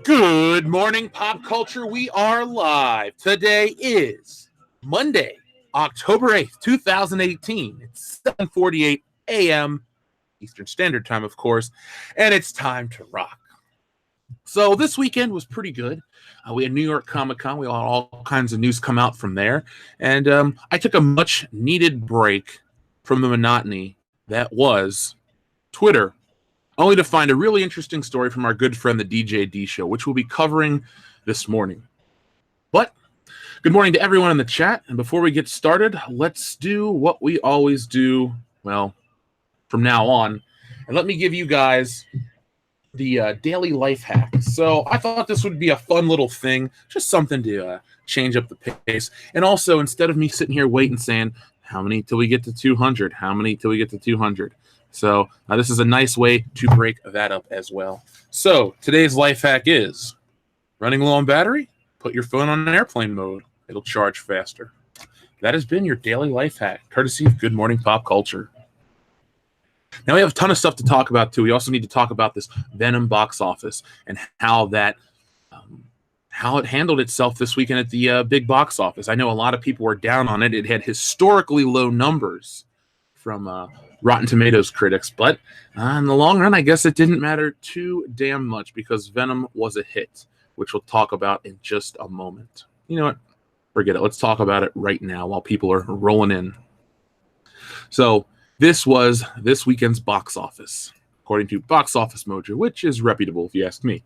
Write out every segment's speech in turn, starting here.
Good morning, pop culture. We are live. Today is Monday, October 8th, 2018. It's 7:48 a.m. Eastern Standard Time, of course, and it's time to rock. So this weekend was pretty good. We had New York Comic Con. We had all kinds of news come out from there, and I took a much-needed break from the monotony that was Twitter, only to find a really interesting story from our good friend, the DJD Show, which we'll be covering this morning. But good morning to everyone in the chat. And before we get started, let's do what we always do, well, from now on. And let me give you guys the daily life hack. So I thought this would be a fun little thing, just something to change up the pace. And also, instead of me sitting here waiting saying, how many till we get to 200? How many till we get to 200? So this is a nice way to break that up as well. So today's life hack is running low on battery, put your phone on airplane mode. It'll charge faster. That has been your daily life hack, courtesy of Good Morning Pop Culture. Now we have a ton of stuff to talk about, too. We also need to talk about this Venom box office and how it handled itself this weekend at the big box office. I know a lot of people were down on it. It had historically low numbers from Rotten Tomatoes critics, but in the long run, I guess it didn't matter too damn much because Venom was a hit, which we'll talk about in just a moment. You know what? Forget it. Let's talk about it right now while people are rolling in. So this was this weekend's box office, according to Box Office Mojo, which is reputable if you ask me.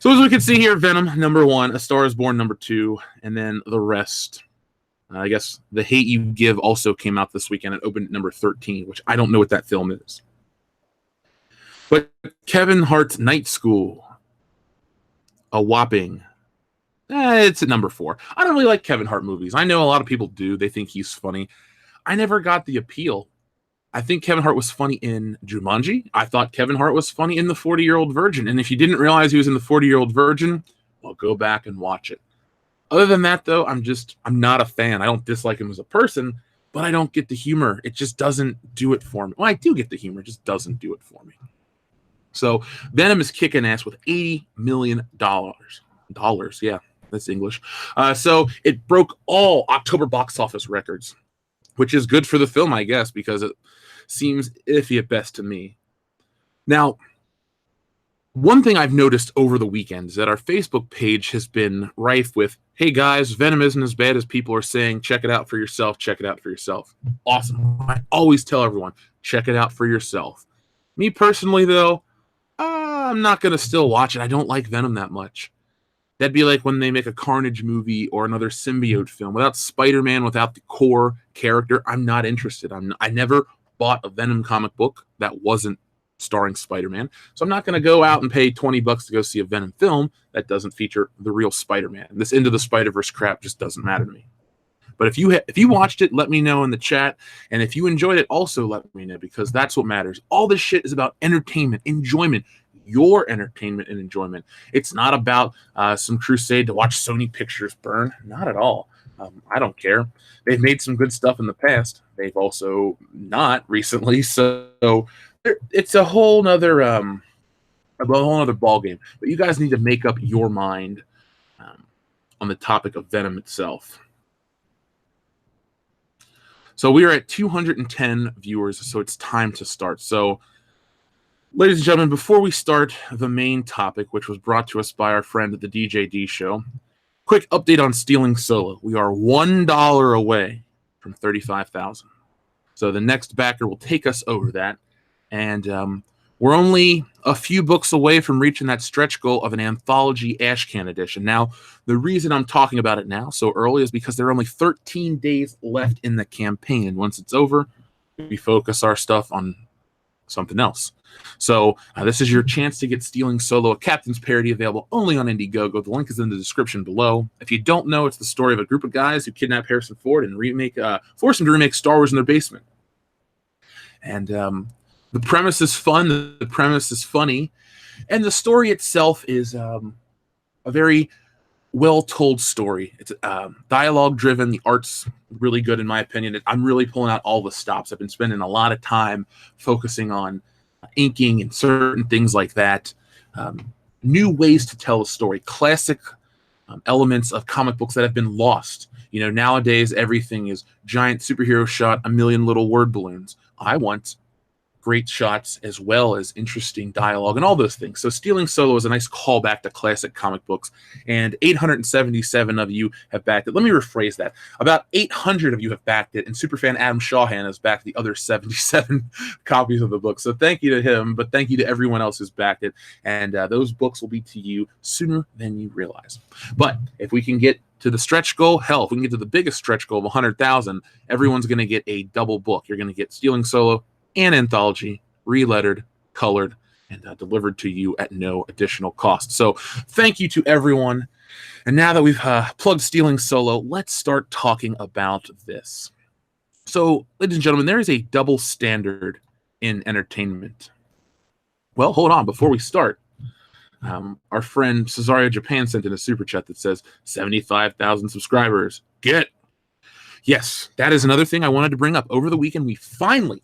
So as we can see here, Venom, number 1, A Star is Born, number 2, and then the rest. I guess The Hate You Give also came out this weekend and opened at number 13, which I don't know what that film is. But Kevin Hart's Night School, a whopping, it's at number 4. I don't really like Kevin Hart movies. I know a lot of people do. They think he's funny. I never got the appeal. I think Kevin Hart was funny in Jumanji. I thought Kevin Hart was funny in The 40-Year-Old Virgin. And if you didn't realize he was in The 40-Year-Old Virgin, well, go back and watch it. Other than that, though, I'm not a fan. I don't dislike him as a person, but I don't get the humor. It just doesn't do it for me. Well, I do get the humor. It just doesn't do it for me. So Venom is kicking ass with $80 million. Dollars, yeah, that's English. So it broke all October box office records, which is good for the film, I guess, because it seems iffy at best to me. Now, one thing I've noticed over the weekend is that our Facebook page has been rife with, hey guys, Venom isn't as bad as people are saying. Check it out for yourself. Check it out for yourself. Awesome. I always tell everyone, check it out for yourself. Me personally, though, I'm not going to still watch it. I don't like Venom that much. That'd be like when they make a Carnage movie or another symbiote film. Without Spider-Man, without the core character, I'm not interested. I never bought a Venom comic book that wasn't starring Spider-Man. So I'm not going to go out and pay $20 to go see a Venom film that doesn't feature the real Spider-Man. This Into the Spider-Verse crap just doesn't matter to me. But if you watched it, let me know in the chat. And if you enjoyed it, also let me know, because that's what matters. All this shit is about entertainment, enjoyment, your entertainment and enjoyment. It's not about some crusade to watch Sony Pictures burn. Not at all. I don't care. They've made some good stuff in the past. They've also not recently. So it's a whole nother ball game. But you guys need to make up your mind on the topic of Venom itself. So we are at 210 viewers, so it's time to start. So, ladies and gentlemen, before we start the main topic, which was brought to us by our friend at the DJD Show, quick update on Stealing Solo. We are $1 away from 35,000. So the next backer will take us over that. And we're only a few books away from reaching that stretch goal of an anthology Ashcan edition. Now, the reason I'm talking about it now so early is because there are only 13 days left in the campaign. And once it's over, we focus our stuff on something else. So this is your chance to get Stealing Solo, a Captain's Parody, available only on Indiegogo. The link is in the description below. If you don't know, it's the story of a group of guys who kidnap Harrison Ford and force him to remake Star Wars in their basement. And the premise is fun. The premise is funny. And the story itself is a very well-told story. It's dialogue-driven. The art's really good, in my opinion. I'm really pulling out all the stops. I've been spending a lot of time focusing on inking and certain things like that. new ways to tell a story, classic elements of comic books that have been lost. You know, nowadays everything is giant superhero shot, a million little word balloons. I want great shots as well as interesting dialogue and all those things. So Stealing Solo is a nice callback to classic comic books, and 877 of you have backed it. Let me rephrase that. About 800 of you have backed it, and superfan Adam Shawhan has backed the other 77 copies of the book. So thank you to him, but thank you to everyone else who's backed it, and those books will be to you sooner than you realize. But if we can get to the stretch goal, hell, if we can get to the biggest stretch goal of 100,000, everyone's going to get a double book. You're going to get Stealing Solo and anthology, relettered, colored, and delivered to you at no additional cost. So thank you to everyone. And now that we've plugged Stealing Solo, let's start talking about this. So, ladies and gentlemen, there is a double standard in entertainment. Well, hold on. Before we start, our friend Cesario Japan sent in a super chat that says 75,000 subscribers. Get. Yes, that is another thing I wanted to bring up. Over the weekend, we finally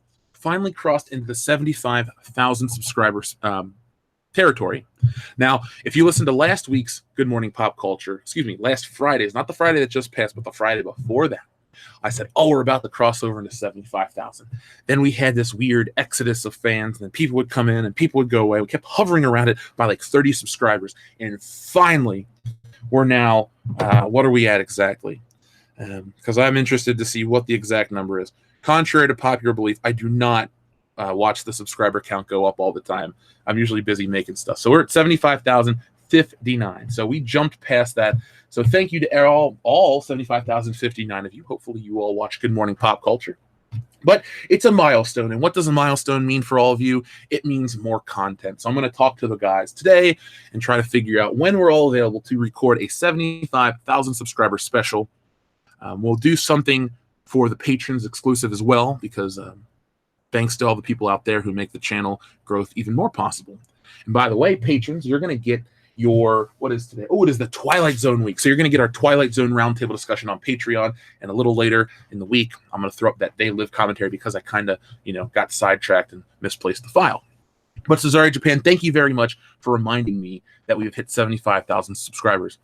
crossed into the 75,000 subscribers territory. Now, if you listen to last week's Good Morning Pop Culture, last Friday's, not the Friday that just passed, but the Friday before that, I said, oh, we're about to cross over into 75,000. Then we had this weird exodus of fans, and then people would come in and people would go away. We kept hovering around it by like 30 subscribers. And finally, we're now, what are we at exactly? Because I'm interested to see what the exact number is. Contrary to popular belief, I do not watch the subscriber count go up all the time. I'm usually busy making stuff. So we're at 75,059. So we jumped past that. So thank you to all 75,059 of you. Hopefully you all watch Good Morning Pop Culture. But it's a milestone. And what does a milestone mean for all of you? It means more content. So I'm going to talk to the guys today and try to figure out when we're all available to record a 75,000 subscriber special. We'll do something for the patrons exclusive as well, because thanks to all the people out there who make the channel growth even more possible. And by the way, patrons, you're going to get your, what is today? Oh, it is the Twilight Zone week. So you're going to get our Twilight Zone roundtable discussion on Patreon, and a little later in the week, I'm going to throw up that They Live commentary because I kind of, got sidetracked and misplaced the file. But Cesario Japan, thank you very much for reminding me that we've hit 75,000 subscribers.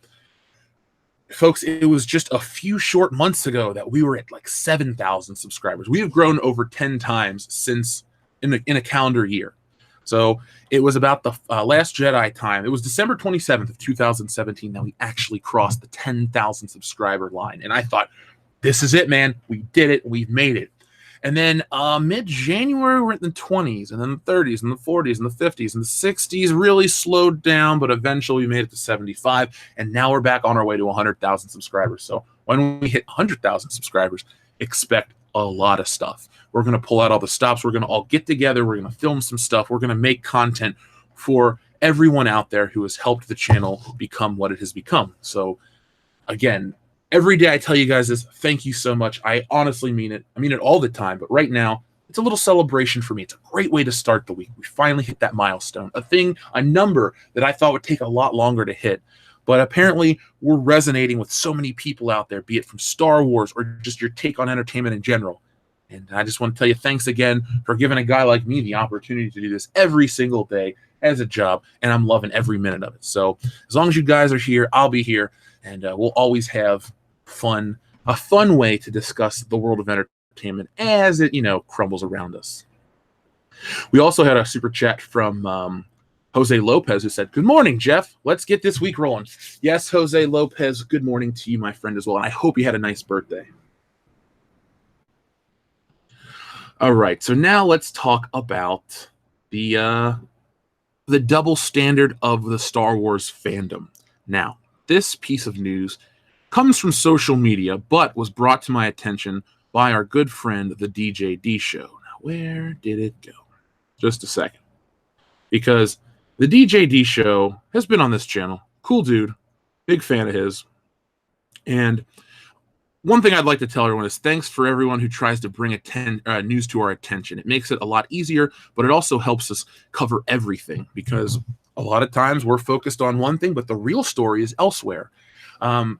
Folks, it was just a few short months ago that we were at like 7,000 subscribers. We have grown over 10 times since in a calendar year. So it was about the Last Jedi time. It was December 27th of 2017 that we actually crossed the 10,000 subscriber line. And I thought, this is it, man. We did it. We've made it. And then mid-January, we're in the 20s, and then the 30s, and the 40s, and the 50s, and the 60s really slowed down, but eventually we made it to 75, and now we're back on our way to 100,000 subscribers. So when we hit 100,000 subscribers, expect a lot of stuff. We're going to pull out all the stops. We're going to all get together. We're going to film some stuff. We're going to make content for everyone out there who has helped the channel become what it has become. So, again, every day I tell you guys this, thank you so much. I honestly mean it. I mean it all the time, but right now, it's a little celebration for me. It's a great way to start the week. We finally hit that milestone, a number that I thought would take a lot longer to hit. But apparently, we're resonating with so many people out there, be it from Star Wars or just your take on entertainment in general. And I just want to tell you thanks again for giving a guy like me the opportunity to do this every single day as a job, and I'm loving every minute of it. So as long as you guys are here, I'll be here, and we'll always have a fun way to discuss the world of entertainment as it, crumbles around us. We also had a super chat from Jose Lopez, who said, "Good morning, Jeff. Let's get this week rolling." Yes, Jose Lopez, good morning to you, my friend, as well, and I hope you had a nice birthday. All right, so now let's talk about the double standard of the Star Wars fandom. Now, this piece of news comes from social media, but was brought to my attention by our good friend, the DJ Show. Now, where did it go? Just a second. Because the DJ Show has been on this channel. Cool dude. Big fan of his. And one thing I'd like to tell everyone is thanks for everyone who tries to bring news to our attention. It makes it a lot easier, but it also helps us cover everything, because a lot of times we're focused on one thing, but the real story is elsewhere.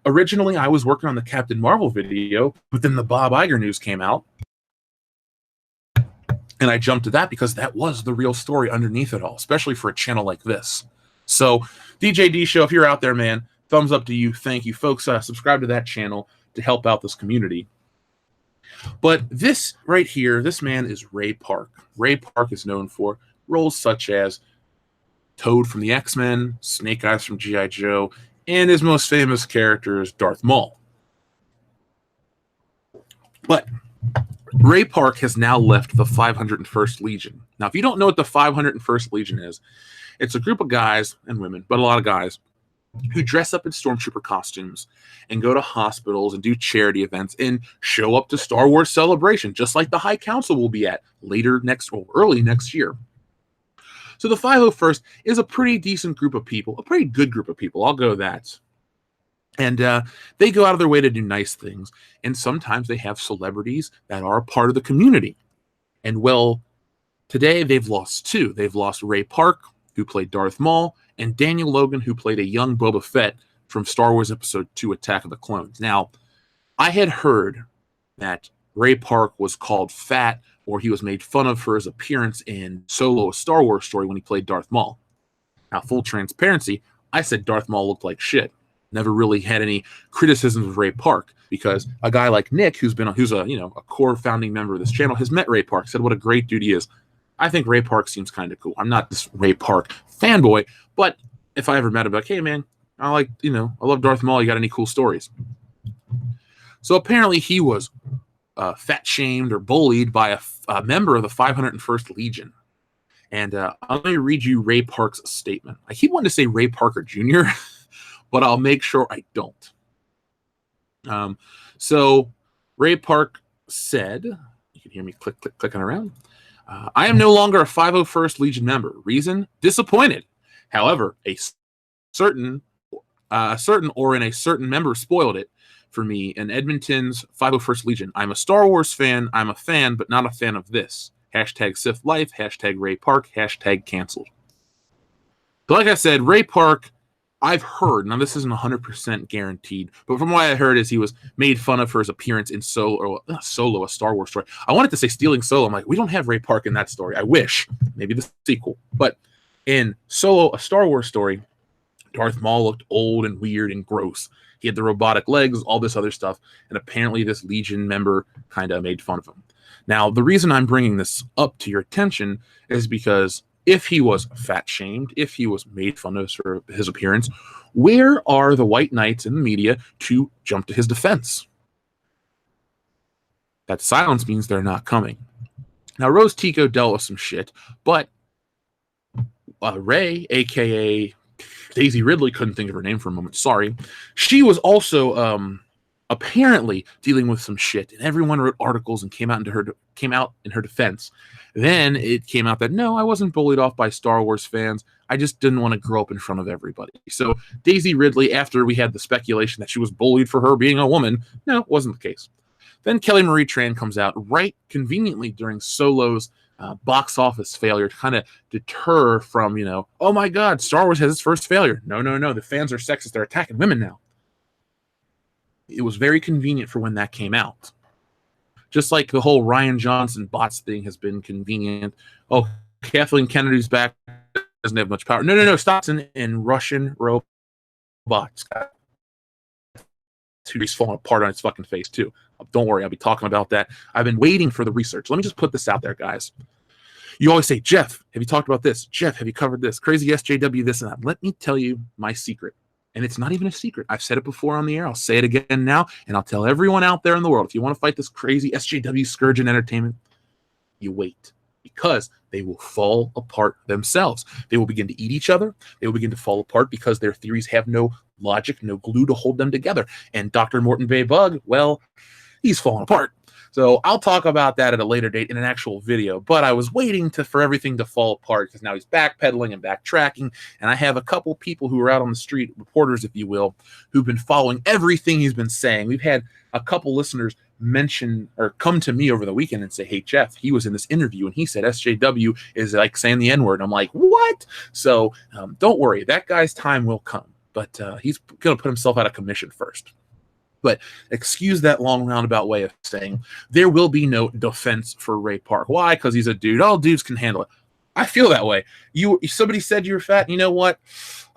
Originally, I was working on the Captain Marvel video, but then the Bob Iger news came out, and I jumped to that because that was the real story underneath it all, especially for a channel like this. So, DJD Show, if you're out there, man, thumbs up to you. Thank you, folks. Subscribe to that channel to help out this community. But this right here, this man is Ray Park. Ray Park is known for roles such as Toad from the X-Men, Snake Eyes from G.I. Joe, and his most famous character is Darth Maul. But Ray Park has now left the 501st Legion. Now, if you don't know what the 501st Legion is, it's a group of guys and women, but a lot of guys, who dress up in stormtrooper costumes and go to hospitals and do charity events and show up to Star Wars Celebration, just like the High Council will be at early next year. So the 501st is a pretty decent group of people, a pretty good group of people. I'll go that. And they go out of their way to do nice things. And sometimes they have celebrities that are a part of the community. And well, today they've lost two. They've lost Ray Park, who played Darth Maul, and Daniel Logan, who played a young Boba Fett from Star Wars Episode 2, Attack of the Clones. Now, I had heard that Ray Park was called fat, or he was made fun of for his appearance in Solo, a Star Wars story, when he played Darth Maul. Now, full transparency, I said Darth Maul looked like shit. Never really had any criticisms of Ray Park, because a guy like Nick, who's a core founding member of this channel, has met Ray Park, said what a great dude he is. I think Ray Park seems kind of cool. I'm not this Ray Park fanboy, but if I ever met him, like, hey man, I love Darth Maul. You got any cool stories? So apparently he was fat shamed or bullied by a member of the 501st Legion. And let me read you Ray Park's statement. I keep wanting to say Ray Parker Jr., but I'll make sure I don't. So Ray Park said, you can hear me clicking around. I am no longer a 501st Legion member. Reason? Disappointed. However, a certain member spoiled it for me in Edmonton's 501st Legion. I'm a Star Wars fan. I'm a fan, but not a fan of this. Hashtag Sith Life. Hashtag Ray Park. Hashtag canceled. But like I said, Ray Park, I've heard, now this isn't 100% guaranteed, but from what I heard is he was made fun of for his appearance in Solo, a Star Wars story. I wanted to say Stealing Solo. I'm like, we don't have Ray Park in that story. I wish. Maybe the sequel. But in Solo, a Star Wars story, Darth Maul looked old and weird and gross. He had the robotic legs, all this other stuff, and apparently this Legion member kind of made fun of him. Now, the reason I'm bringing this up to your attention is because if he was fat-shamed, if he was made fun of for his appearance, where are the white knights in the media to jump to his defense? That silence means they're not coming. Now, Rose Tico dealt with some shit, but Ray, a.k.a. Daisy Ridley, couldn't think of her name for a moment, sorry. She was also apparently dealing with some shit, and everyone wrote articles and came out in her defense. Then it came out that, no, I wasn't bullied off by Star Wars fans. I just didn't want to grow up in front of everybody. So Daisy Ridley, after we had the speculation that she was bullied for her being a woman, no, it wasn't the case. Then Kelly Marie Tran comes out right conveniently during Solo's box office failure to kind of deter from, oh my God, Star Wars has its first failure. No, the fans are sexist. They're attacking women now. It was very convenient for when that came out. Just like the whole Ryan Johnson bots thing has been convenient. Oh, Kathleen Kennedy's back. Doesn't have much power. No. Stops in Russian robots. He's falling apart on its fucking face, too. Don't worry, I'll be talking about that. I've been waiting for the research. Let me just put this out there, guys. You always say, Jeff, have you talked about this? Jeff, have you covered this? Crazy SJW, this and that. Let me tell you my secret. And it's not even a secret. I've said it before on the air. I'll say it again now, and I'll tell everyone out there in the world, if you want to fight this crazy SJW scourge in entertainment, you wait. Because they will fall apart themselves. They will begin to eat each other. They will begin to fall apart because their theories have no logic, no glue to hold them together. And Dr. Morton Bay Bug, well, he's falling apart. So I'll talk about that at a later date in an actual video. But I was waiting for everything to fall apart because now he's backpedaling and backtracking. And I have a couple people who are out on the street, reporters, if you will, who've been following everything he's been saying. We've had a couple listeners mention or come to me over the weekend and say, hey, Jeff, he was in this interview and he said SJW is like saying the N-word. I'm like, what? So don't worry. That guy's time will come. But he's going to put himself out of commission first. But excuse that long roundabout way of saying there will be no defense for Ray Park. Why? Because he's a dude. All dudes can handle it. I feel that way. Somebody said you were fat. You know what?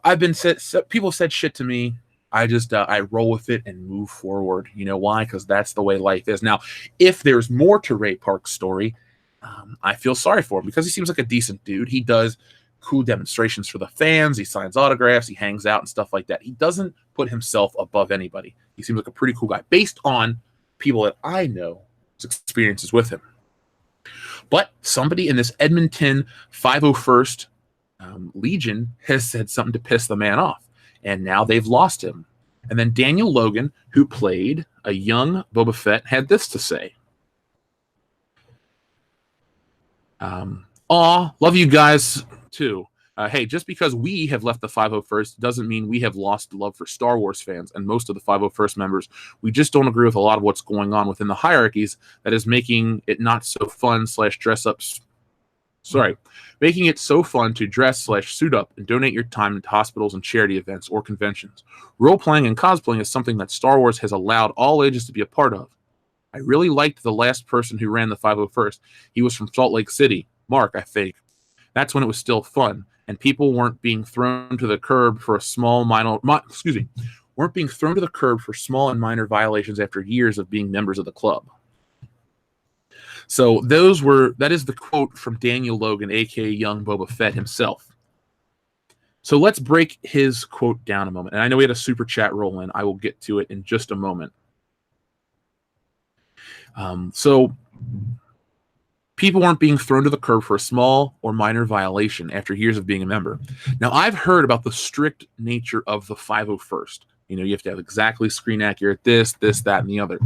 I've been said. People have said shit to me. I just I roll with it and move forward. You know why? Because that's the way life is. Now, if there's more to Ray Park's story, I feel sorry for him because he seems like a decent dude. He does cool demonstrations for the fans. He signs autographs. He hangs out and stuff like that. He doesn't put himself above anybody. He seems like a pretty cool guy based on people that I know experiences with him. But somebody in this Edmonton 501st Legion has said something to piss the man off, and now they've lost him. And then Daniel Logan, who played a young Boba Fett, had this to say. Love you guys too. Hey, just because we have left the 501st doesn't mean we have lost love for Star Wars fans and most of the 501st members. We just don't agree with a lot of what's going on within the hierarchies that is making it not so fun / dress up. Making it so fun to dress / suit up and donate your time to hospitals and charity events or conventions. Role-playing and cosplaying is something that Star Wars has allowed all ages to be a part of. I really liked the last person who ran the 501st. He was from Salt Lake City, Mark, I think. That's when it was still fun, and people weren't being thrown to the curb for weren't being thrown to the curb for small and minor violations after years of being members of the club. So that is the quote from Daniel Logan, aka young Boba Fett himself. So let's break his quote down a moment. And I know we had a super chat roll in. I will get to it in just a moment. So people weren't being thrown to the curb for a small or minor violation after years of being a member. Now, I've heard about the strict nature of the 501st. You know, you have to have exactly screen accurate this, that, and the other.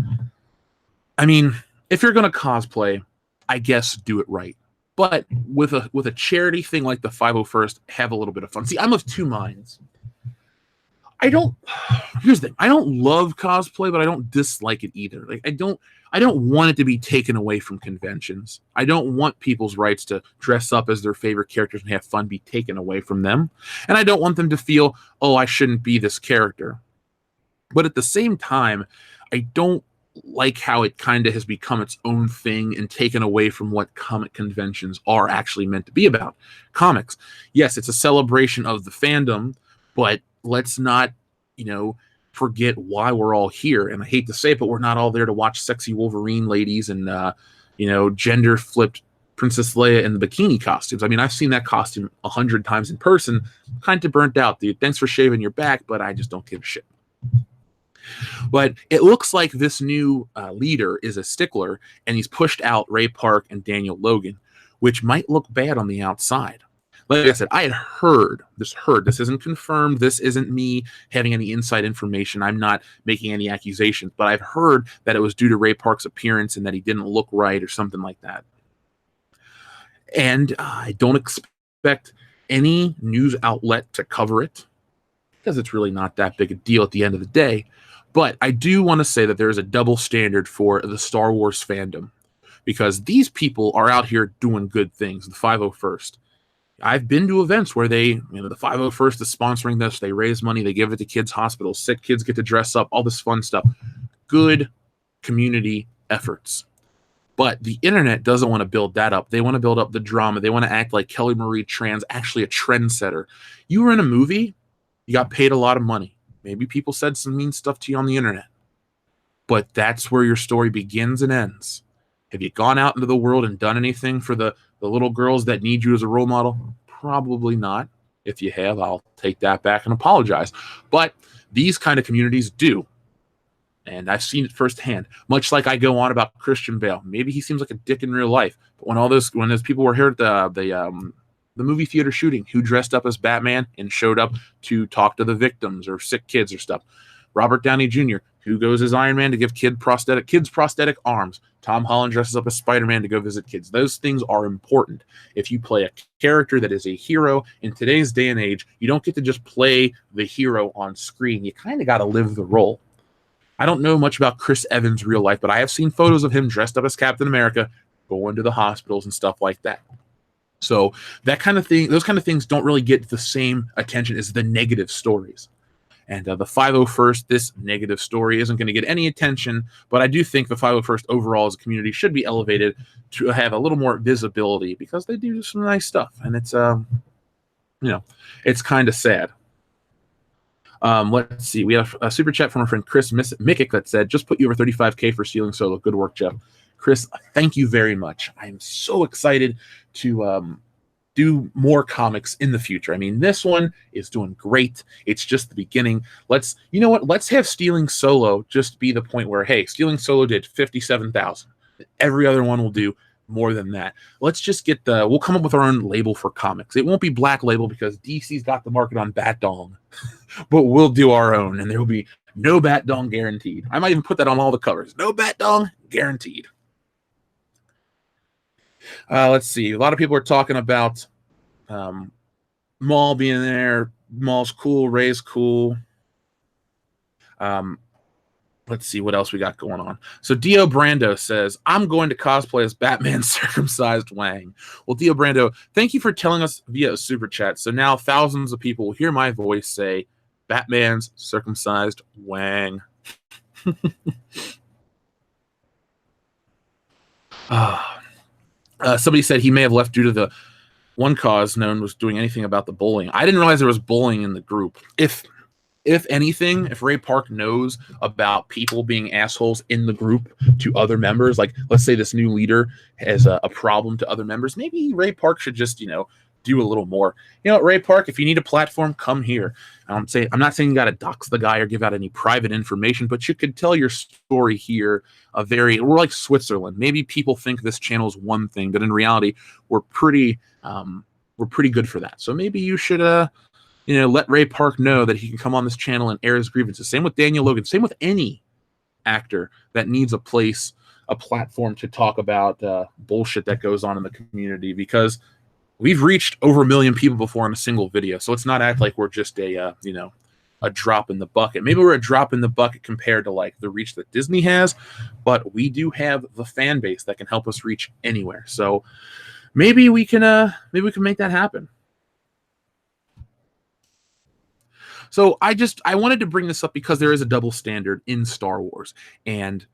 I mean, if you're going to cosplay, I guess do it right. But with a charity thing like the 501st, have a little bit of fun. See, I'm of two minds. Here's the thing. I don't love cosplay, but I don't dislike it either. Like I don't want it to be taken away from conventions. I don't want people's rights to dress up as their favorite characters and have fun be taken away from them. And I don't want them to feel, oh, I shouldn't be this character. But at the same time, I don't like how it kind of has become its own thing and taken away from what comic conventions are actually meant to be about. Comics. Yes, it's a celebration of the fandom, but let's not, forget why we're all here. And I hate to say it, but we're not all there to watch sexy Wolverine ladies and, gender flipped Princess Leia in the bikini costumes. I mean, I've seen that costume 100 times in person. Kind of burnt out, dude. Thanks for shaving your back, but I just don't give a shit. But it looks like this new leader is a stickler, and he's pushed out Ray Park and Daniel Logan, which might look bad on the outside. Like I said, I had heard. This isn't confirmed. This isn't me having any inside information. I'm not making any accusations, but I've heard that it was due to Ray Park's appearance and that he didn't look right or something like that. And I don't expect any news outlet to cover it because it's really not that big a deal at the end of the day. But I do want to say that there is a double standard for the Star Wars fandom because these people are out here doing good things, the 501st. I've been to events where the 501st is sponsoring this. They raise money. They give it to kids' hospitals. Sick kids get to dress up, all this fun stuff. Good community efforts. But the internet doesn't want to build that up. They want to build up the drama. They want to act like Kelly Marie Tran's actually a trendsetter. You were in a movie. You got paid a lot of money. Maybe people said some mean stuff to you on the internet. But that's where your story begins and ends. Have you gone out into the world and done anything for the little girls that need you as a role model? Probably not. If you have, I'll take that back and apologize. But these kind of communities do. And I've seen it firsthand. Much like I go on about Christian Bale. Maybe he seems like a dick in real life. But when those people were here at the movie theater shooting, who dressed up as Batman and showed up to talk to the victims or sick kids or stuff. Robert Downey Jr., who goes as Iron Man to give kids prosthetic arms. Tom Holland dresses up as Spider-Man to go visit kids. Those things are important. If you play a character that is a hero in today's day and age, you don't get to just play the hero on screen. You kind of got to live the role. I don't know much about Chris Evans' real life, but I have seen photos of him dressed up as Captain America, going to the hospitals and stuff like that. So those kind of things don't really get the same attention as the negative stories. And the 501st, this negative story isn't going to get any attention, but I do think the 501st overall as a community should be elevated to have a little more visibility because they do some nice stuff, and it's it's kind of sad. Let's see. We have a super chat from our friend Chris Mikic that said, "Just put you over 35K for stealing solo. Good work, Jeff." Chris, thank you very much. I'm so excited to do more comics in the future. I mean, this one is doing great. It's just the beginning. You know what? Let's have Stealing Solo just be the point where, hey, Stealing Solo did 57,000. Every other one will do more than that. Let's just we'll come up with our own label for comics. It won't be Black Label because DC's got the market on Bat Dong, but we'll do our own, and there will be no Bat Dong guaranteed. I might even put that on all the covers. No Bat Dong guaranteed. Let's see. A lot of people are talking about Maul being there. Maul's cool. Ray's cool. Let's see what else we got going on. So Dio Brando says, "I'm going to cosplay as Batman's circumcised Wang." Well, Dio Brando, thank you for telling us via a super chat. So now thousands of people will hear my voice say, "Batman's circumcised Wang." Somebody said he may have left due to the one cause known was doing anything about the bullying. I didn't realize there was bullying in the group. If anything, if Ray Park knows about people being assholes in the group to other members, like let's say this new leader has a problem to other members, maybe Ray Park should just, do a little more. Ray Park, if you need a platform, come here. I'm not saying you got to dox the guy or give out any private information, but you could tell your story here. We're like Switzerland. Maybe people think this channel is one thing, but in reality, we're pretty good for that. So maybe you should, let Ray Park know that he can come on this channel and air his grievances. Same with Daniel Logan. Same with any actor that needs a platform to talk about bullshit that goes on in the community, because we've reached over 1 million people before in a single video. So let's not act like we're just a drop in the bucket. Maybe we're a drop in the bucket compared to like the reach that Disney has, but we do have the fan base that can help us reach anywhere. So maybe we can make that happen. So I wanted to bring this up because there is a double standard in Star Wars, and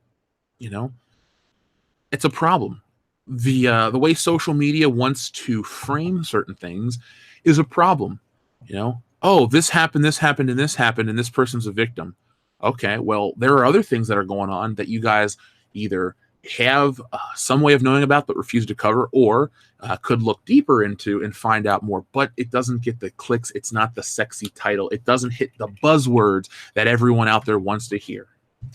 it's a problem. The way social media wants to frame certain things is a problem. Oh, this happened, and this happened, and this person's a victim. Okay, well, there are other things that are going on that you guys either have some way of knowing about but refuse to cover, or could look deeper into and find out more, but it doesn't get the clicks. It's not the sexy title. It doesn't hit the buzzwords that everyone out there wants to hear.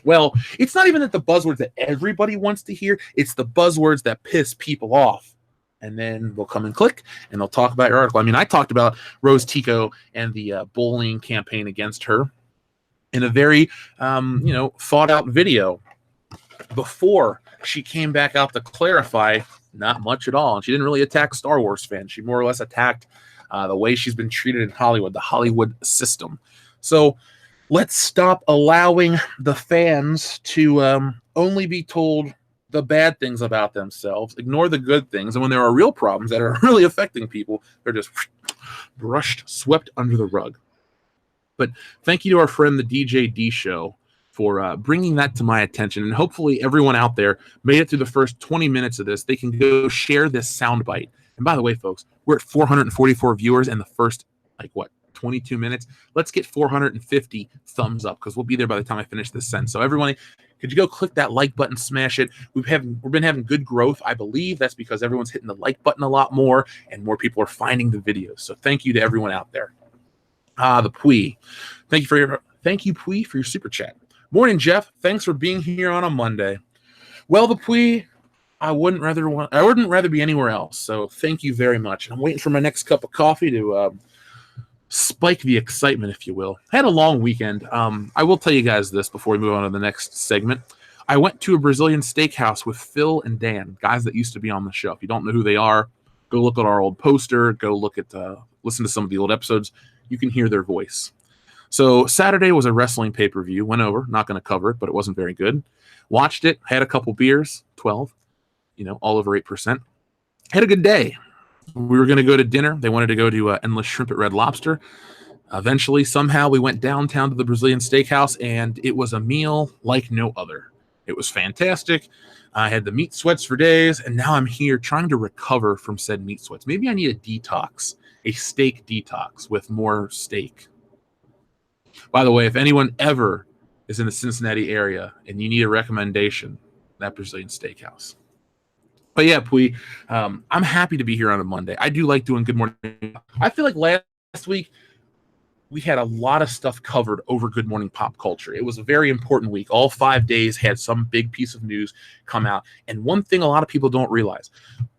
Well, it's not even that the buzzwords that everybody wants to hear. It's the buzzwords that piss people off. And then they'll come and click, and they'll talk about your article. I mean, I talked about Rose Tico and the bullying campaign against her in a very, thought-out video before she came back out to clarify not much at all. And she didn't really attack Star Wars fans. She more or less attacked the way she's been treated in Hollywood, the Hollywood system. So let's stop allowing the fans to only be told the bad things about themselves, ignore the good things, and when there are real problems that are really affecting people, they're just swept under the rug. But thank you to our friend, the DJ D Show, for bringing that to my attention, and hopefully everyone out there made it through the first 20 minutes of this. They can go share this soundbite. And by the way, folks, we're at 444 viewers in the first, 22 minutes. Let's get 450 thumbs up, because we'll be there by the time I finish this sentence. So everyone, could you go click that like button, smash it? We've been having good growth. I believe that's because everyone's hitting the like button a lot more, and more people are finding the videos. So thank you to everyone out there. The Pui. Thank you, Pui, for your super chat. Morning, Jeff. Thanks for being here on a Monday. Well, the Pui, I wouldn't rather be anywhere else. So thank you very much. I'm waiting for my next cup of coffee to spike the excitement, if you will. I had a long weekend. I will tell you guys this before we move on to the next segment. I went to a Brazilian steakhouse with Phil and Dan, guys that used to be on the show. If you don't know who they are, go look at our old poster. Go look at listen to some of the old episodes. You can hear their voice. So Saturday was a wrestling pay-per-view. Went over. Not going to cover it, but it wasn't very good. Watched it. Had a couple beers. 12. All over 8%. Had a good day. We were going to go to dinner. They wanted to go to Endless Shrimp at Red Lobster. Eventually, somehow, we went downtown to the Brazilian steakhouse, and it was a meal like no other. It was fantastic. I had the meat sweats for days, and now I'm here trying to recover from said meat sweats. Maybe I need a detox, a steak detox with more steak. By the way, if anyone ever is in the Cincinnati area and you need a recommendation, that Brazilian steakhouse. But yeah, Pui, I'm happy to be here on a Monday. I do like doing Good Morning. I feel like last week we had a lot of stuff covered over Good Morning Pop Culture. It was a very important week. All 5 days had some big piece of news come out. And one thing a lot of people don't realize,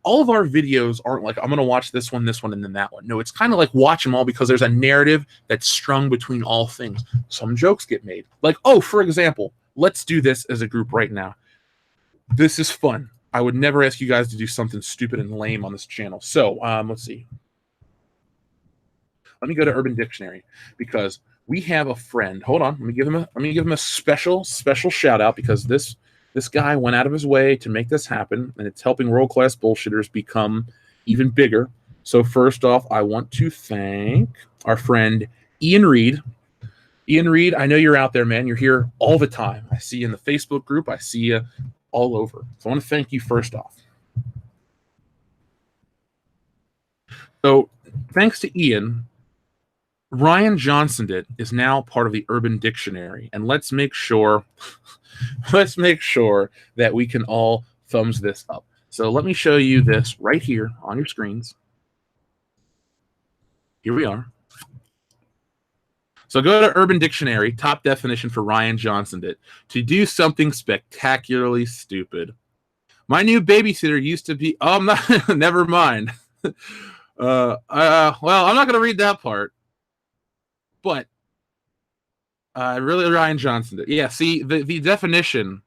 all of our videos aren't like, I'm going to watch this one, and then that one. No, it's kind of like watch them all because there's a narrative that's strung between all things. Some jokes get made. Like, oh, for example, let's do this as a group right now. This is fun. I would never ask you guys to do something stupid and lame on this channel. So let's see. Let me go to Urban Dictionary because we have a friend. Hold on. Let me give him a special shout out because this guy went out of his way to make this happen, and it's helping world-class bullshitters become even bigger. So first off, I want to thank our friend Ian Reed. Ian Reed, I know you're out there, man. You're here all the time. I see you in the Facebook group. I see you all over. So I want to thank you first off. So thanks to Ian, Ryan Johnson is now part of the Urban Dictionary, and let's make sure that we can all thumbs this up. So let me show you this right here on your screens. Here we are. So go to Urban Dictionary, top definition for Ryan Johnson to do something spectacularly stupid. My new babysitter used to be. Oh, I'm not. Never mind. Well, I'm not going to read that part. But really, Ryan Johnson did. Yeah, see, the definition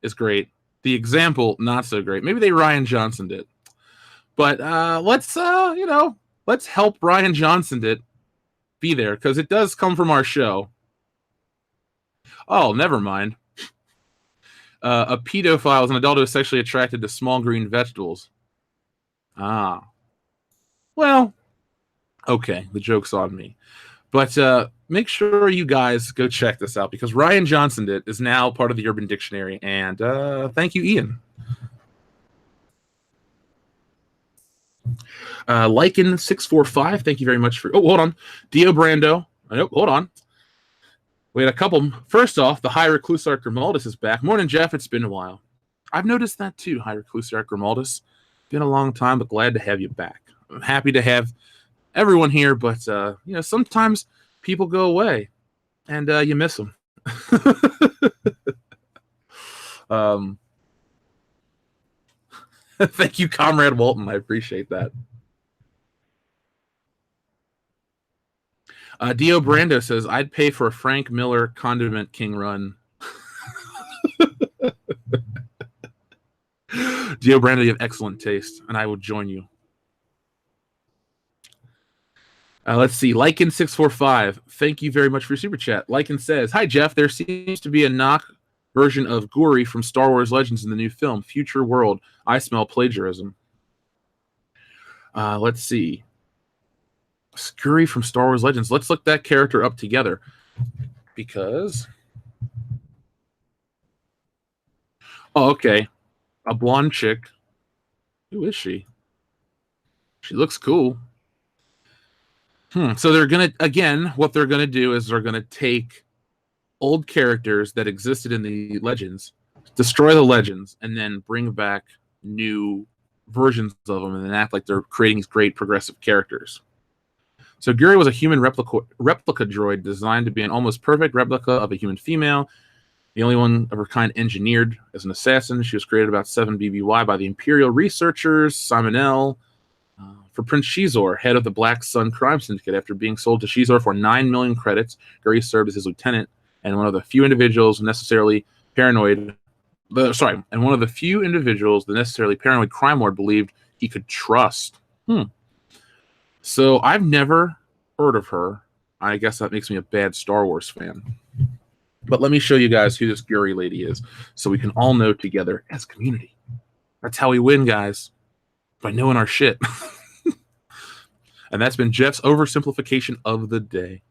is great. The example, not so great. Maybe Ryan Johnson did. But let's help Ryan Johnson be there because it does come from our show. Oh, never mind. A pedophile is an adult who is sexually attracted to small green vegetables. Ah. Well, okay, the joke's on me. But make sure you guys go check this out because Ryan Johnson is now part of the Urban Dictionary. And thank you, Ian. Lycan645, thank you very much for... Oh, hold on. Dio Brando. Nope, hold on. We had a couple. First off, the High Reclusarch Grimaldus is back. Morning, Jeff. It's been a while. I've noticed that too, High Reclusarch Grimaldus. Been a long time, but glad to have you back. I'm happy to have everyone here, but sometimes people go away and you miss them. Thank you, Comrade Walton. I appreciate that. Dio Brando says, I'd pay for a Frank Miller Condiment King run. Dio Brando, you have excellent taste, and I will join you. Let's see. Lycan645, thank you very much for your super chat. Lycan says, hi, Jeff. There seems to be a knock version of Guri from Star Wars Legends in the new film, Future World. I smell plagiarism. Let's see. Guri from Star Wars Legends. Let's look that character up together. Because... Oh, okay. A blonde chick. Who is she? She looks cool. So they're going to, again, what they're going to do is they're going to take old characters that existed in the Legends, destroy the Legends, and then bring back new versions of them and then act like they're creating these great progressive characters. So Guri was a human replica droid designed to be an almost perfect replica of a human female, the only one of her kind engineered as an assassin. She was created about 7 BBY by the Imperial researchers, Simonel, for Prince Shizor, head of the Black Sun crime syndicate. After being sold to Shizor for 9 million credits, Guri served as his lieutenant and one of the few individuals the necessarily paranoid crime lord believed he could trust. So I've never heard of her. I guess that makes me a bad Star Wars fan. But let me show you guys who this Guri lady is so we can all know together as a community. That's how we win, guys. By knowing our shit. And that's been Jeff's oversimplification of the day.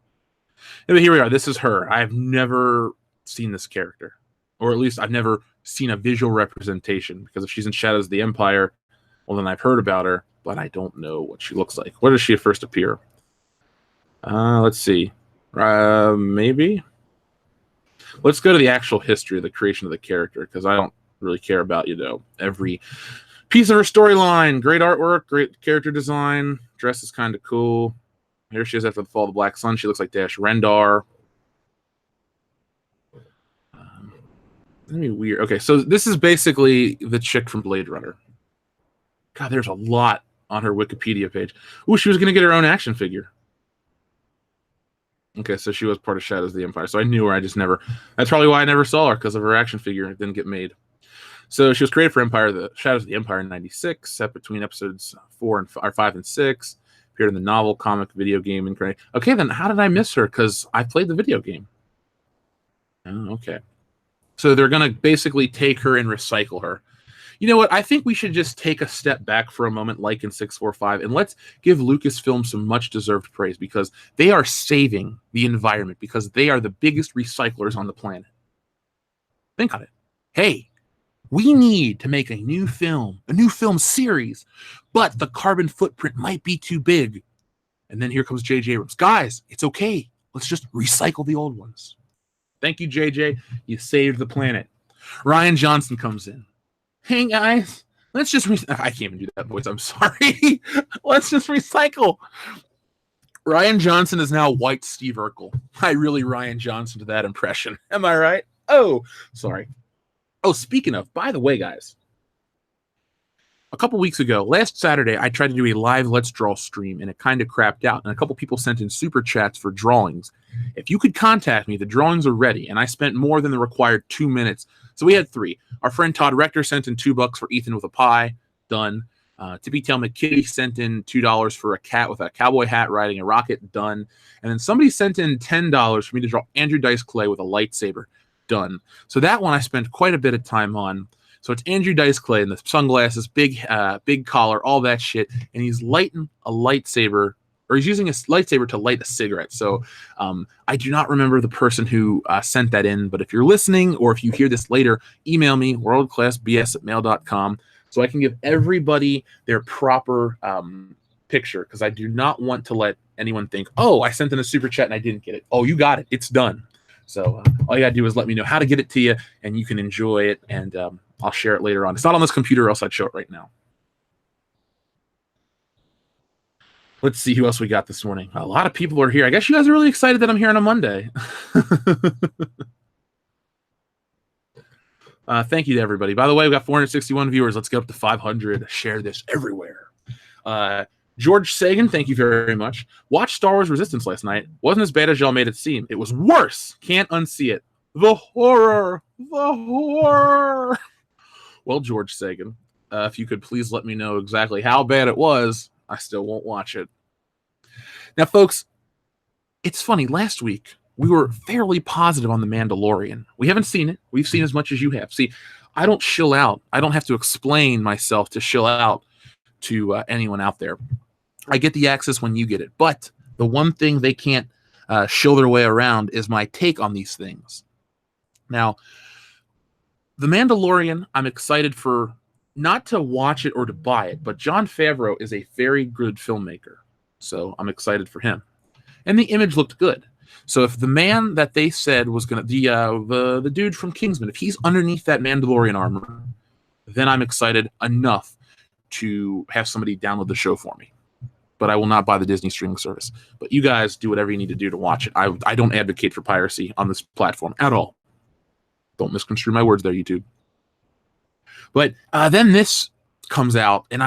But here we are. This is her. I've never seen this character, or at least I've never seen a visual representation, because if she's in Shadows of the Empire, well, then I've heard about her, but I don't know what she looks like. Where does she first appear? Let's see. Maybe. Let's go to the actual history of the creation of the character, because I don't really care about, every piece of her storyline. Great artwork, great character design. Dress is kind of cool. Here she is after the fall of the Black Sun. She looks like Dash Rendar. Weird. Okay, so this is basically the chick from Blade Runner. God, there's a lot on her Wikipedia page. Ooh, she was going to get her own action figure. Okay, so she was part of Shadows of the Empire. So I knew her. I just never... That's probably why I never saw her, because of her action figure. It didn't get made. So she was created for the Shadows of the Empire in 96, set between episodes 5 and 6. Appeared in the novel, comic, video game, and... Okay, then how did I miss her? Because I played the video game. Oh, okay. So they're going to basically take her and recycle her. You know what? I think we should just take a step back for a moment, like in 645, and let's give Lucasfilm some much-deserved praise, because they are saving the environment, because they are the biggest recyclers on the planet. Think on it. Hey, we need to make a new film series, but the carbon footprint might be too big. And then here comes J.J. Abrams. Guys, it's okay. Let's just recycle the old ones. Thank you, J.J. You saved the planet. Rian Johnson comes in. Hey, guys, let's just... I can't even do that voice. I'm sorry. Let's just recycle. Rian Johnson is now white Steve Urkel. I really Rian Johnson to that impression. Am I right? Oh, sorry. Oh, speaking of, by the way, guys, a couple weeks ago, last Saturday, I tried to do a live Let's Draw stream, and it kind of crapped out, and a couple people sent in super chats for drawings. If you could contact me, the drawings are ready, and I spent more than the required 2 minutes. So we had 3. Our friend Todd Rector sent in $2 for Ethan with a pie. Done. Tippy Tail McKitty sent in $2 for a cat with a cowboy hat riding a rocket. Done. And then somebody sent in $10 for me to draw Andrew Dice Clay with a lightsaber. Done. So that one I spent quite a bit of time on. So it's Andrew Dice Clay in the sunglasses, big collar, all that shit, and he's lighting a lightsaber, or he's using a lightsaber to light a cigarette. So I do not remember the person who sent that in, but if you're listening, or if you hear this later, email me, worldclassbs@mail.com, so I can give everybody their proper picture, because I do not want to let anyone think, oh, I sent in a super chat and I didn't get it. Oh, you got it. It's done. So all you got to do is let me know how to get it to you, and you can enjoy it, and I'll share it later on. It's not on this computer, or else I'd show it right now. Let's see who else we got this morning. A lot of people are here. I guess you guys are really excited that I'm here on a Monday. Thank you to everybody. By the way, we've got 461 viewers. Let's get up to 500. Share this everywhere. George Sagan, thank you very much. Watched Star Wars Resistance last night. Wasn't as bad as y'all made it seem. It was worse. Can't unsee it. The horror. The horror. Well, George Sagan, if you could please let me know exactly how bad it was, I still won't watch it. Now, folks, it's funny. Last week, we were fairly positive on The Mandalorian. We haven't seen it. We've seen as much as you have. See, I don't shill out. I don't have to explain myself to shill out to anyone out there. I get the access when you get it. But the one thing they can't shill their way around is my take on these things. Now, The Mandalorian, I'm excited for, not to watch it or to buy it, but Jon Favreau is a very good filmmaker. So I'm excited for him. And the image looked good. So if the man that they said was going to, the dude from Kingsman, if he's underneath that Mandalorian armor, then I'm excited enough to have somebody download the show for me. But I will not buy the Disney streaming service. But you guys do whatever you need to do to watch it. I don't advocate for piracy on this platform at all. Don't misconstrue my words there, YouTube. But then this comes out, and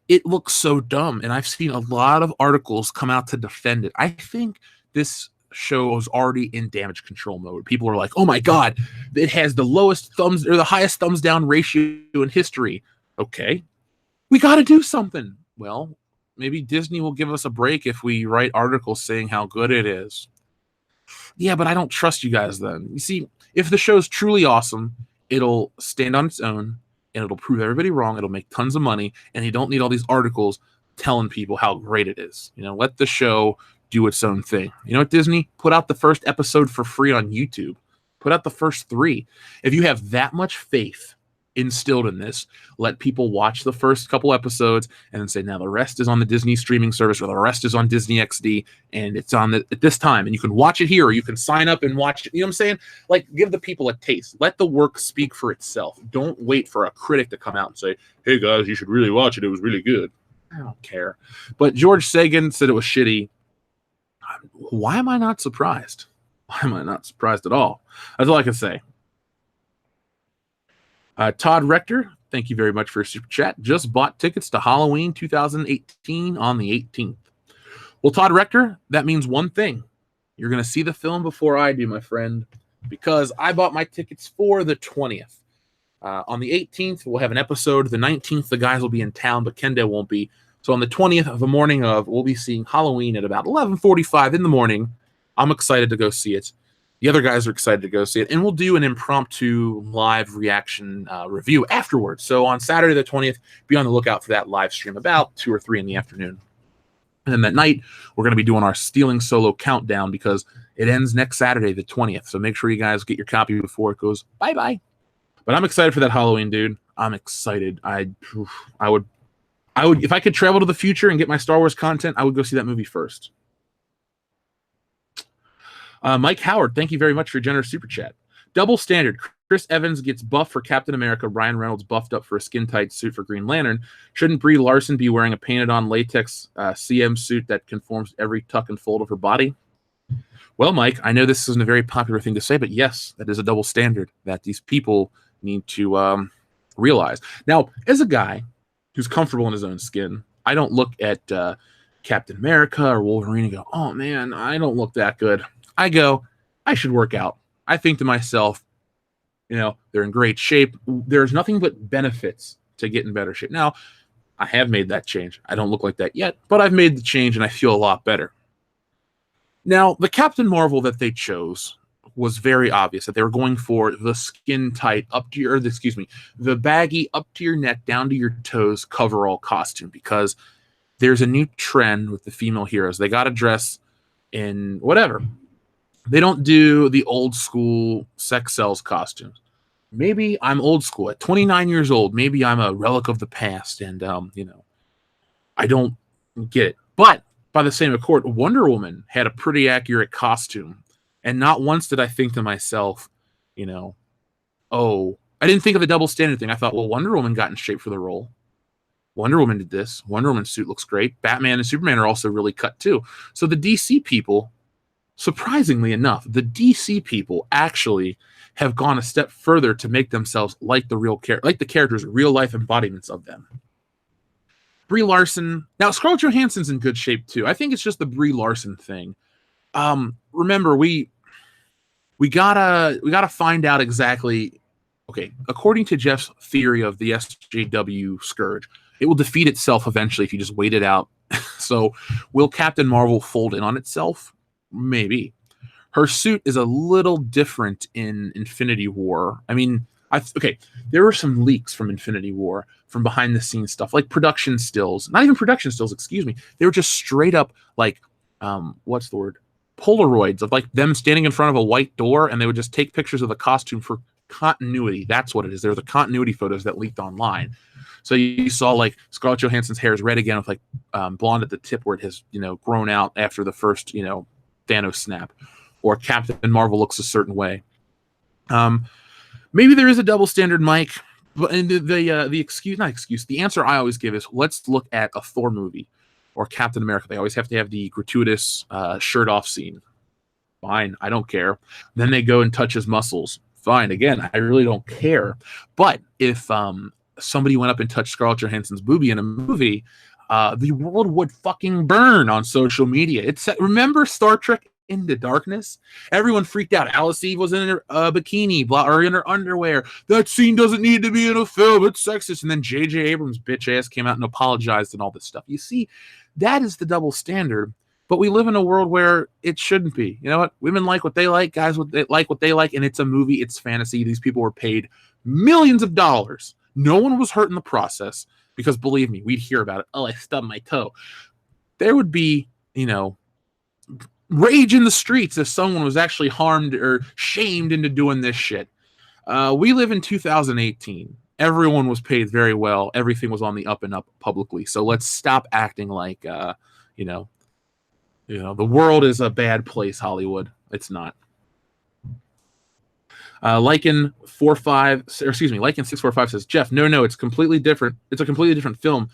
it looks so dumb. And I've seen a lot of articles come out to defend it. I think this show is already in damage control mode. People are like, oh my God, it has the lowest thumbs or the highest thumbs down ratio in history. Okay, we got to do something. Well, maybe Disney will give us a break if we write articles saying how good it is. Yeah, but I don't trust you guys then. You see, if the show's truly awesome, it'll stand on its own, and it'll prove everybody wrong. It'll make tons of money, and you don't need all these articles telling people how great it is. Let the show do its own thing. What, Disney? Put out the first episode for free on YouTube. Put out the first 3. If you have that much faith instilled in this, let people watch the first couple episodes and then say, now the rest is on the Disney streaming service, or the rest is on Disney XD, and it's on at this time, and you can watch it here, or you can sign up and watch it. You know what I'm saying? Like, give the people a taste. Let the work speak for itself. Don't wait for a critic to come out and say, hey guys, you should really watch it. It was really good. I don't care. But George Sagan said it was shitty. Why am I not surprised? Why am I not surprised at all? That's all I can say. Todd Rector, thank you very much for your super chat. Just bought tickets to Halloween 2018 on the 18th. Well, Todd Rector, that means one thing. You're going to see the film before I do, my friend, because I bought my tickets for the 20th. On the 18th, we'll have an episode. The 19th, the guys will be in town, but Kendo won't be. So on the 20th of the morning of, we'll be seeing Halloween at about 11:45 in the morning. I'm excited to go see it. The other guys are excited to go see it. And we'll do an impromptu live reaction review afterwards. So on Saturday the 20th, be on the lookout for that live stream about 2 or 3 in the afternoon. And then that night, we're going to be doing our Stealing Solo countdown because it ends next Saturday the 20th. So make sure you guys get your copy before it goes bye-bye. But I'm excited for that Halloween, dude. I'm excited. I would, if I could travel to the future and get my Star Wars content, I would go see that movie first. Mike Howard, thank you very much for your generous super chat. Double standard. Chris Evans gets buffed for Captain America. Ryan Reynolds buffed up for a skin-tight suit for Green Lantern. Shouldn't Brie Larson be wearing a painted-on latex CM suit that conforms to every tuck and fold of her body? Well, Mike, I know this isn't a very popular thing to say, but yes, that is a double standard that these people need to realize. Now, as a guy who's comfortable in his own skin, I don't look at Captain America or Wolverine and go, oh, man, I don't look that good. I go, I should work out. I think to myself, they're in great shape. There's nothing but benefits to get in better shape. Now, I have made that change. I don't look like that yet, but I've made the change and I feel a lot better. Now, the Captain Marvel that they chose was very obvious that they were going for the skin tight the baggy up to your neck, down to your toes coverall costume, because there's a new trend with the female heroes. They got to dress in whatever. They don't do the old school sex sells costumes. Maybe I'm old school. At 29 years old, maybe I'm a relic of the past, and I don't get it. But by the same accord, Wonder Woman had a pretty accurate costume, and not once did I think to myself, oh, I didn't think of the double standard thing. I thought, well, Wonder Woman got in shape for the role. Wonder Woman did this. Wonder Woman's suit looks great. Batman and Superman are also really cut too. So the DC people, surprisingly enough, the DC people actually have gone a step further to make themselves like the real like the characters, real life embodiments of them. Brie Larson. Now, Scarlett Johansson's in good shape too. I think it's just the Brie Larson thing. Remember, we gotta find out exactly. Okay, according to Jeff's theory of the SJW scourge, it will defeat itself eventually if you just wait it out. So, will Captain Marvel fold in on itself? Maybe. Her suit is a little different in Infinity War. I mean, there were some leaks from Infinity War, from behind the scenes stuff, like production stills. Not even production stills, excuse me. They were just straight up like, what's the word? Polaroids of like them standing in front of a white door, and they would just take pictures of the costume for continuity. That's what it is. They're the continuity photos that leaked online. So you saw like Scarlett Johansson's hair is red again with like blonde at the tip where it has, grown out after the first, Thanos snap, or Captain Marvel looks a certain way. Maybe there is a double standard, Mike. But the answer I always give is, let's look at a Thor movie or Captain America. They always have to have the gratuitous shirt off scene. Fine, I don't care. Then they go and touch his muscles. Fine, again, I really don't care. But if somebody went up and touched Scarlett Johansson's boobie in a movie, the world would fucking burn on social media. Remember Star Trek Into Darkness? Everyone freaked out. Alice Eve was in her bikini or in her underwear. That scene doesn't need to be in a film. It's sexist. And then J.J. Abrams' bitch ass came out and apologized and all this stuff. You see, that is the double standard. But we live in a world where it shouldn't be. You know what? Women like what they like. Guys like what they like. And it's a movie. It's fantasy. These people were paid millions of dollars. No one was hurt in the process. because believe me, we'd hear about it. Oh, I stubbed my toe. There would be, rage in the streets if someone was actually harmed or shamed into doing this shit. We live in 2018. Everyone was paid very well. Everything was on the up and up publicly. So let's stop acting like, the world is a bad place, Hollywood. It's not. Lycan 645 says, Jeff, no, it's completely different. It's a completely different film.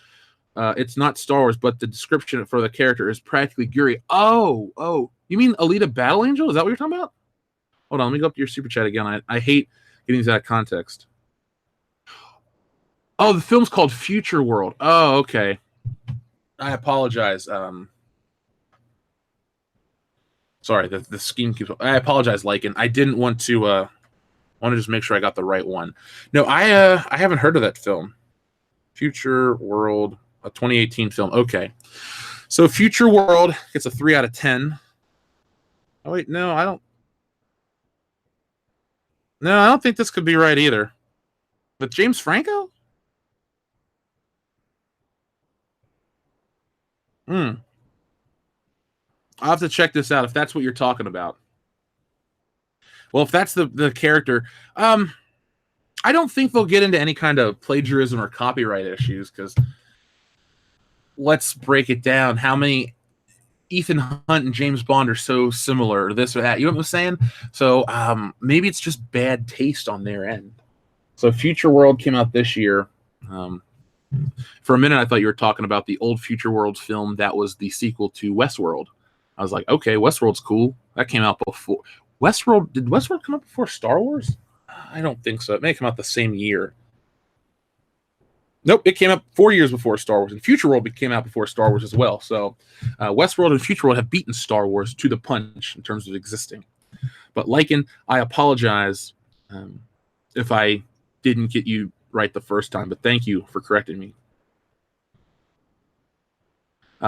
It's not Star Wars, but the description for the character is practically Guri. Oh, you mean Alita Battle Angel? Is that what you're talking about? Hold on, let me go up to your super chat again. I hate getting these out of context. Oh, the film's called Future World. Oh, okay. I apologize. Sorry, the scheme keeps. I apologize, Lycan. I didn't want to. Want to just make sure I got the right one. No, I haven't heard of that film. Future World, a 2018 film. Okay, so Future World gets a 3 out of 10. Oh wait, no, I don't. No, I don't think this could be right either. But James Franco? I'll have to check this out if that's what you're talking about. Well, if that's the character, I don't think they'll get into any kind of plagiarism or copyright issues because let's break it down. How many Ethan Hunt and James Bond are so similar, or this or that? You know what I'm saying? So maybe it's just bad taste on their end. So Future World came out this year. For a minute, I thought you were talking about the old Future World film that was the sequel to Westworld. I was like, okay, Westworld's cool. That came out before. Did Westworld come out before Star Wars? I don't think so. It may come out the same year. Nope, it came out 4 years before Star Wars, and Future World came out before Star Wars as well. So Westworld and Future World have beaten Star Wars to the punch in terms of existing. But Lycan, I apologize if I didn't get you right the first time, but thank you for correcting me.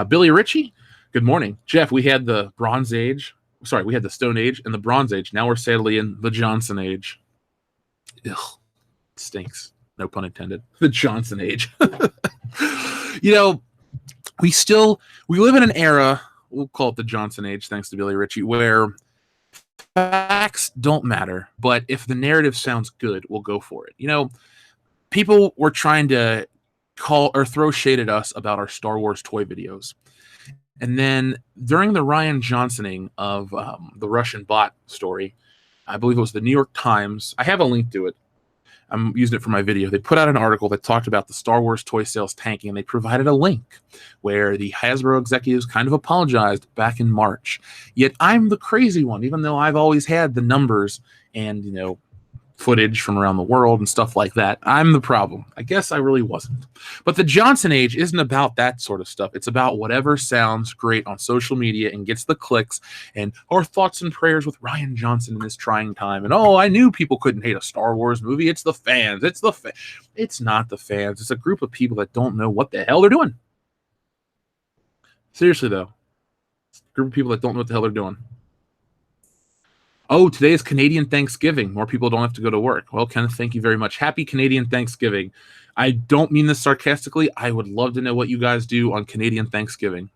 Billy Ritchie, good morning. Jeff, we had the Bronze Age. Sorry, we had the Stone Age and the Bronze Age. Now we're sadly in the Johnson Age. Ugh, stinks. No pun intended. The Johnson Age. We live in an era, we'll call it the Johnson Age, thanks to Billy Ritchie, where facts don't matter, but if the narrative sounds good, we'll go for it. People were trying to call or throw shade at us about our Star Wars toy videos. And then during the Ryan Johnsoning of the Russian bot story, I believe it was the New York Times. I have a link to it. I'm using it for my video. They put out an article that talked about the Star Wars toy sales tanking, and they provided a link where the Hasbro executives kind of apologized back in March. Yet I'm the crazy one, even though I've always had the numbers and, footage from around the world and stuff like that. I'm the problem. I guess I really wasn't. But the Johnson Age isn't about that sort of stuff. It's about whatever sounds great on social media and gets the clicks, and our thoughts and prayers with Ryan Johnson in this trying time. And I knew people couldn't hate a Star Wars movie. It's the fans. It's not the fans. It's a group of people that don't know what the hell they're doing. Seriously, though. It's a group of people that don't know what the hell they're doing. Oh, today is Canadian Thanksgiving. More people don't have to go to work. Well, Kenneth, thank you very much. Happy Canadian Thanksgiving. I don't mean this sarcastically. I would love to know what you guys do on Canadian Thanksgiving.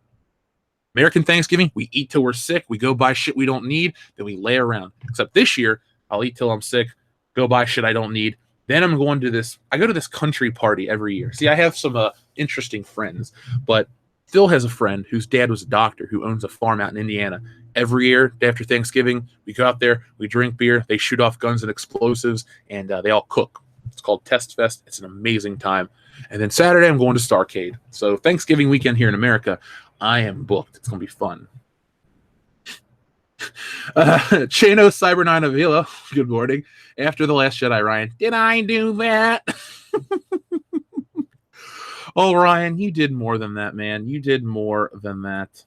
American Thanksgiving, we eat till we're sick. We go buy shit we don't need. Then we lay around. Except this year, I'll eat till I'm sick, go buy shit I don't need. Then I'm going to this. I go to this country party every year. See, I have some interesting friends, but Phil has a friend whose dad was a doctor who owns a farm out in Indiana. Every year, day after Thanksgiving, we go out there, we drink beer, they shoot off guns and explosives, and they all cook. It's called Test Fest. It's an amazing time. And then Saturday, I'm going to Starcade. So Thanksgiving weekend here in America, I am booked. It's going to be fun. Chano Cyber9 Avila, good morning. After The Last Jedi, Ryan, did I do that? Oh, Ryan, you did more than that, man. You did more than that.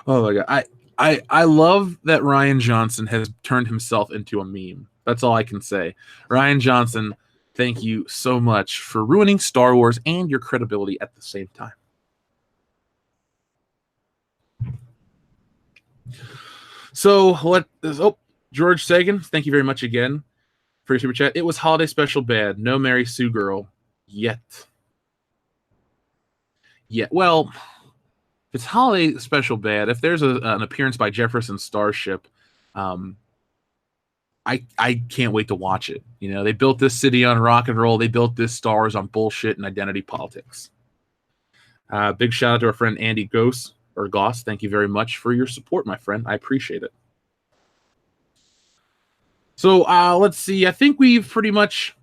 Oh my god. I love that Ryan Johnson has turned himself into a meme. That's all I can say. Ryan Johnson, thank you so much for ruining Star Wars and your credibility at the same time. So what is George Sagan, thank you very much again for your super chat. It was holiday special bad. No Mary Sue girl yet. Yeah, well, if it's holiday special bad, if there's an appearance by Jefferson Starship, I can't wait to watch it. You know, they built this city on rock and roll. They built this Star Wars on bullshit and identity politics. Big shout out to our friend Andy Goss. Thank you very much for your support, my friend. I appreciate it. So let's see. I think we've pretty much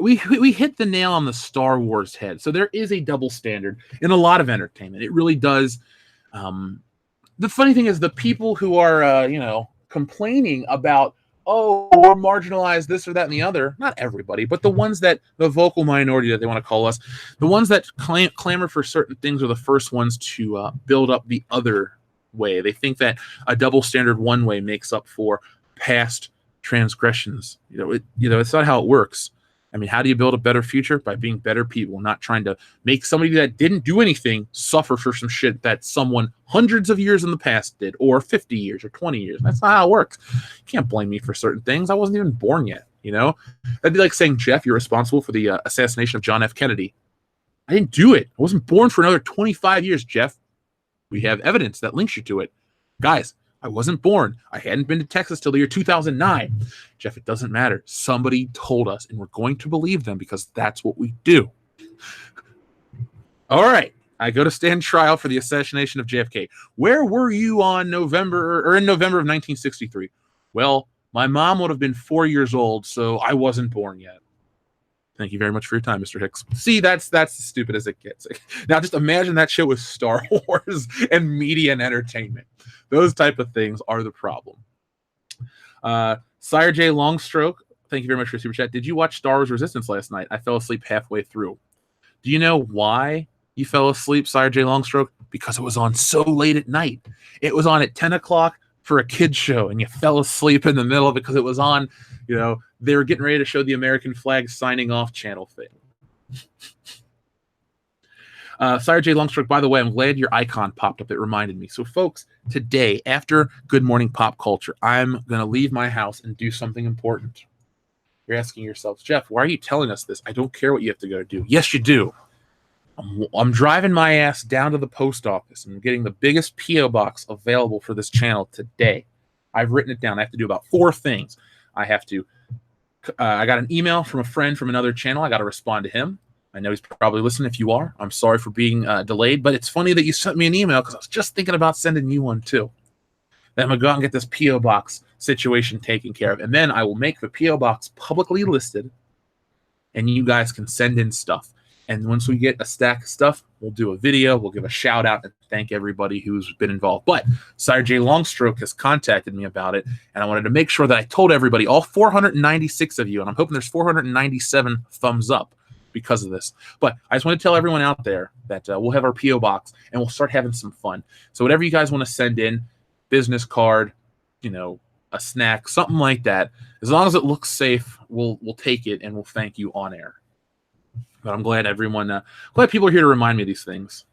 we hit the nail on the Star Wars head. So there is a double standard in a lot of entertainment. It really does. The funny thing is the people who are complaining about, oh, we're marginalized, this or that and the other, not everybody, but the ones that, the vocal minority that they want to call us, the ones that clamor for certain things are the first ones to build up the other way. They think that a double standard one way makes up for past transgressions. It's not how it works. I mean, how do you build a better future? By being better people, not trying to make somebody that didn't do anything suffer for some shit that someone hundreds of years in the past did, or 50 years or 20 years. That's not how it works. You can't blame me for certain things. I wasn't even born yet, That'd be like saying, Jeff, you're responsible for the assassination of John F. Kennedy. I didn't do it. I wasn't born for another 25 years, Jeff. We have evidence that links you to it. Guys, I wasn't born. I hadn't been to Texas till the year 2009. Jeff, it doesn't matter. Somebody told us, and we're going to believe them because that's what we do. All right. I go to stand trial for the assassination of JFK. Where were you in November of 1963? Well, my mom would have been 4 years old, so I wasn't born yet. Thank you very much for your time, Mr. Hicks. See, that's as stupid as it gets. Now, just imagine that show with Star Wars and media and entertainment. Those type of things are the problem. Sire J Longstroke, thank you very much for your super chat. Did you watch Star Wars Resistance last night? I fell asleep halfway through. Do you know why you fell asleep, Sire J Longstroke? Because it was on so late at night. It was on at 10 o'clock for a kid's show, and you fell asleep in the middle because it was on, they were getting ready to show the American flag signing off channel thing. Sire J Longstroke, by the way, I'm glad your icon popped up. It reminded me. So, folks, today, after Good Morning Pop Culture, I'm going to leave my house and do something important. You're asking yourselves, Jeff, why are you telling us this? I don't care what you have to go do. Yes, you do. I'm driving my ass down to the post office and getting the biggest P.O. box available for this channel today. I've written it down. I have to do about 4 things. I have to I got an email from a friend from another channel. I got to respond to him. I know he's probably listening. If you are, I'm sorry for being delayed, but it's funny that you sent me an email because I was just thinking about sending you one too. Then I'm going to go out and get this P.O. box situation taken care of, and then I will make the P.O. box publicly listed, and you guys can send in stuff. And once we get a stack of stuff, we'll do a video. We'll give a shout out and thank everybody who's been involved. But Sire J Longstroke has contacted me about it, and I wanted to make sure that I told everybody, all 496 of you, and I'm hoping there's 497 thumbs up because of this. But I just want to tell everyone out there that we'll have our P.O. box, and we'll start having some fun. So whatever you guys want to send in, business card, a snack, something like that, as long as it looks safe, we'll take it, and we'll thank you on air. But I'm glad glad people are here to remind me of these things.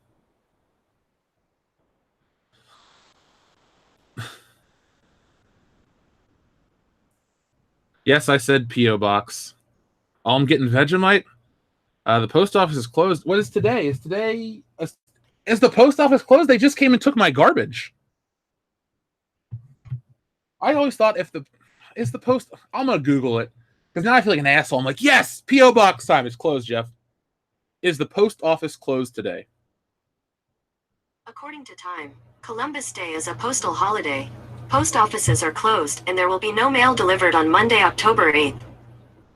Yes, I said P.O. box. Oh, I'm getting Vegemite. The post office is closed. What is today? Is the post office closed? They just came and took my garbage. I always thought is the post. I'm gonna Google it because now I feel like an asshole. I'm like, yes, P.O. box time. It's closed, Jeff. Is the post office closed today? According to Time, Columbus Day is a postal holiday. Post offices are closed, and there will be no mail delivered on Monday, October 8th.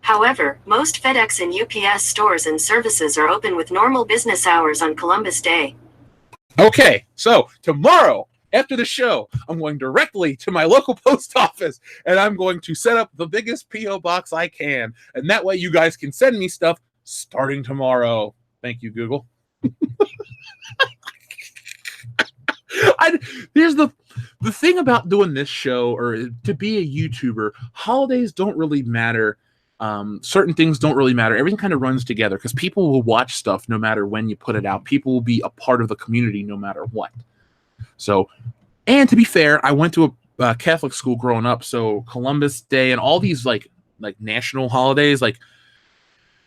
However, most FedEx and UPS stores and services are open with normal business hours on Columbus Day. Okay, so tomorrow, after the show, I'm going directly to my local post office, and I'm going to set up the biggest P.O. box I can. And that way you guys can send me stuff starting tomorrow. Thank you, Google. Here's the thing about doing this show, or to be a YouTuber, holidays don't really matter. Certain things don't really matter. Everything kind of runs together because people will watch stuff no matter when you put it out. People will be a part of the community no matter what. So, and to be fair, I went to a Catholic school growing up, so Columbus Day and all these like national holidays, like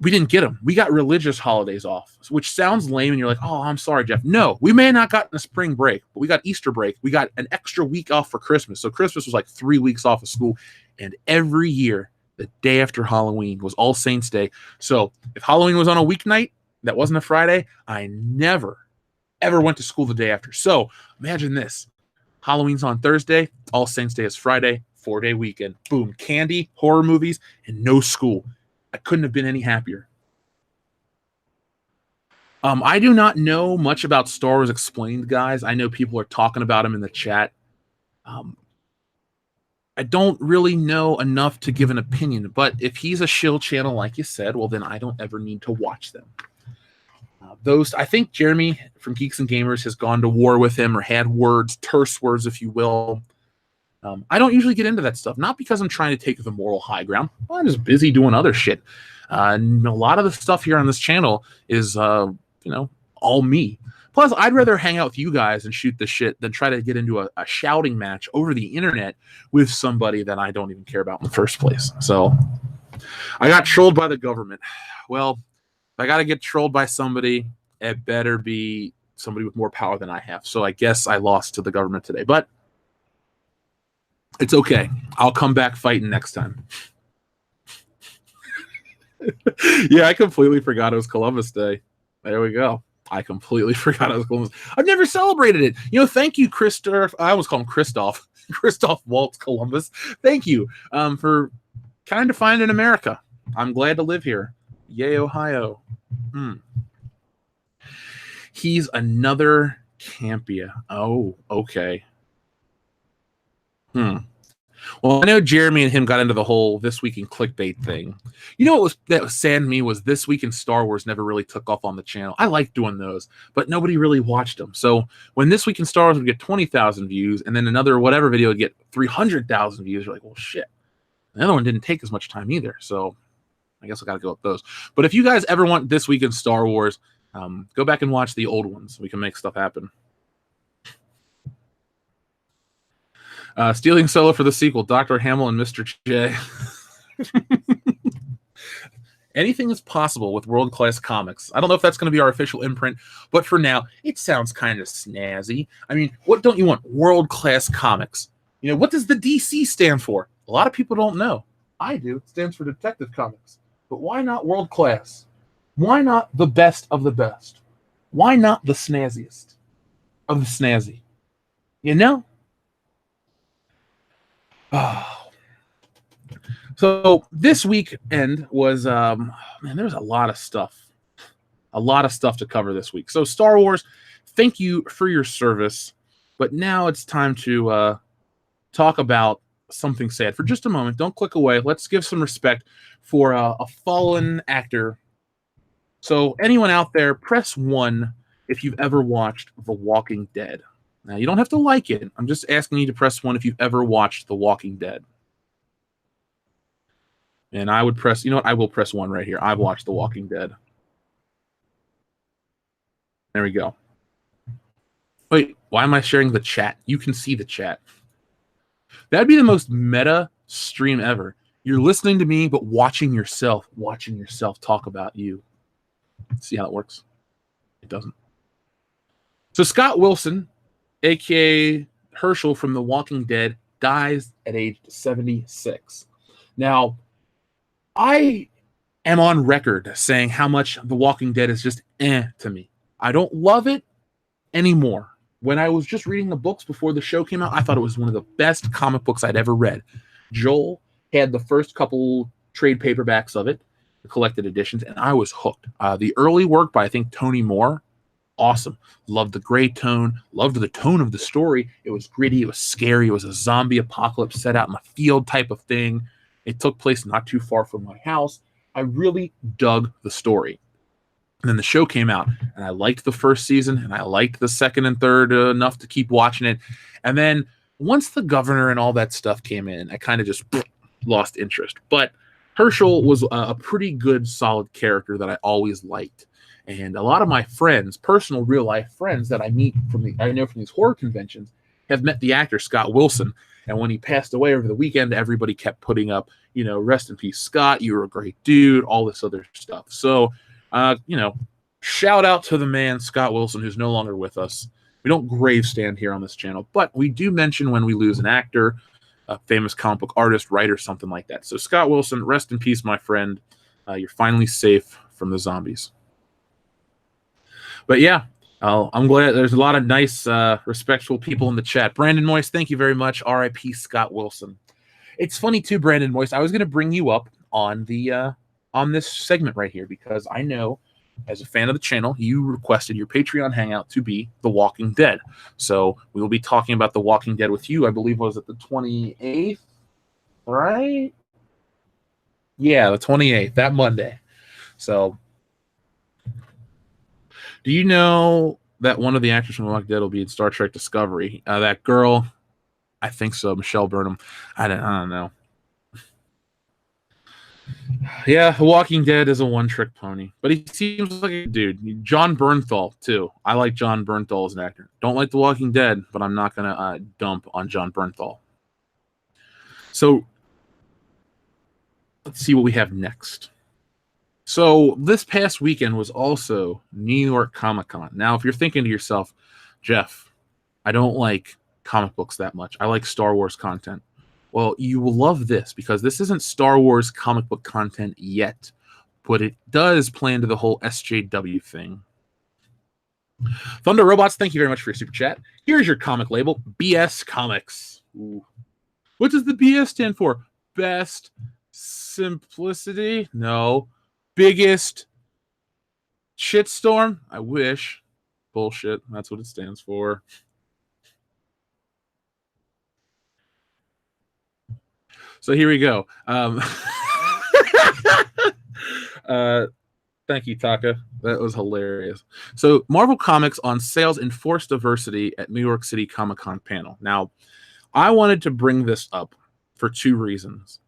we didn't get them. We got religious holidays off, which sounds lame. And you're like, oh, I'm sorry, Jeff. No, we may not gotten a spring break, but we got Easter break. We got an extra week off for Christmas. So Christmas was like 3 weeks off of school. And every year, the day after Halloween was All Saints Day. So if Halloween was on a weeknight, that wasn't a Friday, I never, ever went to school the day after. So imagine this. Halloween's on Thursday. All Saints Day is Friday. 4-day weekend. Boom. Candy, horror movies, and no school. I couldn't have been any happier. I do not know much about Star Wars Explained, guys. I know people are talking about them in the chat. I don't really know enough to give an opinion, but if he's a shill channel, like you said, well, then I don't ever need to watch them. I think Jeremy from Geeks and Gamers has gone to war with him or had words, terse words, if you will. I don't usually get into that stuff, not because I'm trying to take the moral high ground. Well, I'm just busy doing other shit. And a lot of the stuff here on this channel is, all me. Plus, I'd rather hang out with you guys and shoot the shit than try to get into a shouting match over the internet with somebody that I don't even care about in the first place. So I got trolled by the government. Well, if I got to get trolled by somebody, it better be somebody with more power than I have. So I guess I lost to the government today. But it's okay. I'll come back fighting next time. Yeah, I completely forgot it was Columbus Day. There we go. I completely forgot it was Columbus. I've never celebrated it. Thank you, Christoph. I always call him Christoph. Christoph Waltz Columbus. Thank you for kind of finding America. I'm glad to live here. Yay, Ohio. He's another Campia. Oh, okay. Well, I know Jeremy and him got into the whole This Week in Clickbait thing. You know what that saddened me was This Week in Star Wars never really took off on the channel. I like doing those, but nobody really watched them. So when This Week in Star Wars would get 20,000 views and then another whatever video would get 300,000 views, you're like, well, shit. The other one didn't take as much time either. So I guess I got to go with those. But if you guys ever want This Week in Star Wars, go back and watch the old ones. We can make stuff happen. Stealing Solo for the sequel, Dr. Hamill and Mr. J. Anything is possible with World Class Comics. I don't know if that's going to be our official imprint, but for now, it sounds kind of snazzy. I mean, what don't you want? World Class Comics. What does the DC stand for? A lot of people don't know. I do. It stands for Detective Comics. But why not World Class? Why not the best of the best? Why not the snazziest of the snazzy? Oh. So this weekend was, there was a lot of stuff. A lot of stuff to cover this week. So Star Wars, thank you for your service. But now it's time to talk about something sad. For just a moment, don't click away. Let's give some respect for a fallen actor. So anyone out there, press 1 if you've ever watched The Walking Dead. Now, you don't have to like it. I'm just asking you to press 1 if you've ever watched The Walking Dead. And I would press, I will press 1 right here. I've watched The Walking Dead. There we go. Wait, why am I sharing the chat? You can see the chat. That'd be the most meta stream ever. You're listening to me, but watching yourself talk about you. See how it works? It doesn't. So Scott Wilson, a.k.a. Herschel from The Walking Dead, dies at age 76. Now, I am on record saying how much The Walking Dead is just to me. I don't love it anymore. When I was just reading the books before the show came out, I thought it was one of the best comic books I'd ever read. Joel had the first couple trade paperbacks of it, the collected editions, and I was hooked. The early work by, I think, Tony Moore, awesome. Loved the gray tone, loved the tone of the story. It was gritty, it was scary, it was a zombie apocalypse set out in the field type of thing. It took place not too far from my house. I really dug the story. And then the show came out, and I liked the first season, and I liked the second and third enough to keep watching it. And then once the governor and all that stuff came in, I kind of just lost interest. But Herschel was a pretty good, solid character that I always liked. And a lot of my friends, personal real-life friends that I know from these horror conventions, have met the actor Scott Wilson. And when he passed away over the weekend, everybody kept putting up, rest in peace, Scott. You were a great dude, all this other stuff. So, shout out to the man, Scott Wilson, who's no longer with us. We don't grave stand here on this channel, but we do mention when we lose an actor, a famous comic book artist, writer, something like that. So Scott Wilson, rest in peace, my friend. You're finally safe from the zombies. But yeah, I'm glad there's a lot of nice, respectful people in the chat. Brandon Moyes, thank you very much. R.I.P. Scott Wilson. It's funny too, Brandon Moyes. I was going to bring you up on the on this segment right here because I know, as a fan of the channel, you requested your Patreon hangout to be The Walking Dead. So we will be talking about The Walking Dead with you. I believe was it the 28th, right? Yeah, the 28th, that Monday. So, do you know that one of the actors from The Walking Dead will be in Star Trek Discovery? That girl, I think so, Michelle Burnham. I don't know. Yeah, The Walking Dead is a one-trick pony, but he seems like a dude. John Bernthal, too. I like John Bernthal as an actor. Don't like The Walking Dead, but I'm not going to dump on John Bernthal. So, let's see what we have next. So, this past weekend was also New York Comic-Con. Now, if you're thinking to yourself, Jeff, I don't like comic books that much. I like Star Wars content. Well, you will love this because this isn't Star Wars comic book content yet, but it does play into the whole SJW thing. Thunder Robots, thank you very much for your super chat. Here's your comic label, BS Comics. Ooh. What does the BS stand for? Best Simplicity? No. Biggest Shitstorm? I wish. Bullshit. That's what it stands for. So here we go. Thank you, Taka. That was hilarious. So Marvel Comics on sales and forced diversity at New York City Comic-Con panel. Now, I wanted to bring this up for two reasons.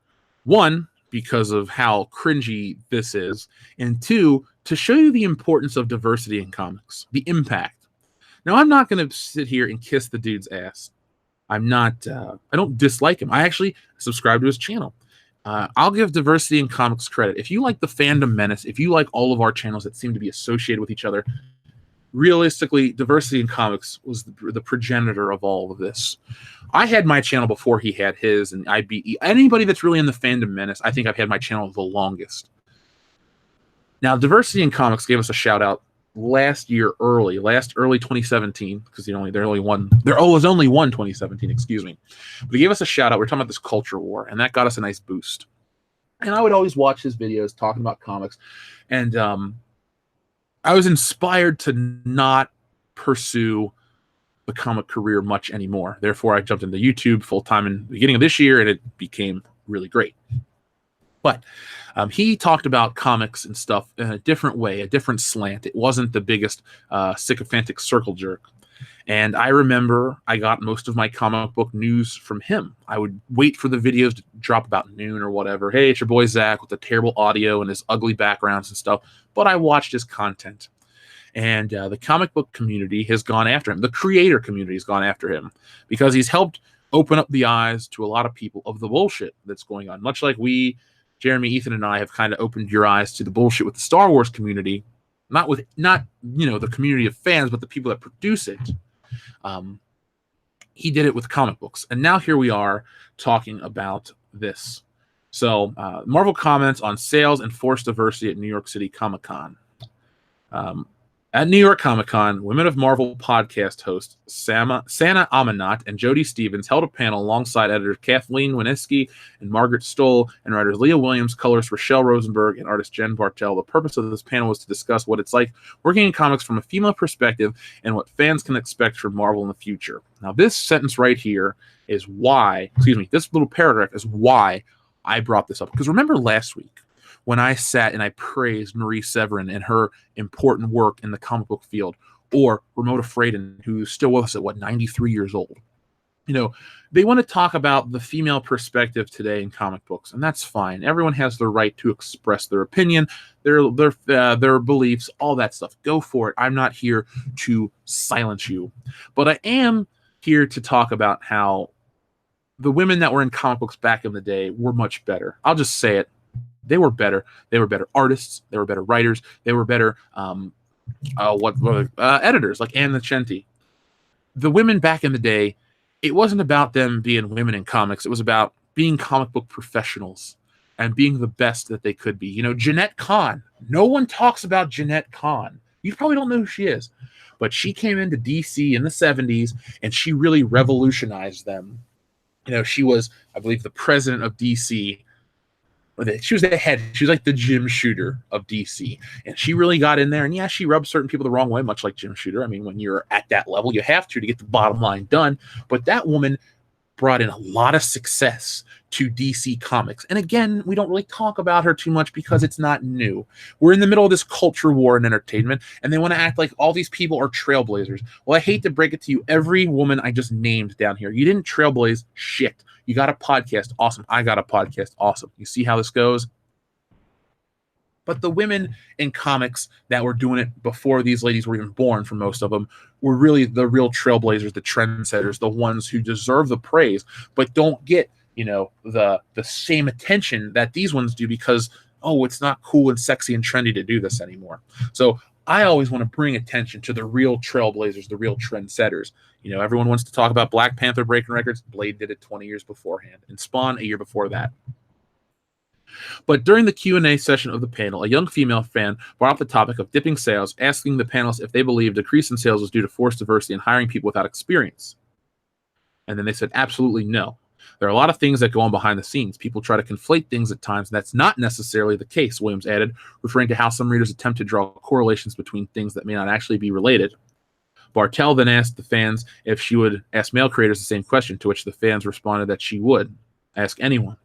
One, because of how cringy this is. And two, to show you the importance of diversity in comics, the impact. Now, I'm not going to sit here and kiss the dude's ass. I'm not, I don't dislike him. I actually subscribe to his channel. I'll give diversity in comics credit. If you like the Fandom Menace, if you like all of our channels that seem to be associated with each other, realistically, diversity in comics was the progenitor of all of this. I had my channel before he had his, and anybody that's really in the Fandom Menace, I think I've had my channel the longest. Now, diversity in comics gave us a shout out last early 2017, because there was only one 2017, excuse me. But he gave us a shout out. We're talking about this culture war, and that got us a nice boost. And I would always watch his videos talking about comics, and I was inspired to not pursue the comic career much anymore. Therefore, I jumped into YouTube full time in the beginning of this year, and it became really great. But he talked about comics and stuff in a different way, a different slant. It wasn't the biggest sycophantic circle jerk. And I remember I got most of my comic book news from him. I would wait for the videos to drop about noon or whatever. Hey, it's your boy Zach with the terrible audio and his ugly backgrounds and stuff. But I watched his content. And the comic book community has gone after him. The creator community has gone after him because he's helped open up the eyes to a lot of people of the bullshit that's going on. Much like Jeremy, Ethan, and I have kind of opened your eyes to the bullshit with the Star Wars community, not the community of fans, but the people that produce it. He did it with comic books, and now here we are talking about this. So, Marvel comments on sales and forced diversity at New York City Comic-Con. At New York Comic-Con, Women of Marvel podcast host Sana Amanat and Jody Stevens held a panel alongside editors Kathleen Wineski and Margaret Stoll and writers Leah Williams, colorist Rochelle Rosenberg, and artist Jen Bartel. The purpose of this panel was to discuss what it's like working in comics from a female perspective and what fans can expect from Marvel in the future. Now, this sentence right here is why, this little paragraph is why I brought this up. Because remember last week, when I sat and I praised Marie Severin and her important work in the comic book field, or Ramona Fradon, who's still with us at 93 years old. They want to talk about the female perspective today in comic books, and that's fine. Everyone has the right to express their opinion, their beliefs, all that stuff. Go for it. I'm not here to silence you, but I am here to talk about how the women that were in comic books back in the day were much better. I'll just say it. They were better. They were better artists. They were better writers. They were better editors like Ann Nocenti. The women back in the day, it wasn't about them being women in comics. It was about being comic book professionals and being the best that they could be. You know, Jeanette Kahn. No one talks about Jeanette Kahn. You probably don't know who she is. But she came into DC in the 70s, and she really revolutionized them. You know, she was, I believe, the president of DC. She was the head. She was like the Jim Shooter of DC. And she really got in there. And yeah, she rubbed certain people the wrong way, much like Jim Shooter. I mean, when you're at that level, you have to get the bottom line done. But that woman brought in a lot of success to DC Comics. And again, we don't really talk about her too much because it's not new. We're in the middle of this culture war in entertainment, and they want to act like all these people are trailblazers. Well, I hate to break it to you. Every woman I just named down here, you didn't trailblaze shit. You got a podcast. Awesome. I got a podcast. Awesome. You see how this goes? But the women in comics that were doing it before these ladies were even born, for most of them, were really the real trailblazers, the trendsetters, the ones who deserve the praise, but don't get, you know, the same attention that these ones do because, oh, it's not cool and sexy and trendy to do this anymore. So I always want to bring attention to the real trailblazers, the real trendsetters. You know, everyone wants to talk about Black Panther breaking records. Blade did it 20 years beforehand, and Spawn a year before that. But during the Q&A session of the panel, a young female fan brought up the topic of dipping sales, asking the panelists if they believed the decrease in sales was due to forced diversity and hiring people without experience. And then they said, absolutely no. There are a lot of things that go on behind the scenes. People try to conflate things at times, and that's not necessarily the case, Williams added, referring to how some readers attempt to draw correlations between things that may not actually be related. Bartel then asked the fans if she would ask male creators the same question, to which the fans responded that she would ask anyone.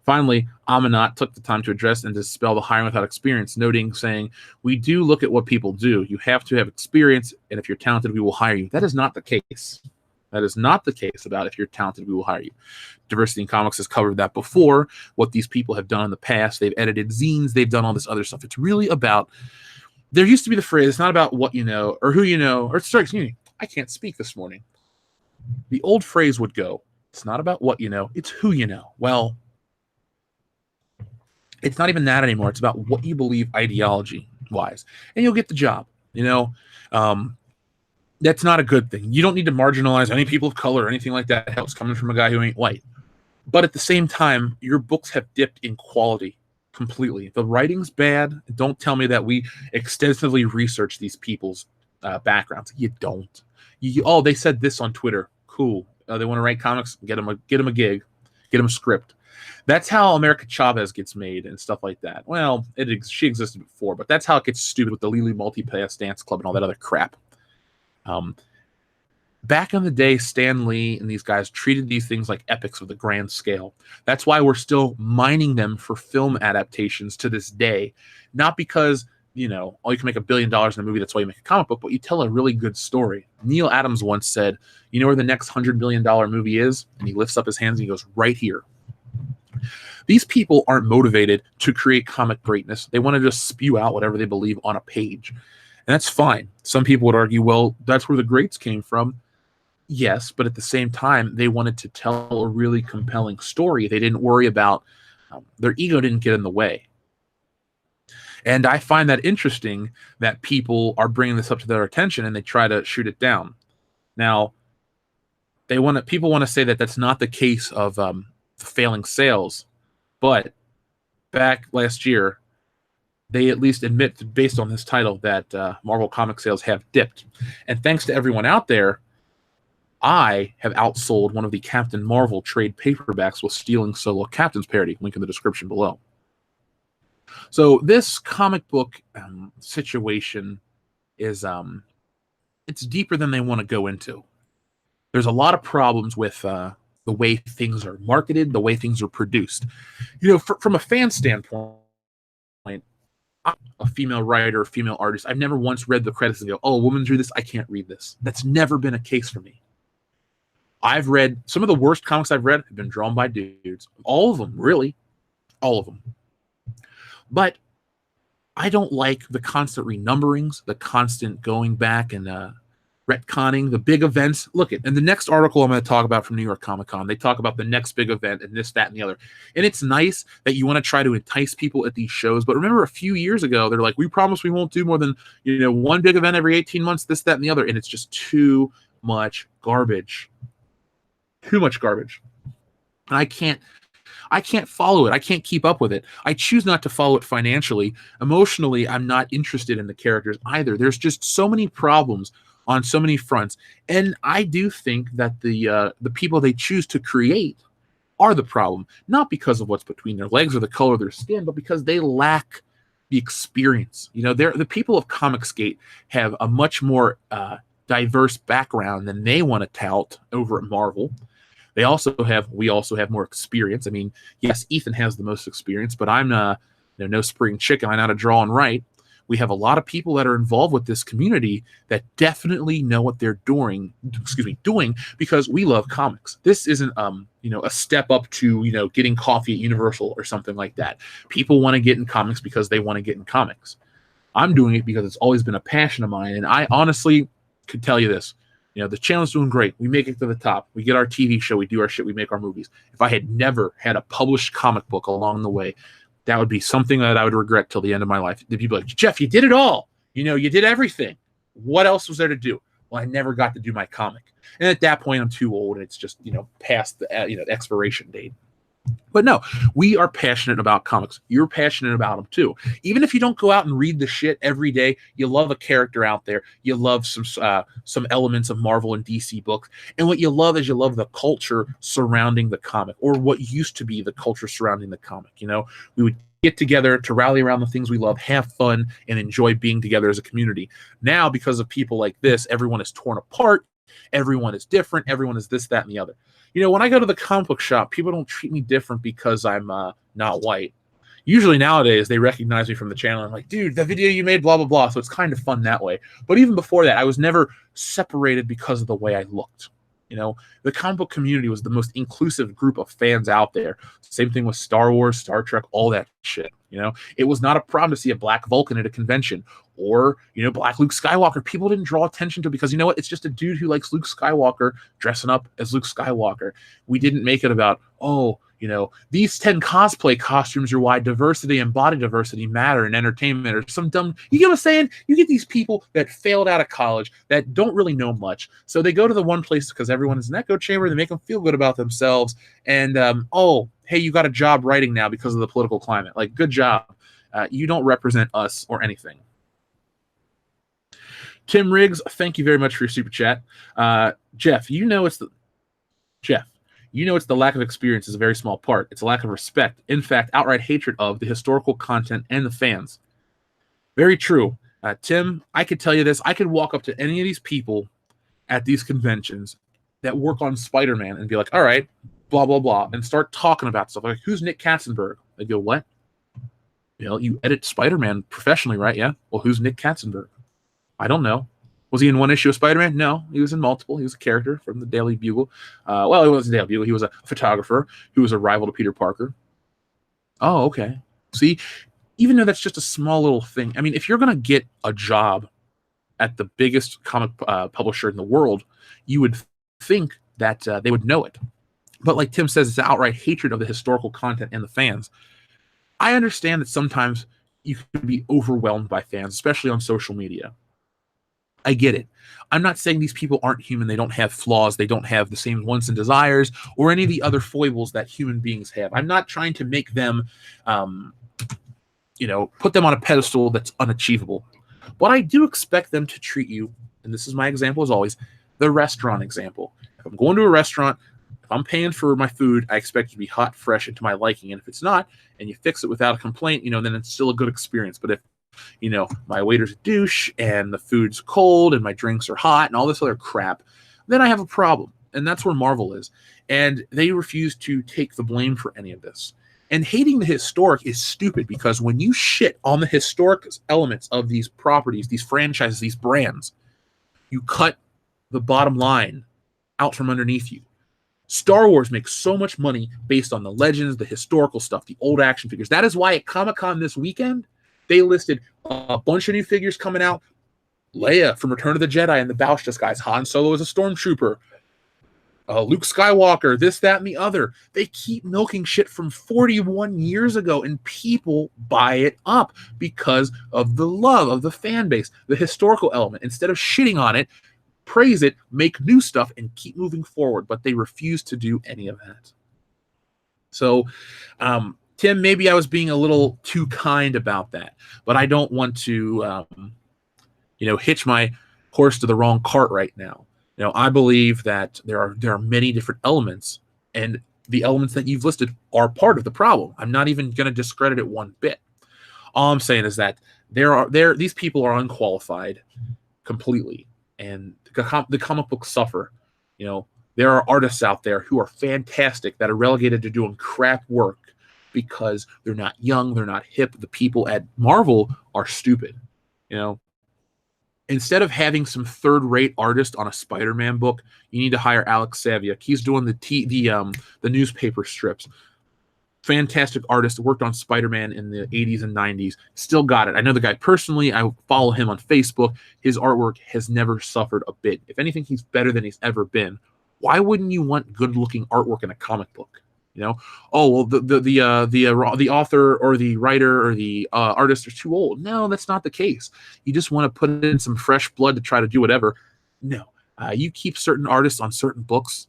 Finally, Amanat took the time to address and dispel the hiring without experience, saying, we do look at what people do. You have to have experience, and if you're talented, we will hire you. That is not the case. That is not the case about if you're talented, we will hire you. Diversity in Comics has covered that before, what these people have done in the past. They've edited zines. They've done all this other stuff. It's really about, there used to be the phrase, it's not about what you know or who you know, or sorry, excuse me, I can't speak this morning. The old phrase would go, it's not about what you know, it's who you know. Well, it's not even that anymore. It's about what you believe ideology-wise, and you'll get the job. You know, that's not a good thing. You don't need to marginalize any people of color or anything like that. Hell, it's coming from a guy who ain't white. But at the same time, your books have dipped in quality completely. The writing's bad. Don't tell me that we extensively research these people's backgrounds. You don't. Oh, they said this on Twitter. Cool. They want to write comics. Get them a gig. Get them a script. That's how America Chavez gets made and stuff like that. Well, she existed before, but that's how it gets stupid with the Lily Multipass Dance Club and all that other crap. Back in the day, Stan Lee and these guys treated these things like epics of the grand scale. That's why we're still mining them for film adaptations to this day. Not because, you know, you can make $1 billion in a movie, that's why you make a comic book, but you tell a really good story. Neil Adams once said, you know where the next $100 million movie is? And he lifts up his hands and he goes, right here. These people aren't motivated to create comic greatness. They want to just spew out whatever they believe on a page. And that's fine. Some people would argue, well, that's where the greats came from. Yes, but at the same time, they wanted to tell a really compelling story. They didn't worry about, their ego didn't get in the way. And I find that interesting that people are bringing this up to their attention and they try to shoot it down. Now, people want to say that that's not the case of failing sales, but back last year, they at least admit, based on this title, that Marvel comic sales have dipped. And thanks to everyone out there, I have outsold one of the Captain Marvel trade paperbacks with Stealing Solo Captain's parody. Link in the description below. So this comic book situation is it's deeper than they want to go into. There's a lot of problems with the way things are marketed, the way things are produced. You know, from a fan standpoint, I'm a female writer, a female artist. I've never once read the credits and go, oh, a woman drew this, I can't read this. That's never been a case for me. I've read some of the worst comics I've read have been drawn by dudes. All of them, really. All of them. But I don't like the constant renumberings, the constant going back and retconning the big events. Look at, and the next article I'm going to talk about from New York Comic Con, they talk about the next big event and this, that, and the other. And it's nice that you want to try to entice people at these shows. But remember, a few years ago, they're like, we promise we won't do more than, one big event every 18 months, this, that, and the other. And it's just too much garbage. Too much garbage. And I can't follow it. I can't keep up with it. I choose not to follow it financially. Emotionally, I'm not interested in the characters either. There's just so many problems on so many fronts. And I do think that the people they choose to create are the problem, not because of what's between their legs or the color of their skin, but because they lack the experience. The people of Comicsgate have a much more diverse background than they want to tout over at Marvel. We also have more experience. I mean, yes, Ethan has the most experience, but I'm no spring chicken. I know how to draw and write. We have a lot of people that are involved with this community that definitely know what they're doing because we love comics. This isn't a step up to getting coffee at Universal or something like that. People want to get in comics because they want to get in comics. I'm doing it because it's always been a passion of mine, and I honestly could tell you this. The channel's doing great. We make it to the top. We get our TV show. We do our shit. We make our movies. If I had never had a published comic book along the way, that would be something that I would regret till the end of my life. The people like, Jeff, you did it all. You did everything. What else was there to do? Well, I never got to do my comic. And at that point, I'm too old, and it's just, past the expiration date. But no, we are passionate about comics. You're passionate about them too. Even if you don't go out and read the shit every day, you love a character out there. You love some elements of Marvel and DC books. And what you love is the culture surrounding the comic, or what used to be the culture surrounding the comic. We would get together to rally around the things we love, have fun, and enjoy being together as a community. Now, because of people like this, everyone is torn apart. Everyone is different. Everyone is this, that, and the other. When I go to the comic book shop, people don't treat me different because I'm not white. Usually nowadays, they recognize me from the channel. I'm like, dude, the video you made, blah, blah, blah. So it's kind of fun that way. But even before that, I was never separated because of the way I looked. The comic book community was the most inclusive group of fans out there. Same thing with Star Wars, Star Trek, all that shit. It was not a problem to see a black Vulcan at a convention or, black Luke Skywalker. People didn't draw attention to it because, it's just a dude who likes Luke Skywalker dressing up as Luke Skywalker. We didn't make it about, these 10 cosplay costumes are why diversity and body diversity matter in entertainment, or some dumb, you get what I'm saying? You get these people that failed out of college that don't really know much. So they go to the one place because everyone is an echo chamber. They make them feel good about themselves. And, hey, you got a job writing now because of the political climate. Like, good job. You don't represent us or anything. Tim Riggs, thank you very much for your super chat. Jeff, it's the lack of experience is a very small part. It's a lack of respect. In fact, outright hatred of the historical content and the fans. Very true. Tim, I could tell you this. I could walk up to any of these people at these conventions that work on Spider-Man and be like, all right, blah, blah, blah, and start talking about stuff. Like, who's Nick Katzenberg? They go, what? You edit Spider-Man professionally, right? Yeah. Well, who's Nick Katzenberg? I don't know. Was he in one issue of Spider-Man? No, he was in multiple. He was a character from the Daily Bugle. Well, he wasn't the Daily Bugle. He was a photographer who was a rival to Peter Parker. Oh, okay. See, even though that's just a small little thing. I mean, if you're going to get a job at the biggest comic publisher in the world, you would think that they would know it. But like Tim says, it's outright hatred of the historical content and the fans. I understand that sometimes you can be overwhelmed by fans, especially on social media. I get it. I'm not saying these people aren't human. They don't have flaws. They don't have the same wants and desires or any of the other foibles that human beings have. I'm not trying to make them, put them on a pedestal that's unachievable. But I do expect them to treat you, and this is my example as always, the restaurant example. If I'm going to a restaurant, if I'm paying for my food, I expect it to be hot, fresh, and to my liking. And if it's not, and you fix it without a complaint, then it's still a good experience. But if my waiter's a douche and the food's cold and my drinks are hot and all this other crap, then I have a problem. And that's where Marvel is. And they refuse to take the blame for any of this. And hating the historic is stupid because when you shit on the historic elements of these properties, these franchises, these brands, you cut the bottom line out from underneath you. Star Wars makes so much money based on the legends, the historical stuff, the old action figures. That is why at Comic-Con this weekend, they listed a bunch of new figures coming out, Leia from Return of the Jedi and the Bouch disguise. Han Solo is a stormtrooper. Luke Skywalker, this, that, and the other. They keep milking shit from 41 years ago, and people buy it up because of the love of the fan base, the historical element. Instead of shitting on it, praise it, make new stuff, and keep moving forward. But they refuse to do any of that. So, Tim, maybe I was being a little too kind about that, but I don't want to, hitch my horse to the wrong cart right now. I believe that there are many different elements, and the elements that you've listed are part of the problem. I'm not even going to discredit it one bit. All I'm saying is that these people are unqualified completely, and the comic books suffer. There are artists out there who are fantastic that are relegated to doing crap work because they're not young, they're not hip. The people at Marvel are stupid. Instead of having some third-rate artist on a Spider-Man book, you need to hire Alex Saviuk. He's doing the newspaper strips. Fantastic artist, worked on Spider-Man in the 80s and 90s. Still got it. I know the guy personally. I follow him on Facebook. His artwork has never suffered a bit. If anything, he's better than he's ever been. Why wouldn't you want good-looking artwork in a comic book? Oh, well, the author or the writer or the artist are too old. No, that's not the case. You just want to put in some fresh blood to try to do whatever. No, you keep certain artists on certain books,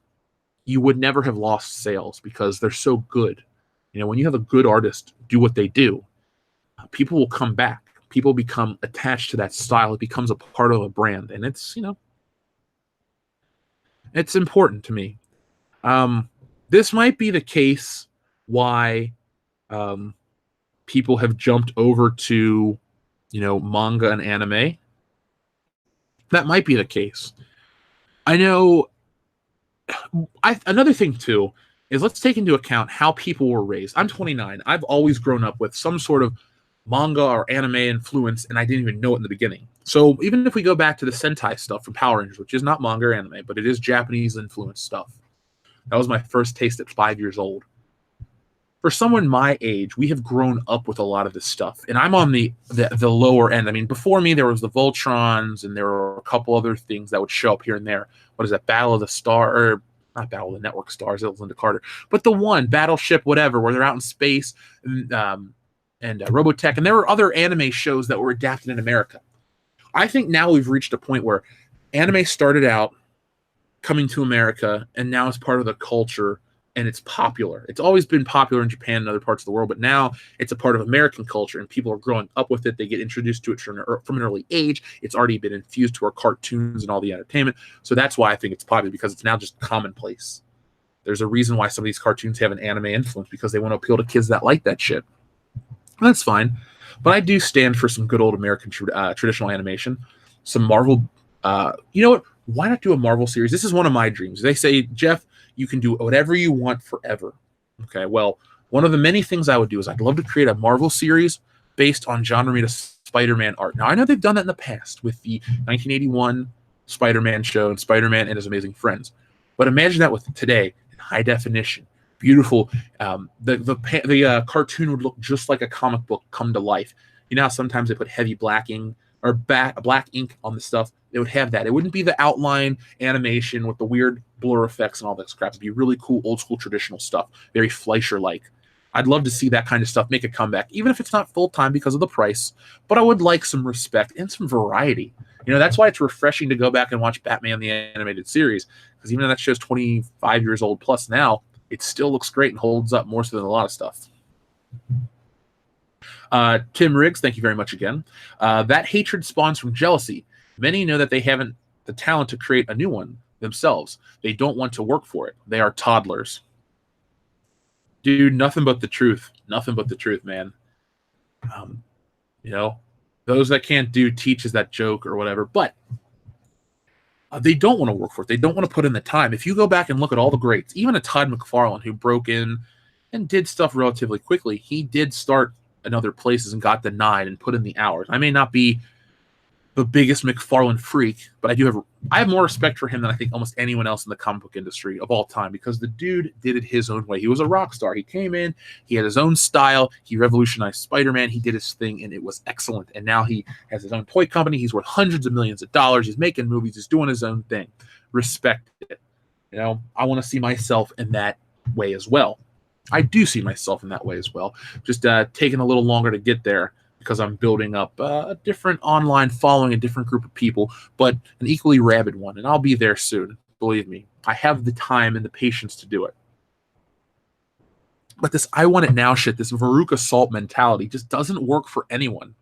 you would never have lost sales because they're so good. When you have a good artist do what they do, people will come back. People become attached to that style. It becomes a part of a brand, and it's it's important to me. This might be the case why people have jumped over to, manga and anime. That might be the case. I know. Another thing, too, is let's take into account how people were raised. I'm 29. I've always grown up with some sort of manga or anime influence, and I didn't even know it in the beginning. So even if we go back to the Sentai stuff from Power Rangers, which is not manga or anime, but it is Japanese influence stuff. That was my first taste at 5 years old. For someone my age, we have grown up with a lot of this stuff. And I'm on the lower end. I mean, before me, there was the Voltrons, and there were a couple other things that would show up here and there. What is that? Battle of the Star, or not Battle of the Network Stars, that was Linda Carter. But the one, Battleship, whatever, where they're out in space, and Robotech. And there were other anime shows that were adapted in America. I think now we've reached a point where anime started out coming to America, and now it's part of the culture, and it's popular. It's always been popular in Japan and other parts of the world, but now it's a part of American culture, and people are growing up with it. They get introduced to it from an early age. It's already been infused to our cartoons and all the entertainment. So that's why I think it's popular, because it's now just commonplace. There's a reason why some of these cartoons have an anime influence, because they want to appeal to kids that like that shit. And that's fine. But I do stand for some good old American traditional animation. Some Marvel. You know what? Why not do a Marvel series? This is one of my dreams. They say, Jeff, you can do whatever you want forever. Okay, well, one of the many things I would do is I'd love to create a Marvel series based on John Romita's Spider-Man art. Now, I know they've done that in the past with the 1981 Spider-Man show and Spider-Man and His Amazing Friends. But imagine that with today in high definition. Beautiful. The cartoon would look just like a comic book come to life. You know how sometimes they put heavy blacking or black ink on the stuff? They would have that. It wouldn't be the outline animation with the weird blur effects and all that crap. It'd be really cool, old school, traditional stuff. Very Fleischer-like. I'd love to see that kind of stuff make a comeback, even if it's not full-time because of the price. But I would like some respect and some variety. That's why it's refreshing to go back and watch Batman the Animated Series, because even though that show's 25 years old plus now, it still looks great and holds up more so than a lot of stuff. Tim Riggs, thank you very much again. That hatred spawns from jealousy. Many know that they haven't the talent to create a new one themselves. They don't want to work for it. They are toddlers. Dude, nothing but the truth. Nothing but the truth, man. Those that can't do teaches that joke or whatever. But they don't want to work for it. They don't want to put in the time. If you go back and look at all the greats, even a Todd McFarlane who broke in and did stuff relatively quickly, he did start in other places and got denied and put in the hours. I may not be the biggest McFarlane freak, but I have more respect for him than I think almost anyone else in the comic book industry of all time, because the dude did it his own way. He was a rock star. He came in, he had his own style, he revolutionized Spider-Man, he did his thing, and it was excellent. And now he has his own toy company. He's worth hundreds of millions of dollars. He's making movies. He's doing his own thing. Respect it. You know, I want to see myself in that way as well. I do see myself in that way as well. Just taking a little longer to get there, because I'm building up a different online following, a different group of people, but an equally rabid one. And I'll be there soon. Believe me, I have the time and the patience to do it. But this I want it now shit, this Veruca Salt mentality just doesn't work for anyone,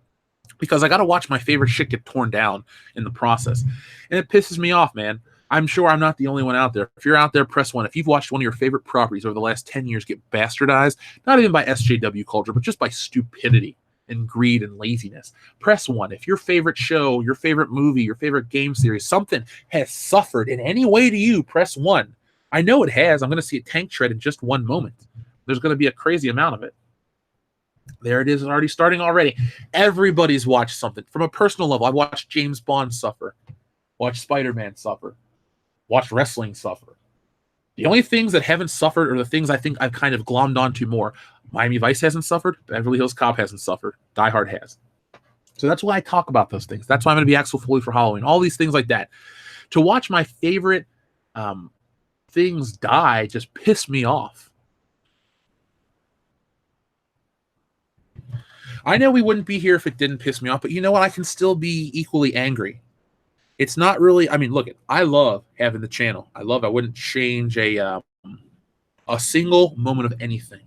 because I got to watch my favorite shit get torn down in the process. And it pisses me off, man. I'm sure I'm not the only one out there. If you're out there, press 1. If you've watched one of your favorite properties over the last 10 years get bastardized, not even by SJW culture, but just by stupidity and greed and laziness, press 1. If your favorite show, your favorite movie, your favorite game series, something has suffered in any way to you, press 1. I know it has. I'm going to see a tank tread in just one moment. There's going to be a crazy amount of it. There it is, already starting already. Everybody's watched something. From a personal level, I've watched James Bond suffer, watched Spider-Man suffer, watched wrestling suffer. The only things that haven't suffered are the things I think I've kind of glommed onto more. Miami Vice hasn't suffered. Beverly Hills Cop hasn't suffered. Die Hard has. So that's why I talk about those things. That's why I'm going to be Axel Foley for Halloween. All these things like that. To watch my favorite things die just piss me off. I know we wouldn't be here if it didn't piss me off, but you know what? I can still be equally angry. It's not really, I mean, look, I love having the channel. I wouldn't change a single moment of anything.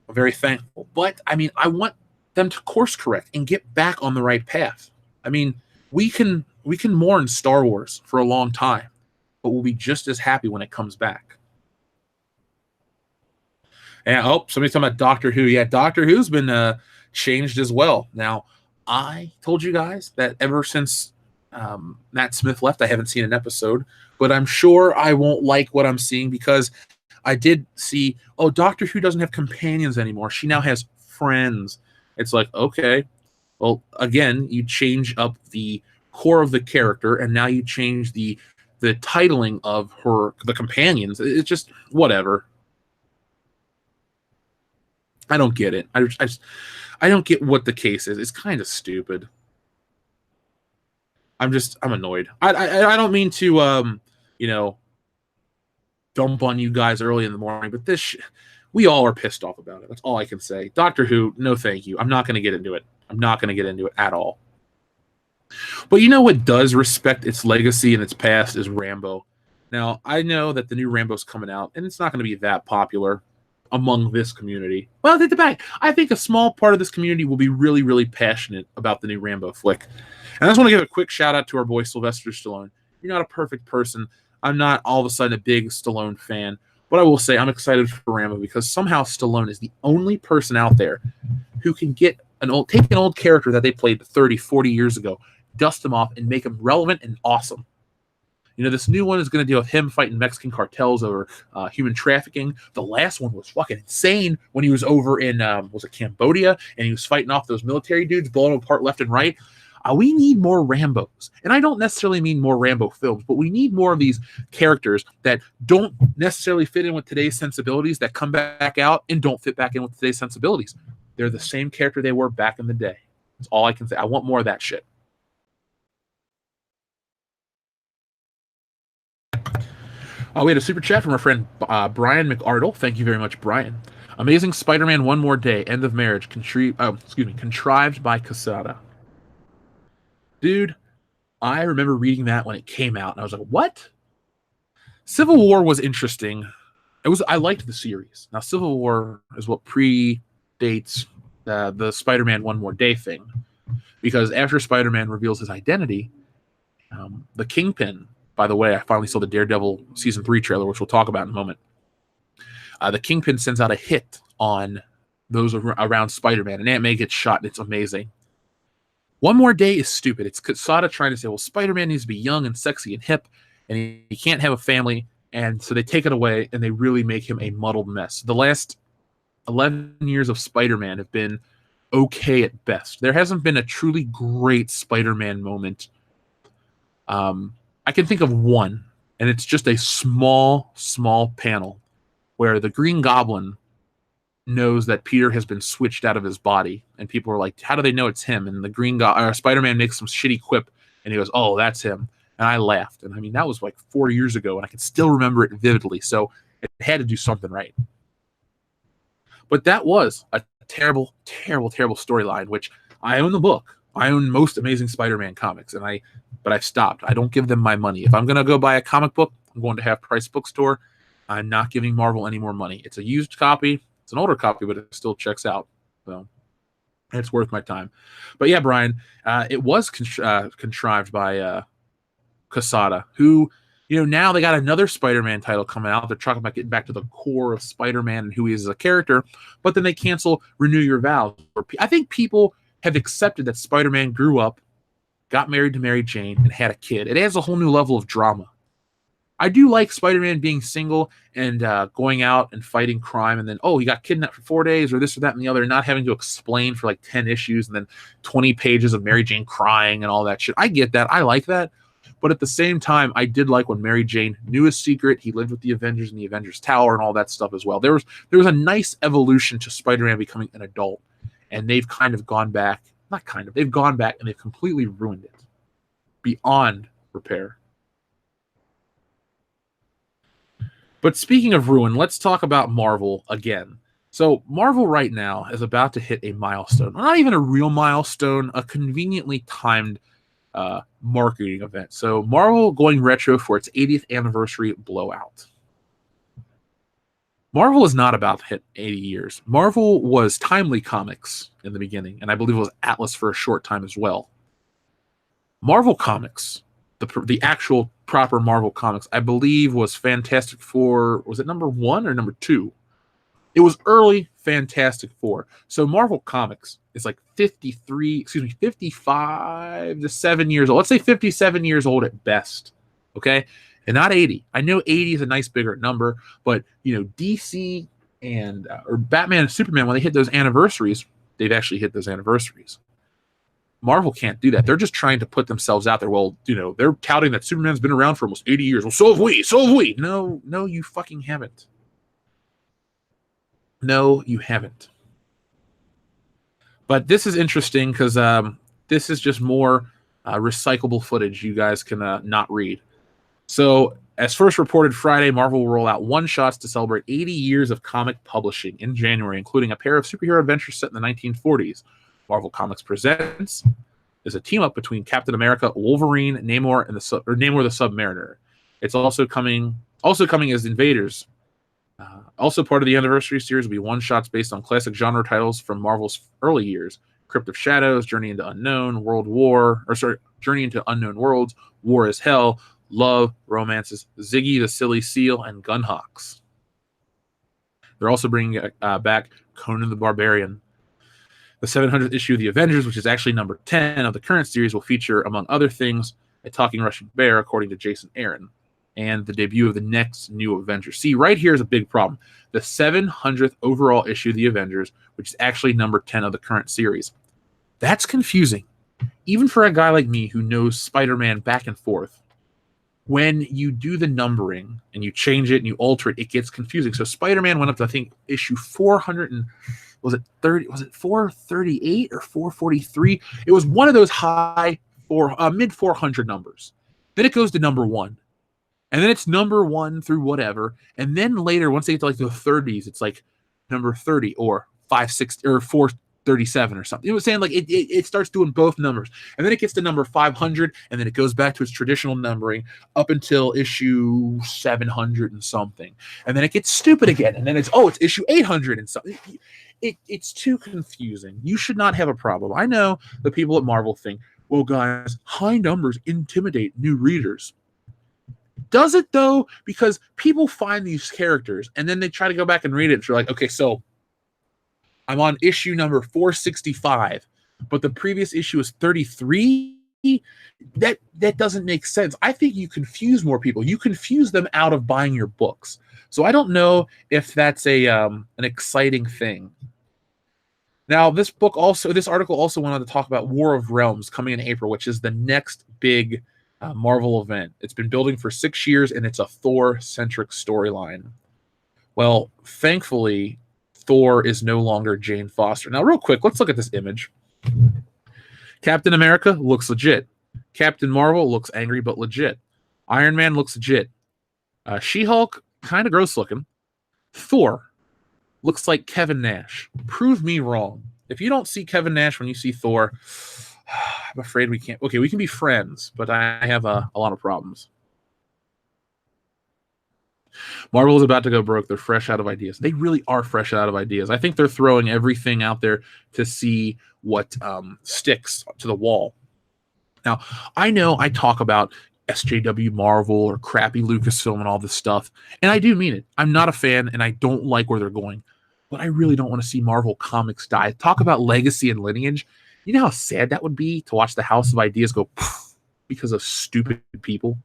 I'm very thankful. But, I mean, I want them to course correct and get back on the right path. I mean, we can mourn Star Wars for a long time, but we'll be just as happy when it comes back. And, somebody's talking about Doctor Who. Yeah, Doctor Who's been changed as well. Now, I told you guys that ever since Matt Smith left, I haven't seen an episode, but I'm sure I won't like what I'm seeing, because I did see, Doctor Who doesn't have companions anymore. She now has friends. It's like, okay, well, again, you change up the core of the character, and now you change the titling of the companions. It's just whatever. I don't get it. I don't get what the case is. It's kind of stupid. I'm annoyed. I don't mean to dump on you guys early in the morning, but we all are pissed off about it. That's all I can say. Doctor Who, no thank you. I'm not going to get into it. I'm not going to get into it at all. But you know what does respect its legacy and its past is Rambo. Now, I know that the new Rambo's coming out, and it's not going to be that popular among this community. Well, take it back. I think a small part of this community will be really, really passionate about the new Rambo flick. And I just want to give a quick shout out to our boy Sylvester Stallone. You're not a perfect person. I'm not all of a sudden a big Stallone fan, but I will say I'm excited for Rambo, because somehow Stallone is the only person out there who can take an old character that they played 30, 40 years ago, dust him off, and make him relevant and awesome. You know, this new one is going to deal with him fighting Mexican cartels over human trafficking. The last one was fucking insane when he was over in, was it Cambodia? And he was fighting off those military dudes, blowing them apart left and right. We need more Rambos. And I don't necessarily mean more Rambo films, but we need more of these characters that don't necessarily fit in with today's sensibilities, that come back out and don't fit back in with today's sensibilities. They're the same character they were back in the day. That's all I can say. I want more of that shit. We had a super chat from our friend Brian McArdle. Thank you very much, Brian. Amazing Spider-Man One More Day, End of Marriage, contrived by Quesada. Dude, I remember reading that when it came out, and I was like, what? Civil War was interesting. I liked the series. Now, Civil War is what predates the Spider-Man One More Day thing, because after Spider-Man reveals his identity, the Kingpin, by the way, I finally saw the Daredevil Season 3 trailer, which we'll talk about in a moment. The Kingpin sends out a hit on those around Spider-Man, and Aunt May gets shot, and it's amazing. One More Day is stupid. It's Quesada trying to say, well, Spider-Man needs to be young and sexy and hip, and he can't have a family, and so they take it away, and they really make him a muddled mess. The last 11 years of Spider-Man have been okay at best. There hasn't been a truly great Spider-Man moment. I can think of one, and it's just a small panel where the Green Goblin knows that Peter has been switched out of his body, and people are like, how do they know it's him? And the Spider-Man makes some shitty quip, and he goes, oh, that's him. And I laughed. And I mean, that was like 4 years ago, and I can still remember it vividly. So it had to do something right. But that was a terrible storyline, which I own the book. I own most Amazing Spider-Man comics, but I've stopped. I don't give them my money. If I'm going to go buy a comic book, I'm going to Half Price Bookstore. I'm not giving Marvel any more money. It's a used copy. It's an older copy, but it still checks out. So it's worth my time. But yeah, Brian, it was contrived by Quesada, who, now they got another Spider-Man title coming out. They're talking about getting back to the core of Spider-Man and who he is as a character, but then they cancel Renew Your Vows. I think people have accepted that Spider-Man grew up, got married to Mary Jane, and had a kid. It adds a whole new level of drama. I do like Spider-Man being single and going out and fighting crime, and then, he got kidnapped for 4 days or this or that and the other, and not having to explain for like 10 issues and then 20 pages of Mary Jane crying and all that shit. I get that. I like that. But at the same time, I did like when Mary Jane knew his secret. He lived with the Avengers in the Avengers Tower and all that stuff as well. There was a nice evolution to Spider-Man becoming an adult, and they've kind of gone back. Not kind of. They've gone back and they've completely ruined it beyond repair. But speaking of ruin, let's talk about Marvel again. So Marvel right now is about to hit a milestone. Not even a real milestone, a conveniently timed marketing event. So Marvel going retro for its 80th anniversary blowout. Marvel is not about to hit 80 years. Marvel was Timely Comics in the beginning, and I believe it was Atlas for a short time as well. Marvel Comics, the actual proper Marvel Comics, I believe was Fantastic Four. Was it number 1 or number 2? It was early Fantastic Four. So Marvel Comics is like 55 to 7 years old. Let's say 57 years old at best. Okay? And not 80. I know 80 is a nice bigger number, but DC and or Batman and Superman, when they hit those anniversaries, they've actually hit those anniversaries. Marvel can't do that. They're just trying to put themselves out there. Well, they're touting that Superman's been around for almost 80 years. Well, so have we. No, you fucking haven't. No, you haven't. But this is interesting because this is just more recyclable footage you guys can not read. So, as first reported Friday, Marvel will roll out one-shots to celebrate 80 years of comic publishing in January, including a pair of superhero adventures set in the 1940s. Marvel Comics Presents is a team-up between Captain America, Wolverine, Namor, and Namor the Submariner. It's also coming as Invaders. Also part of the anniversary series will be one-shots based on classic genre titles from Marvel's early years. Crypt of Shadows, Journey into Unknown, Journey into Unknown Worlds, War is Hell, Love, Romances, Ziggy the Silly Seal, and Gunhawks. They're also bringing back Conan the Barbarian. The 700th issue of The Avengers, which is actually number 10 of the current series, will feature, among other things, a talking Russian bear, according to Jason Aaron, and the debut of the next new Avengers. See, right here is a big problem. The 700th overall issue of The Avengers, which is actually number 10 of the current series. That's confusing, even for a guy like me who knows Spider-Man back and forth. When you do the numbering and you change it and you alter it, it gets confusing. So Spider-Man went up to, I think, issue 400 and was it 438 or 443? It was one of those mid 400 numbers. Then it goes to number 1. And then it's number 1 through whatever. And then later, once they get to like the 30s, it's like number 30 or 560 or 437 or something. It was saying like it starts doing both numbers. And then it gets to number 500, and then it goes back to its traditional numbering up until issue 700 and something. And then it gets stupid again. And then it's issue 800 and something. It's too confusing. You should not have a problem. I know the people at Marvel think, well, guys, high numbers intimidate new readers. Does it though? Because people find these characters and then they try to go back and read it. You're like, okay, so I'm on issue number 465, but the previous issue is 33. That doesn't make sense. I think you confuse more people. You confuse them out of buying your books. So I don't know if that's an exciting thing. Now, this article also wanted to talk about War of Realms coming in April, which is the next big Marvel event. It's been building for 6 years, and it's a Thor-centric storyline. Well, thankfully, Thor is no longer Jane Foster. Now, real quick, let's look at this image. Captain America looks legit. Captain Marvel looks angry but legit. Iron Man looks legit. She-Hulk, kind of gross looking. Thor looks like Kevin Nash. Prove me wrong. If you don't see Kevin Nash when you see Thor, I'm afraid we can't. Okay, we can be friends, but I have a lot of problems. Marvel is about to go broke. They're fresh out of ideas. They really are fresh out of ideas. I think they're throwing everything out there to see what sticks to the wall. Now, I know I talk about SJW Marvel or crappy Lucasfilm and all this stuff, and I do mean it. I'm not a fan, and I don't like where they're going, but I really don't want to see Marvel Comics die. Talk about legacy and lineage. You know how sad that would be to watch the House of Ideas go poof because of stupid people?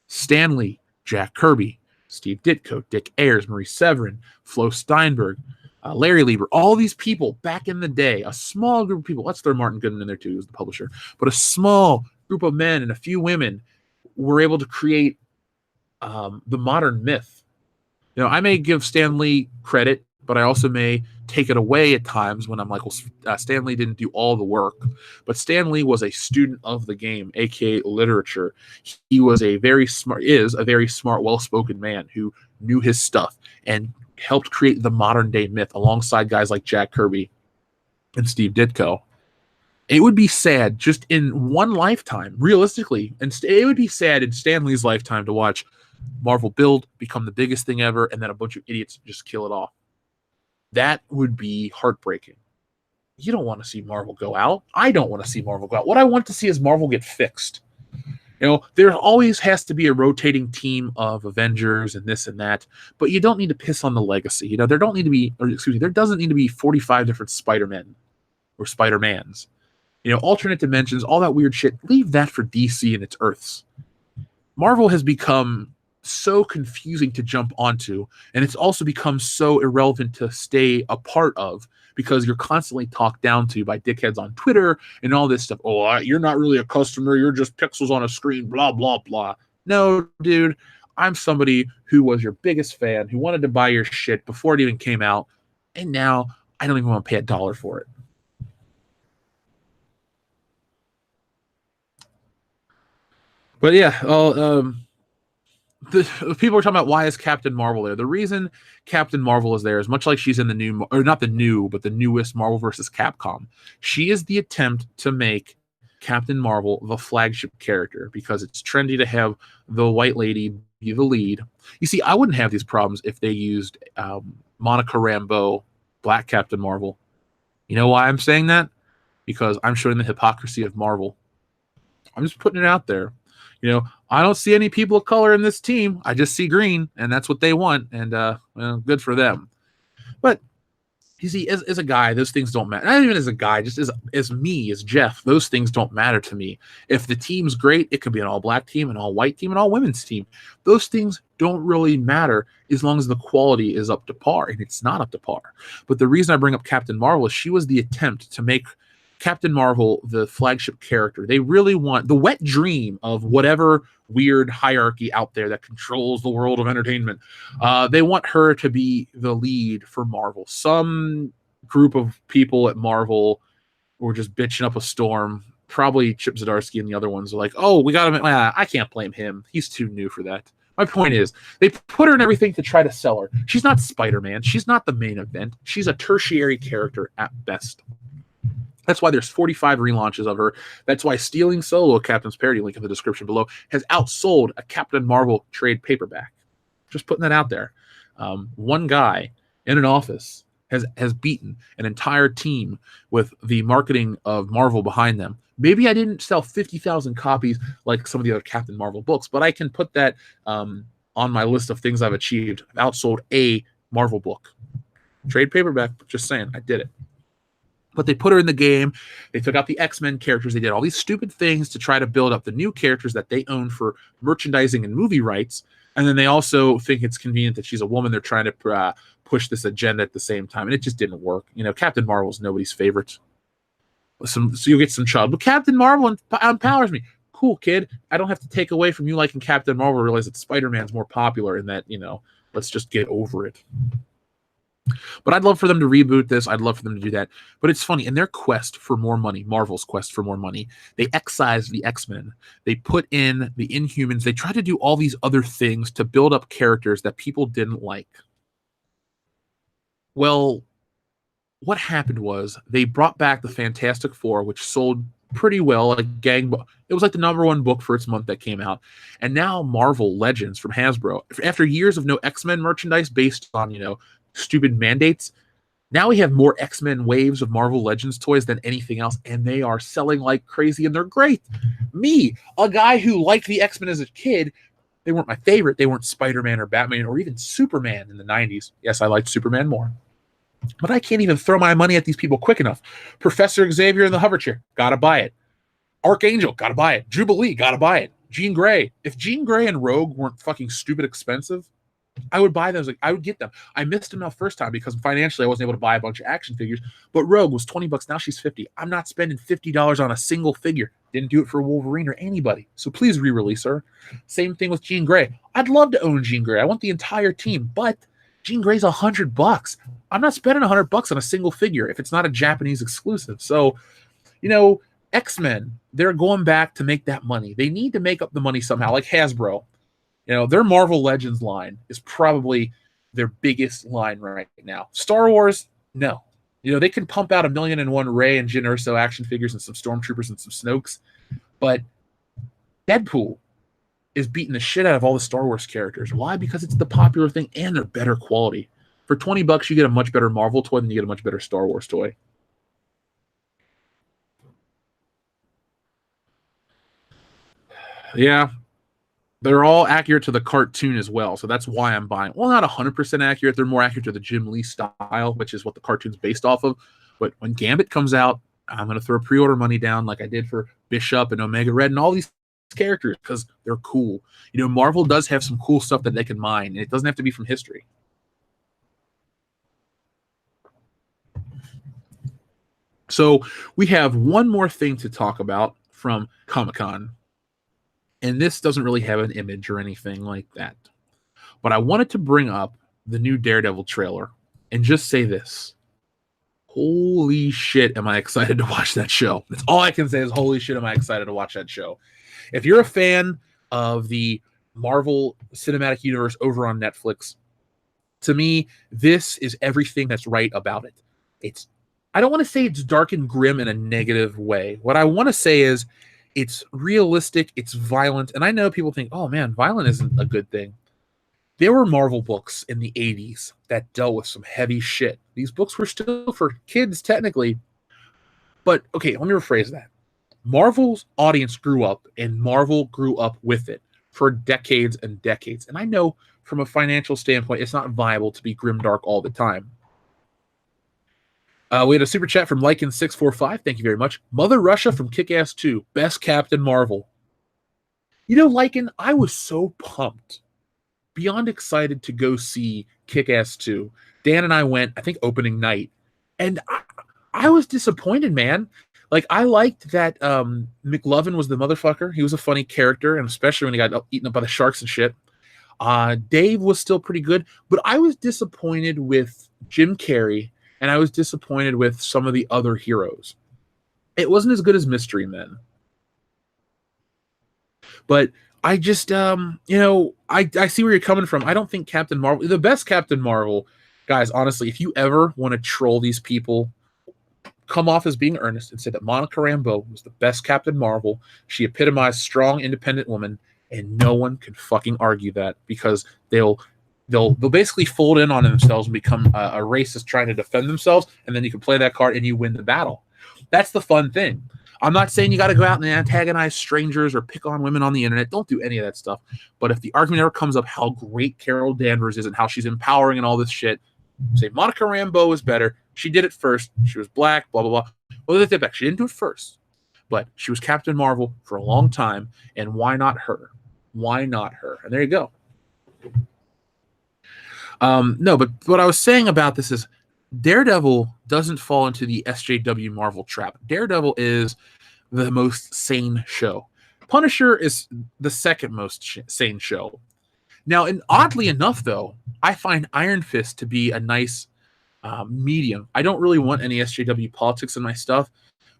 Stan Lee, Jack Kirby, Steve Ditko, Dick Ayers, Marie Severin, Flo Steinberg, Larry Lieber, all these people back in the day, a small group of people, let's throw Martin Goodman in there too, who's the publisher, but a small group of men and a few women were able to create the modern myth. You know, I may give Stan Lee credit, but I also may take it away at times when I'm like, well, Stan Lee didn't do all the work. But Stan Lee was a student of the game, aka literature. He was a very smart, well-spoken man who knew his stuff and helped create the modern day myth alongside guys like Jack Kirby and Steve Ditko. It would be sad just in one lifetime, realistically, and it would be sad in Stan Lee's lifetime to watch Marvel build, become the biggest thing ever, and then a bunch of idiots just kill it off. That would be heartbreaking. You don't want to see Marvel go out. I don't want to see Marvel go out. What I want to see is Marvel get fixed. You know, there always has to be a rotating team of Avengers and this and that, but you don't need to piss on the legacy. You know, there doesn't need to be 45 different Spider-Men or Spider-Mans. You know, alternate dimensions, all that weird shit. Leave that for DC and its Earths. Marvel has become so confusing to jump onto, and it's also become so irrelevant to stay a part of because you're constantly talked down to by dickheads on Twitter and all this stuff. Oh, you're not really a customer. You're just pixels on a screen, blah, blah, blah. No, dude, I'm somebody who was your biggest fan, who wanted to buy your shit before it even came out, and now I don't even want to pay $1 for it. But yeah, the people are talking about why is Captain Marvel there. The reason Captain Marvel is there is much like she's in the new, or not the new, but the newest Marvel vs. Capcom. She is the attempt to make Captain Marvel the flagship character because it's trendy to have the white lady be the lead. You see, I wouldn't have these problems if they used Monica Rambeau, Black Captain Marvel. You know why I'm saying that? Because I'm showing the hypocrisy of Marvel. I'm just putting it out there. You know, I don't see any people of color in this team. I just see green, and that's what they want, and well, good for them. But you see, as a guy, those things don't matter. Not even as a guy, just as me, as Jeff, those things don't matter to me. If the team's great, it could be an all-black team, an all-white team, an all-women's team. Those things don't really matter as long as the quality is up to par, and it's not up to par. But the reason I bring up Captain Marvel is she was the attempt to make Captain Marvel the flagship character. They really want the wet dream of whatever weird hierarchy out there that controls the world of entertainment. They want her to be the lead for Marvel. Some group of people at Marvel were just bitching up a storm. Probably Chip Zdarsky and the other ones are like, oh, we got him. I can't blame him. He's too new for that. My point is, they put her in everything to try to sell her. She's not Spider-Man. She's not the main event. She's a tertiary character at best. That's why there's 45 relaunches of her. That's why Stealing Solo, Captain's Parody, link in the description below, has outsold a Captain Marvel trade paperback. Just putting that out there. One guy in an office has beaten an entire team with the marketing of Marvel behind them. Maybe I didn't sell 50,000 copies like some of the other Captain Marvel books, but I can put that on my list of things I've achieved. I've outsold a Marvel book. Trade paperback, just saying, I did it. But they put her in the game. They took out the X-Men characters. They did all these stupid things to try to build up the new characters that they own for merchandising and movie rights. And then they also think it's convenient that she's a woman. They're trying to push this agenda at the same time, and it just didn't work. Captain Marvel's nobody's favorite. So you'll get some child, but Captain Marvel empowers me. Cool, kid. I don't have to take away from you liking Captain Marvel. Realize that Spider-Man's more popular, and that let's just get over it. But I'd love for them to reboot this. I'd love for them to do that. But it's funny, in their quest for more money, Marvel's quest for more money, they excised the X-Men. They put in the Inhumans. They tried to do all these other things to build up characters that people didn't like. Well, what happened was they brought back the Fantastic Four, which sold pretty well, like it was like the #1 book for its month that came out. And now Marvel Legends from Hasbro, after years of no X-Men merchandise based on, stupid mandates, now we have more X-Men waves of Marvel Legends toys than anything else, and they are selling like crazy, and they're great. Me, a guy who liked the X-Men as a kid, they weren't my favorite. They weren't Spider-Man or Batman or even Superman in the 90s. Yes, I liked Superman more. But I can't even throw my money at these people quick enough. Professor Xavier in the hover chair, gotta buy it. Archangel, gotta buy it. Jubilee, gotta buy it. Jean Grey. If Jean Grey and Rogue weren't fucking stupid expensive, I would buy them. I would get them. I missed them the first time because financially I wasn't able to buy a bunch of action figures. But Rogue was $20. Now she's $50. I'm not spending $50 on a single figure. Didn't do it for Wolverine or anybody. So please re-release her. Same thing with Jean Grey. I'd love to own Jean Grey. I want the entire team, but Jean Grey's $100. I'm not spending $100 on a single figure if it's not a Japanese exclusive. So, X-Men, they're going back to make that money. They need to make up the money somehow, like Hasbro. Their Marvel Legends line is probably their biggest line right now. Star Wars, no. They can pump out 1,000,001 Rey and Jyn Erso action figures and some Stormtroopers and some Snokes, but Deadpool is beating the shit out of all the Star Wars characters. Why? Because it's the popular thing and they're better quality. For $20, you get a much better Marvel toy than you get a much better Star Wars toy. Yeah. They're all accurate to the cartoon as well, so that's why I'm buying. Well, not 100% accurate. They're more accurate to the Jim Lee style, which is what the cartoon's based off of. But when Gambit comes out, I'm going to throw pre-order money down like I did for Bishop and Omega Red and all these characters because they're cool. Marvel does have some cool stuff that they can mine, and it doesn't have to be from history. So we have one more thing to talk about from Comic-Con. And this doesn't really have an image or anything like that. But I wanted to bring up the new Daredevil trailer and just say this. Holy shit, am I excited to watch that show. That's all I can say is holy shit, am I excited to watch that show. If you're a fan of the Marvel Cinematic Universe over on Netflix, to me, this is everything that's right about it. I don't want to say it's dark and grim in a negative way. What I want to say is it's realistic, it's violent, and I know people think, oh man, violent isn't a good thing. There were Marvel books in the 80s that dealt with some heavy shit. These books were still for kids, technically. But, okay, let me rephrase that. Marvel's audience grew up, and Marvel grew up with it for decades and decades. And I know from a financial standpoint, it's not viable to be grimdark all the time. We had a super chat from Lycan645. Thank you very much. Mother Russia from Kick-Ass 2. Best Captain Marvel. Lycan, I was so pumped. Beyond excited to go see Kick-Ass 2. Dan and I went, I think, opening night. And I was disappointed, man. Like, I liked that McLovin was the motherfucker. He was a funny character, and especially when he got eaten up by the sharks and shit. Dave was still pretty good. But I was disappointed with Jim Carrey. And I was disappointed with some of the other heroes. It wasn't as good as Mystery Men. But I just, I see where you're coming from. I don't think Captain Marvel, the best Captain Marvel, guys, honestly, if you ever want to troll these people, come off as being earnest and say that Monica Rambeau was the best Captain Marvel. She epitomized strong, independent woman, and no one can fucking argue that because they'll basically fold in on themselves and become a racist trying to defend themselves, and then you can play that card and you win the battle. That's the fun thing. I'm not saying you got to go out and antagonize strangers or pick on women on the internet. Don't do any of that stuff. But if the argument ever comes up how great Carol Danvers is and how she's empowering and all this shit, say Monica Rambeau is better. She did it first. She was black, blah, blah, blah. Well, they take back. She didn't do it first. But she was Captain Marvel for a long time, and why not her? Why not her? And there you go. No, but what I was saying about this is Daredevil doesn't fall into the SJW Marvel trap. Daredevil is the most sane show. Punisher is the second most sane show. Now, and oddly enough, though, I find Iron Fist to be a nice medium. I don't really want any SJW politics in my stuff,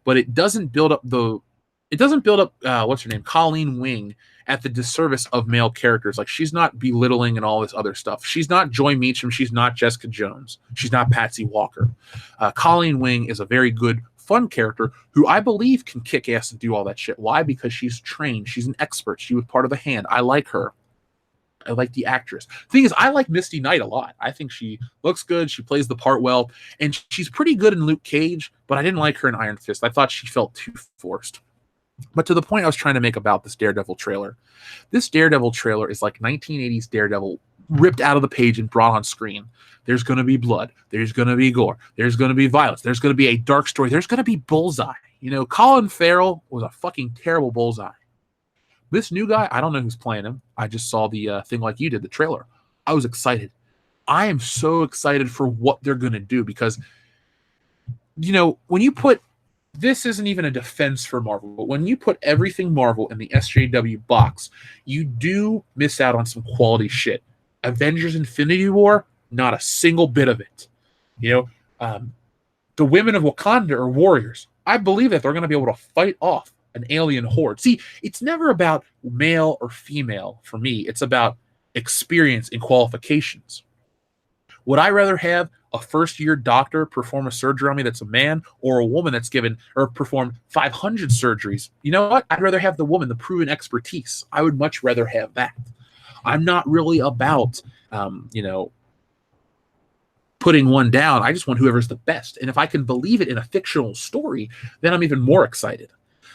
but it doesn't build up what's her name, Colleen Wing, at the disservice of male characters. Like, she's not belittling and all this other stuff. She's not Joy Meacham. She's not Jessica Jones. She's not Patsy Walker. Colleen Wing is a very good, fun character who I believe can kick ass and do all that shit. Why? Because she's trained. She's an expert. She was part of the Hand. I like her. I like the actress. Thing is, I like Misty Knight a lot. I think she looks good. She plays the part well. And she's pretty good in Luke Cage, but I didn't like her in Iron Fist. I thought she felt too forced. But to the point I was trying to make about this Daredevil trailer, this Daredevil trailer is like 1980s Daredevil ripped out of the page and brought on screen. There's going to be blood. There's going to be gore. There's going to be violence. There's going to be a dark story. There's going to be Bullseye. You know, Colin Farrell was a fucking terrible Bullseye. This new guy, I don't know who's playing him. I just saw the thing like you did, the trailer. I was excited. I am so excited for what they're going to do because, you know, when you put, this isn't even a defense for Marvel, but when you put everything Marvel in the SJW box, you do miss out on some quality shit. Avengers Infinity War, not a single bit of it. You know, the women of Wakanda are warriors. I believe that they're going to be able to fight off an alien horde. See, it's never about male or female for me. It's about experience and qualifications. Would I rather have a first-year doctor perform a surgery on me that's a man, or a woman that's given or performed 500 surgeries? You know what? I'd rather have the woman, the proven expertise. I would much rather have that. I'm not really about, you know, putting one down. I just want whoever's the best. And if I can believe it in a fictional story, then I'm even more excited.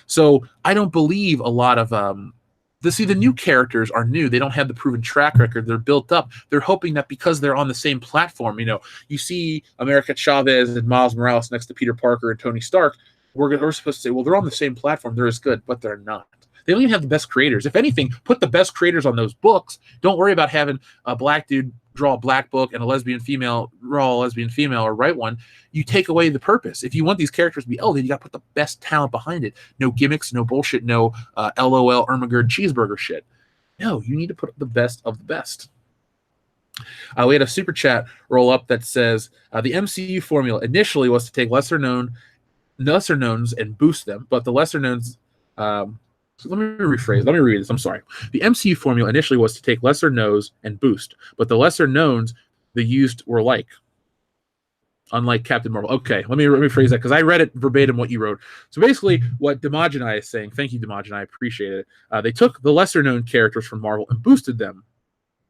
So I don't believe a lot of the new characters are new. They don't have the proven track record. They're built up. They're hoping that because they're on the same platform, you know, you see America Chavez and Miles Morales next to Peter Parker and Tony Stark. We're supposed to say, well, they're on the same platform. They're as good, but they're not. They don't even have the best creators. If anything, put the best creators on those books. Don't worry about having a black dude draw a black book and a lesbian female draw a lesbian female or write one. You take away the purpose. If you want these characters to be elevated, you got to put the best talent behind it. No gimmicks, no bullshit, no LOL Ermagerd cheeseburger shit. No, you need to put the best of the best. We had a super chat roll up that says the MCU formula initially was to take lesser knowns and boost them, but the lesser knowns. So let me rephrase. Let me read this. I'm sorry. The MCU formula initially was to take lesser knows and boost, but the lesser knowns they used were like, unlike Captain Marvel. Okay, let me rephrase that because I read it verbatim what you wrote. So basically, what Demogeni is saying, thank you, Demogeni, I appreciate it. They took the lesser known characters from Marvel and boosted them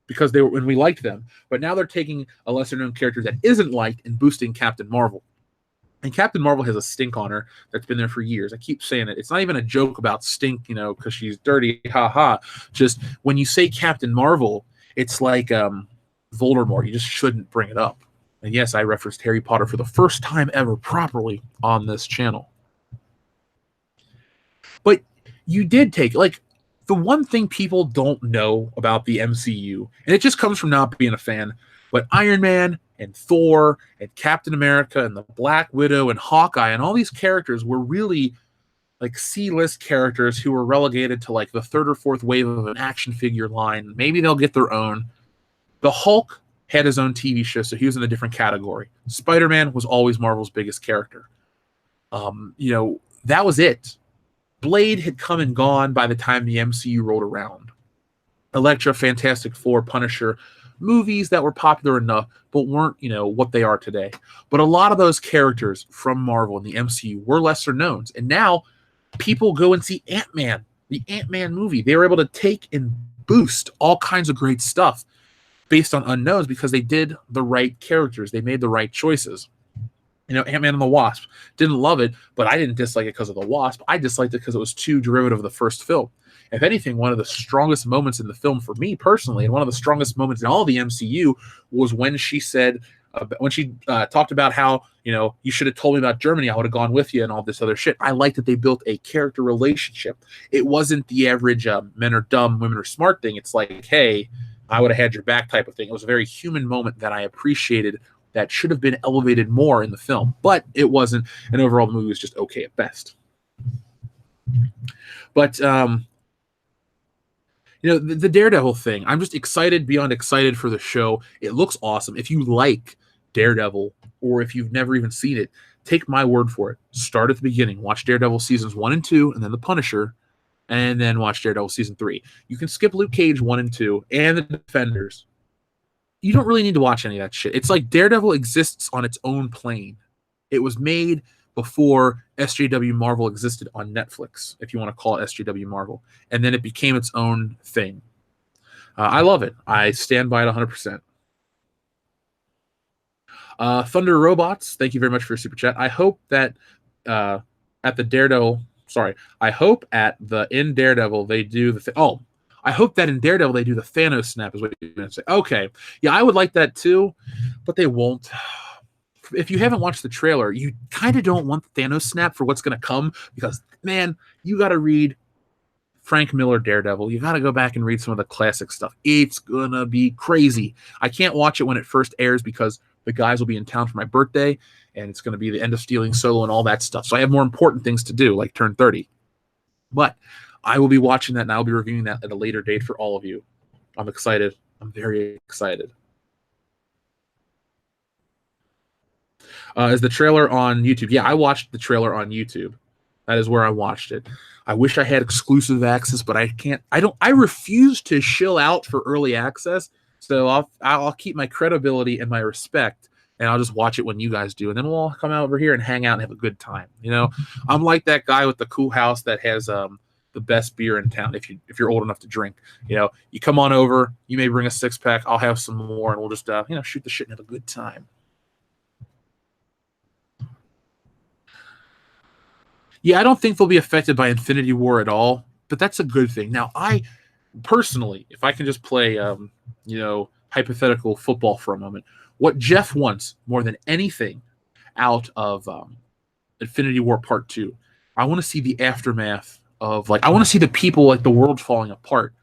because they were when we liked them, but now they're taking a lesser known character that isn't liked and boosting Captain Marvel. And Captain Marvel has a stink on her that's been there for years. I keep saying it. It's not even a joke about stink, you know, because she's dirty, ha. Just when you say Captain Marvel, it's like Voldemort. You just shouldn't bring it up. And yes, I referenced Harry Potter for the first time ever properly on this channel. But you did take, like, the one thing people don't know about the MCU, and it just comes from not being a fan, but Iron Man and Thor and Captain America and the Black Widow and Hawkeye and all these characters were really like C-list characters who were relegated to like the third or fourth wave of an action figure line. Maybe they'll get their own. The Hulk had his own TV show, so he was in a different category. Spider-Man was always Marvel's biggest character. You know, that was it. Blade had come and gone by the time the MCU rolled around. Elektra, Fantastic Four, Punisher, movies that were popular enough, but weren't, you know, what they are today. But a lot of those characters from Marvel and the MCU were lesser knowns. And now people go and see Ant-Man, the Ant-Man movie. They were able to take and boost all kinds of great stuff based on unknowns because they did the right characters. They made the right choices. You know, Ant-Man and the Wasp. Didn't love it, but I didn't dislike it because of the Wasp. I disliked it because it was too derivative of the first film. If anything, one of the strongest moments in the film for me personally, and one of the strongest moments in all the MCU, was when she said, talked about how, you know, you should have told me about Germany, I would have gone with you and all this other shit. I liked that they built a character relationship. It wasn't the average men are dumb, women are smart thing. It's like, hey, I would have had your back type of thing. It was a very human moment that I appreciated that should have been elevated more in the film, but it wasn't. And overall, the movie was just okay at best. But, the Daredevil thing, I'm just excited beyond excited for the show. It looks awesome. If you like Daredevil, or if you've never even seen it, take my word for it. Start at the beginning. Watch Daredevil seasons 1 and 2, and then The Punisher, and then watch Daredevil season 3. You can skip Luke Cage 1 and 2, and The Defenders. You don't really need to watch any of that shit. It's like Daredevil exists on its own plane. It was made before SJW Marvel existed on Netflix, if you want to call it SJW Marvel. And then it became its own thing. I love it. I stand by it 100%. Thunder Robots, thank you very much for your super chat. I hope that in Daredevil they do the I hope that in Daredevil they do the Thanos snap, is what you're going to say. Okay. Yeah, I would like that too, but they won't. If you haven't watched the trailer, you kind of don't want the Thanos snap for what's going to come, because, man, you got to read Frank Miller Daredevil. You got to go back and read some of the classic stuff. It's going to be crazy. I can't watch it when it first airs because the guys will be in town for my birthday, and it's going to be the end of Stealing Solo and all that stuff. So I have more important things to do, like turn 30. But I will be watching that, and I'll be reviewing that at a later date for all of you. I'm excited. I'm very excited. Is the trailer on YouTube? Yeah, I watched the trailer on YouTube. That is where I watched it. I wish I had exclusive access, but I can't. I refuse to shill out for early access. So I'll keep my credibility and my respect, and I'll just watch it when you guys do, and then we'll all come out over here and hang out and have a good time. I'm like that guy with the cool house that has the best beer in town. If you're old enough to drink, you come on over. You may bring a 6-pack. I'll have some more, and we'll just shoot the shit and have a good time. Yeah, I don't think they'll be affected by Infinity War at all, but that's a good thing. Now, I personally, if I can just play, hypothetical football for a moment, what Jeff wants more than anything out of Infinity War Part 2, I want to see the aftermath of, I want to see the people, the world falling apart.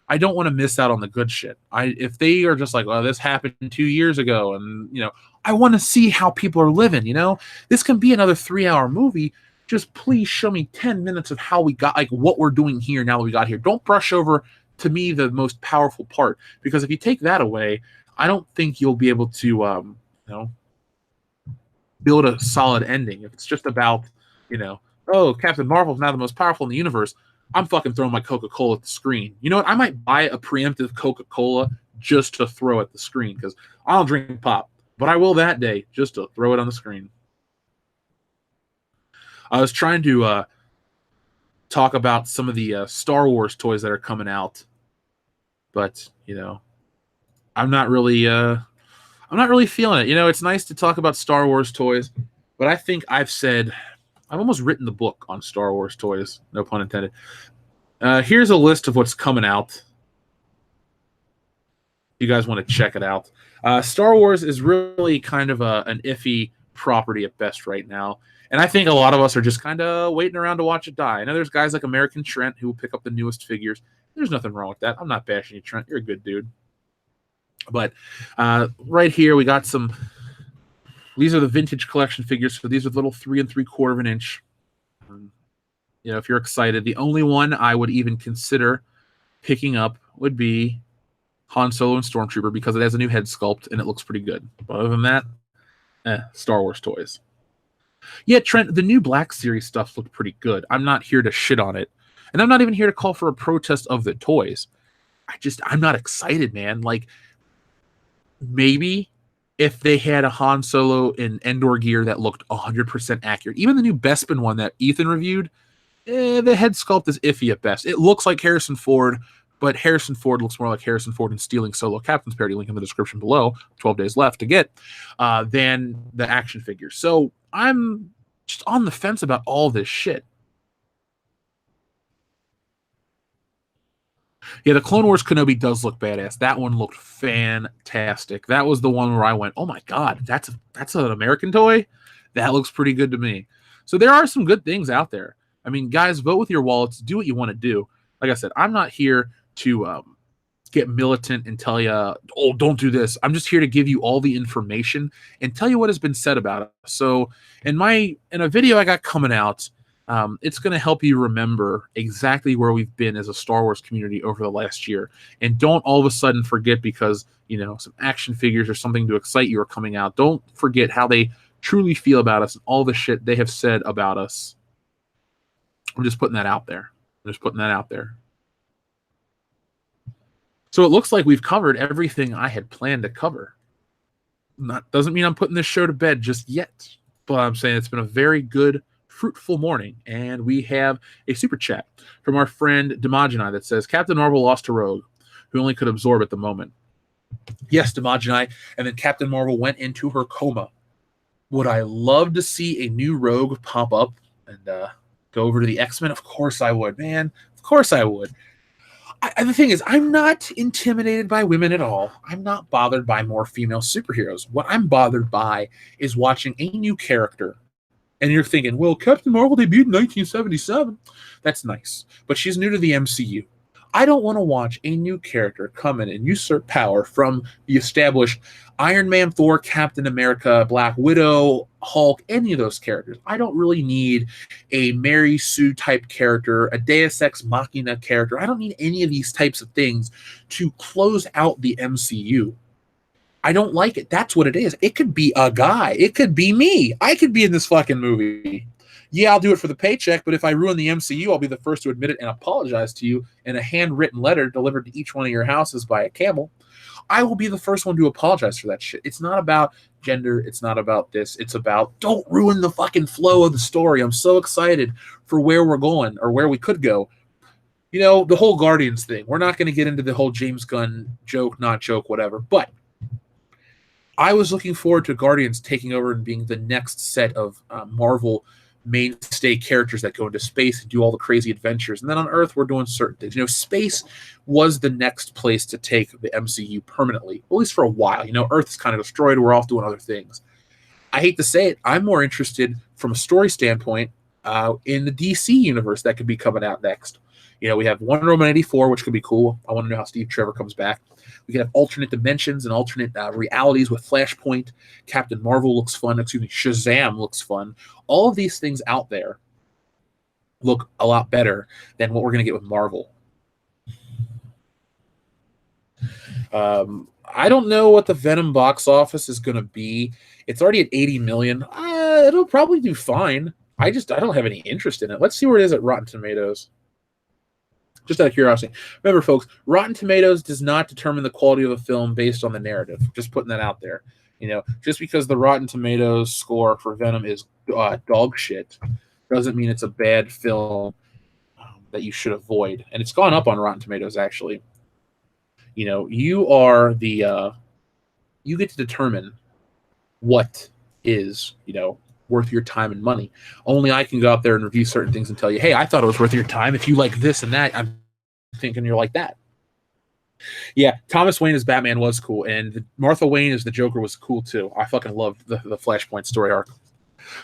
I don't want to miss out on the good shit. If they are just this happened 2 years ago, and, I want to see how people are living, This can be another 3-hour movie. Just please show me 10 minutes of how we got, what we're doing here now that we got here. Don't brush over, to me, the most powerful part. Because if you take that away, I don't think you'll be able to, build a solid ending. If it's just about, Captain Marvel's now the most powerful in the universe, I'm fucking throwing my Coca-Cola at the screen. You know what? I might buy a preemptive Coca-Cola just to throw at the screen, because I don't drink pop. But I will that day, just to throw it on the screen. I was trying to talk about some of the Star Wars toys that are coming out, but I'm not really feeling it. It's nice to talk about Star Wars toys, but I think I've almost written the book on Star Wars toys. No pun intended. Here's a list of what's coming out. You guys want to check it out? Star Wars is really kind of an iffy property at best right now. And I think a lot of us are just kind of waiting around to watch it die. I know there's guys like American Trent who will pick up the newest figures. There's nothing wrong with that. I'm not bashing you, Trent. You're a good dude. But right here, we got some. These are the vintage collection figures. So these are little 3 3/4 of an inch. If you're excited, the only one I would even consider picking up would be Han Solo and Stormtrooper, because it has a new head sculpt and it looks pretty good. But other than that, Star Wars toys. Yeah, Trent, the new Black Series stuff looked pretty good. I'm not here to shit on it. And I'm not even here to call for a protest of the toys. I'm not excited, man. Maybe if they had a Han Solo in Endor gear that looked 100% accurate. Even the new Bespin one that Ethan reviewed, the head sculpt is iffy at best. It looks like Harrison Ford, but Harrison Ford looks more like Harrison Ford in Stealing Solo. Captain's Parody, link in the description below. 12 days left to get, than the action figures. So I'm just on the fence about all this shit. Yeah, the Clone Wars Kenobi does look badass. That one looked fantastic. That was the one where I went, oh my god, that's an American toy? That looks pretty good to me. So there are some good things out there. I mean, guys, vote with your wallets. Do what you want to do. Like I said, I'm not here to get militant and tell you, oh, don't do this. I'm just here to give you all the information and tell you what has been said about it. So in a video I got coming out, it's going to help you remember exactly where we've been as a Star Wars community over the last year. And don't all of a sudden forget because, some action figures or something to excite you are coming out. Don't forget how they truly feel about us and all the shit they have said about us. I'm just putting that out there. So it looks like we've covered everything I had planned to cover. Doesn't mean I'm putting this show to bed just yet, but I'm saying it's been a very good, fruitful morning, and we have a super chat from our friend Demogeni that says, Captain Marvel lost to Rogue, who only could absorb at the moment. Yes, Demogeni, and then Captain Marvel went into her coma. Would I love to see a new Rogue pop up and go over to the X-Men? Of course I would, man. Of course I would. The thing is, I'm not intimidated by women at all. I'm not bothered by more female superheroes. What I'm bothered by is watching a new character. And you're thinking, well, Captain Marvel debuted in 1977. That's nice. But she's new to the MCU. I don't want to watch a new character come in and usurp power from the established Iron Man, Thor, Captain America, Black Widow, Hulk, any of those characters. I don't really need a Mary Sue type character, a Deus Ex Machina character. I don't need any of these types of things to close out the MCU. I don't like it. That's what it is. It could be a guy. It could be me. I could be in this fucking movie. Yeah, I'll do it for the paycheck, but if I ruin the MCU, I'll be the first to admit it and apologize to you in a handwritten letter delivered to each one of your houses by a camel. I will be the first one to apologize for that shit. It's not about gender. It's not about this. It's about don't ruin the fucking flow of the story. I'm so excited for where we're going or where we could go. The whole Guardians thing. We're not going to get into the whole James Gunn joke, not joke, whatever. But I was looking forward to Guardians taking over and being the next set of Marvel mainstay characters that go into space and do all the crazy adventures. And then on Earth, we're doing certain things. Space was the next place to take the MCU permanently, at least for a while. Earth is kind of destroyed. We're off doing other things. I hate to say it. I'm more interested from a story standpoint in the DC universe that could be coming out next. We have Wonder Woman 84, which could be cool. I want to know how Steve Trevor comes back. We can have alternate dimensions and alternate realities with Flashpoint. Captain Marvel looks fun. Shazam looks fun. All of these things out there look a lot better than what we're going to get with Marvel. I don't know what the Venom box office is going to be. It's already at 80 million. It'll probably do fine. I don't have any interest in it. Let's see where it is at Rotten Tomatoes. Just out of curiosity. Remember, folks, Rotten Tomatoes does not determine the quality of a film based on the narrative. Just putting that out there. Just because the Rotten Tomatoes score for Venom is dog shit doesn't mean it's a bad film that you should avoid. And it's gone up on Rotten Tomatoes, actually. You are you get to determine what is, worth your time and money. Only I can go out there and review certain things and tell you, hey, I thought it was worth your time. If you like this and that, I'm thinking you're like that. Yeah, Thomas Wayne as Batman was cool, and Martha Wayne as the Joker was cool too. I fucking loved the Flashpoint story arc.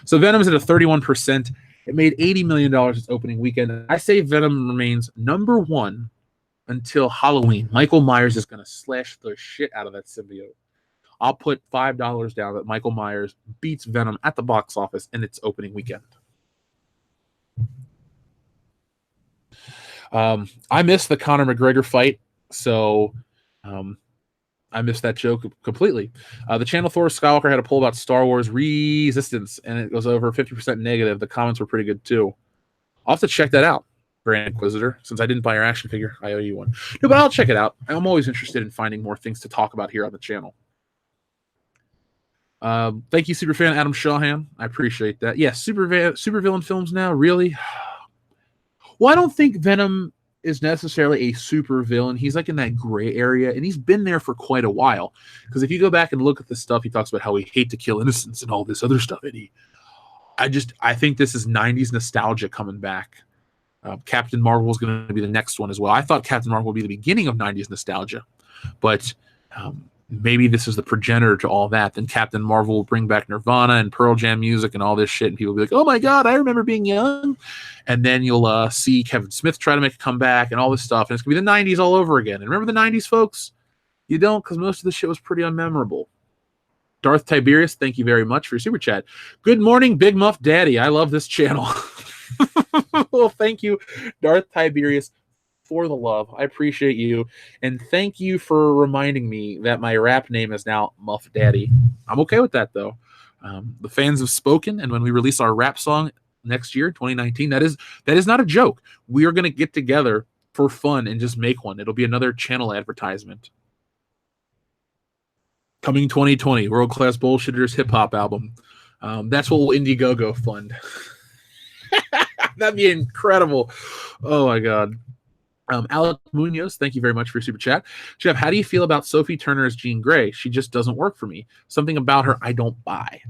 So Venom's at a 31%. It made $80 million its opening weekend. I say Venom remains number one until Halloween. Michael Myers is going to slash the shit out of that symbiote. I'll put $5 down that Michael Myers beats Venom at the box office in its opening weekend. I missed the Conor McGregor fight, so I missed that joke completely. The channel Thor Skywalker had a poll about Star Wars Resistance, and it goes over 50% negative. The comments were pretty good, too. I'll have to check that out, Grand Inquisitor. Since I didn't buy your action figure, I owe you one. No, but I'll check it out. I'm always interested in finding more things to talk about here on the channel. Thank you, Superfan Adam Shawhan. I appreciate that. Yeah, supervillain films now, really? Well, I don't think Venom is necessarily a super villain. He's like in that gray area, and he's been there for quite a while. Because if you go back and look at the stuff, he talks about how he hate to kill innocents and all this other stuff. And I think this is 90s nostalgia coming back. Captain Marvel is going to be the next one as well. I thought Captain Marvel would be the beginning of 90s nostalgia, but maybe this is the progenitor to all that. Then Captain Marvel will bring back Nirvana and Pearl Jam music and all this shit, and people will be like, oh my God, I remember being young. And then you'll see Kevin Smith try to make a comeback and all this stuff, and it's going to be the 90s all over again. And remember the 90s, folks? You don't, because most of the shit was pretty unmemorable. Darth Tiberius, thank you very much for your super chat. Good morning, Big Muff Daddy. I love this channel. Well, thank you, Darth Tiberius, for the love. I appreciate you. And thank you for reminding me that my rap name is now Muff Daddy. I'm okay with that, though. The fans have spoken, and when we release our rap song next year, 2019, that is not a joke. We are going to get together for fun and just make one. It'll be another channel advertisement. Coming 2020, World Class Bullshitters hip hop album. That's what will Indiegogo fund. That'd be incredible. Oh my God. Alec Munoz, thank you very much for your super chat. Jeff, how do you feel about Sophie Turner as Jean Grey? She just doesn't work for me. Something about her I don't buy.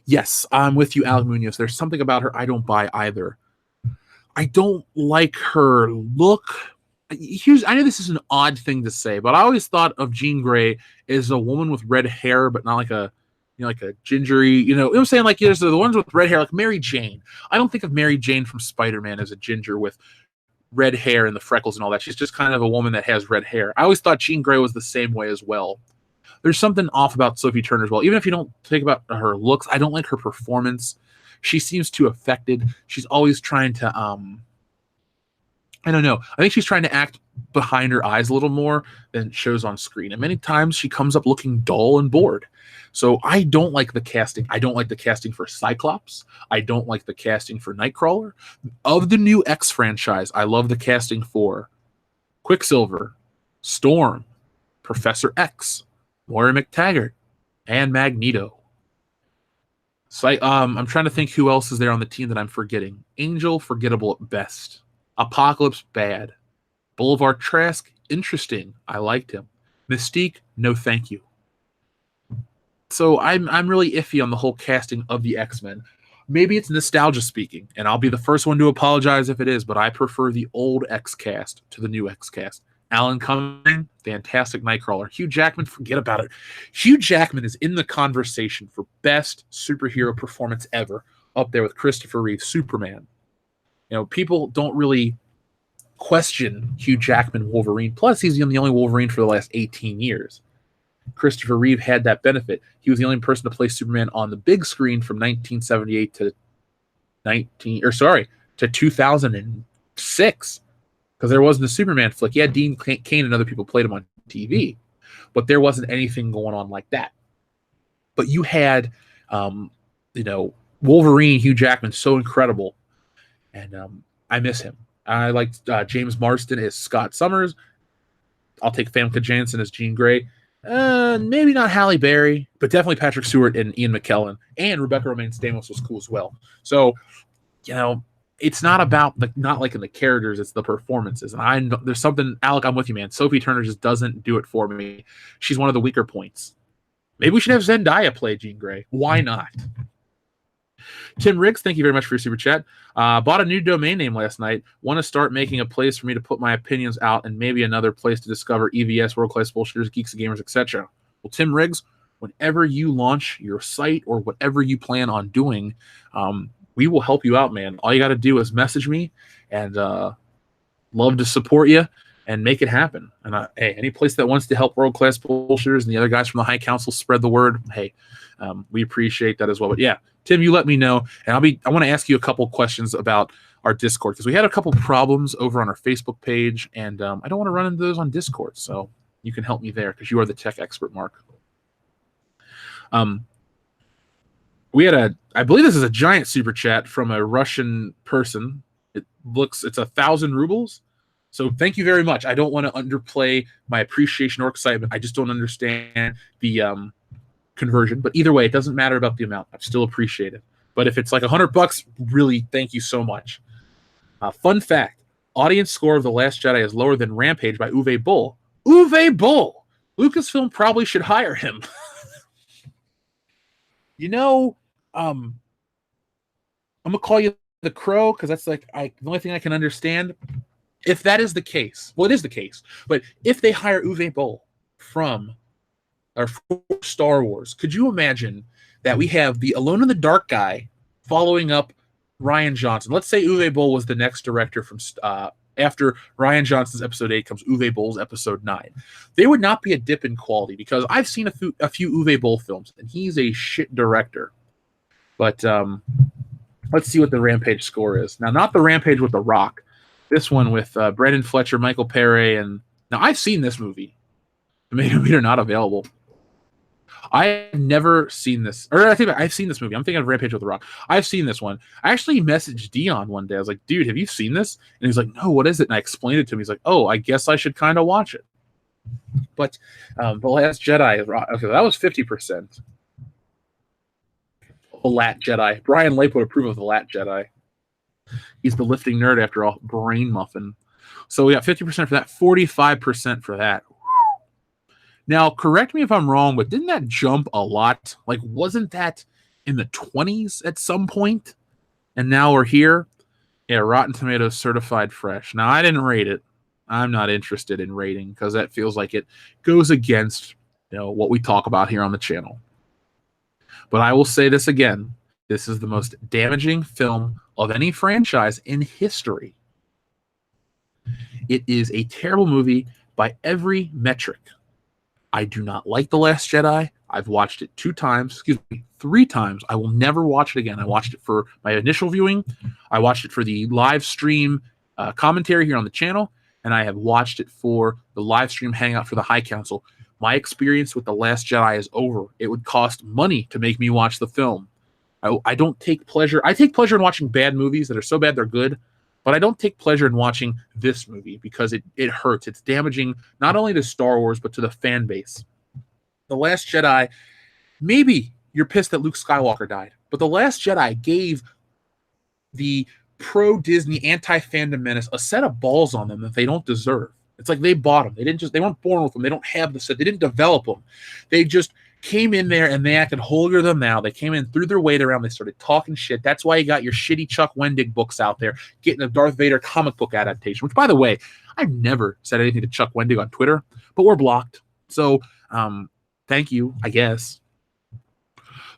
Yes, I'm with you, Alec Munoz. There's something about her I don't buy either. I don't like her look. I know this is an odd thing to say, but I always thought of Jean Grey as a woman with red hair, but not like a, like a gingery, you know what I'm saying? Like, there's the ones with red hair, like Mary Jane. I don't think of Mary Jane from Spider-Man as a ginger with red hair and the freckles and all that. She's just kind of a woman that has red hair. I always thought Jean Grey was the same way as well. There's something off about Sophie Turner as well. Even if you don't think about her looks, I don't like her performance. She seems too affected. She's always trying to, I don't know. I think she's trying to act behind her eyes a little more than shows on screen. And many times she comes up looking dull and bored. So I don't like the casting. I don't like the casting for Cyclops. I don't like the casting for Nightcrawler. Of the new X franchise, I love the casting for Quicksilver, Storm, Professor X, Moira McTaggart, and Magneto. So I'm trying to think who else is there on the team that I'm forgetting. Angel, forgettable at best. Apocalypse, bad. Boulevard Trask, interesting. I liked him. Mystique, no thank you. So I'm really iffy on the whole casting of the X-Men. Maybe it's nostalgia speaking, and I'll be the first one to apologize if it is, but I prefer the old X-cast to the new X-cast. Alan Cumming, fantastic Nightcrawler. Hugh Jackman, forget about it. Hugh Jackman is in the conversation for best superhero performance ever, up there with Christopher Reeve, Superman. You know, people don't really question Hugh Jackman Wolverine. Plus, he's the only Wolverine for the last 18 years. Christopher Reeve had that benefit. He was the only person to play Superman on the big screen from 1978 to 2006, because there wasn't a Superman flick. Yeah, Dean Cain and other people played him on TV, but there wasn't anything going on like that. But you had, Wolverine, Hugh Jackman, so incredible, and I miss him. I liked James Marsden as Scott Summers. I'll take Famke Janssen as Jean Grey. Maybe not Halle Berry, but definitely Patrick Stewart and Ian McKellen, and Rebecca Romaine Stamos was cool as well. So, it's not about not liking the characters; it's the performances. And there's something, Alec, I'm with you, man. Sophie Turner just doesn't do it for me. She's one of the weaker points. Maybe we should have Zendaya play Jean Grey. Why not? Tim Riggs, thank you very much for your super chat. Bought a new domain name last night. Want to start making a place for me to put my opinions out, and maybe another place to discover EVS, World Class Bullshitters, Geeks and Gamers, etc. Well, Tim Riggs, whenever you launch your site or whatever you plan on doing, we will help you out, man. All you got to do is message me, and love to support you and make it happen. And hey, any place that wants to help World Class Bullshitters and the other guys from the High Council spread the word, hey, we appreciate that as well. But yeah, Tim, you let me know, and I want to ask you a couple questions about our Discord, because we had a couple problems over on our Facebook page, and I don't want to run into those on Discord, so you can help me there because you are the tech expert, Mark. We had I believe this is a giant super chat from a Russian person. It's 1,000 rubles. So thank you very much. I don't want to underplay my appreciation or excitement. I just don't understand the conversion, but either way, it doesn't matter about the amount. I still appreciate it. But if it's like $100, really, thank you so much. Fun fact: audience score of The Last Jedi is lower than Rampage by Uwe Boll. Uwe Boll! Lucasfilm probably should hire him. I'm gonna call you the Crow because that's the only thing I can understand. If that is the case, well, it is the case. But if they hire Uwe Boll from or for Star Wars. Could you imagine that we have the Alone in the Dark guy following up Rian Johnson? Let's say Uwe Boll was the next director from after Rian Johnson's episode 8 comes Uwe Boll's episode 9. There would not be a dip in quality because I've seen a few Uwe Boll films and he's a shit director. But let's see what the Rampage score is. Now, not the Rampage with The Rock. This one with Brendan Fletcher, Michael Pere, and now I've seen this movie. Tomato meter not available. I've never seen this, or I think I've seen this movie. I'm thinking of Rampage with The Rock. I've seen this one. I actually messaged Dion one day. I was like, dude, have you seen this? And he's like, no, what is it? And I explained it to him. He's like, oh, I guess I should kind of watch it. But The Last Jedi, okay, that was 50%. The Lat Jedi. Brian Lake would approve of The Lat Jedi. He's the lifting nerd after all. Brain muffin. So we got 50% for that, 45% for that. Now, correct me if I'm wrong, but didn't that jump a lot? Like, wasn't that in the 20s at some point? And now we're here? Yeah, Rotten Tomatoes certified fresh. Now, I didn't rate it. I'm not interested in rating because that feels like it goes against, what we talk about here on the channel. But I will say this again. This is the most damaging film of any franchise in history. It is a terrible movie by every metric. I do not like The Last Jedi. I've watched it 3 times. I will never watch it again. I watched it for my initial viewing. I watched it for the live stream commentary here on the channel. And I have watched it for the live stream hangout for the High Council. My experience with The Last Jedi is over. It would cost money to make me watch the film. I don't take pleasure. I take pleasure in watching bad movies that are so bad they're good. But I don't take pleasure in watching this movie because it hurts. It's damaging not only to Star Wars, but to the fan base. The Last Jedi, maybe you're pissed that Luke Skywalker died, but The Last Jedi gave the pro-Disney anti-fandom menace a set of balls on them that they don't deserve. It's like they bought them. They weren't born with them. They don't have the set. They didn't develop them. They just came in there and they acted holier than thou. They came in, threw their weight around. They started talking shit. That's why you got your shitty Chuck Wendig books out there, getting a Darth Vader comic book adaptation, which, by the way, I've never said anything to Chuck Wendig on Twitter, but we're blocked. So thank you, I guess.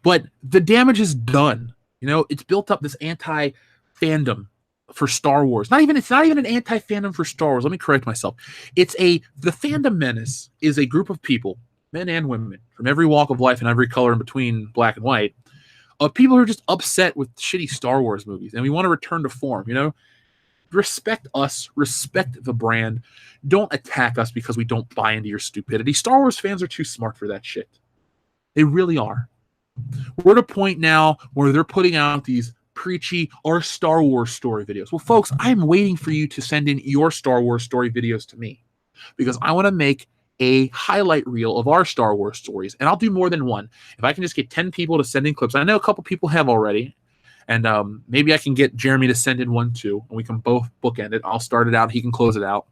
But the damage is done. It's built up this anti-fandom for Star Wars. It's not even an anti-fandom for Star Wars. Let me correct myself. The fandom menace is a group of people, men and women, from every walk of life and every color in between black and white, of people who are just upset with shitty Star Wars movies. And we want to return to form, Respect us. Respect the brand. Don't attack us because we don't buy into your stupidity. Star Wars fans are too smart for that shit. They really are. We're at a point now where they're putting out these preachy or Star Wars story videos. Well, folks, I'm waiting for you to send in your Star Wars story videos to me because I want to make a highlight reel of our Star Wars stories, and I'll do more than one. If I can just get 10 people to send in clips, I know a couple people have already, and maybe I can get Jeremy to send in one too, and we can both bookend it. I'll start it out, he can close it out,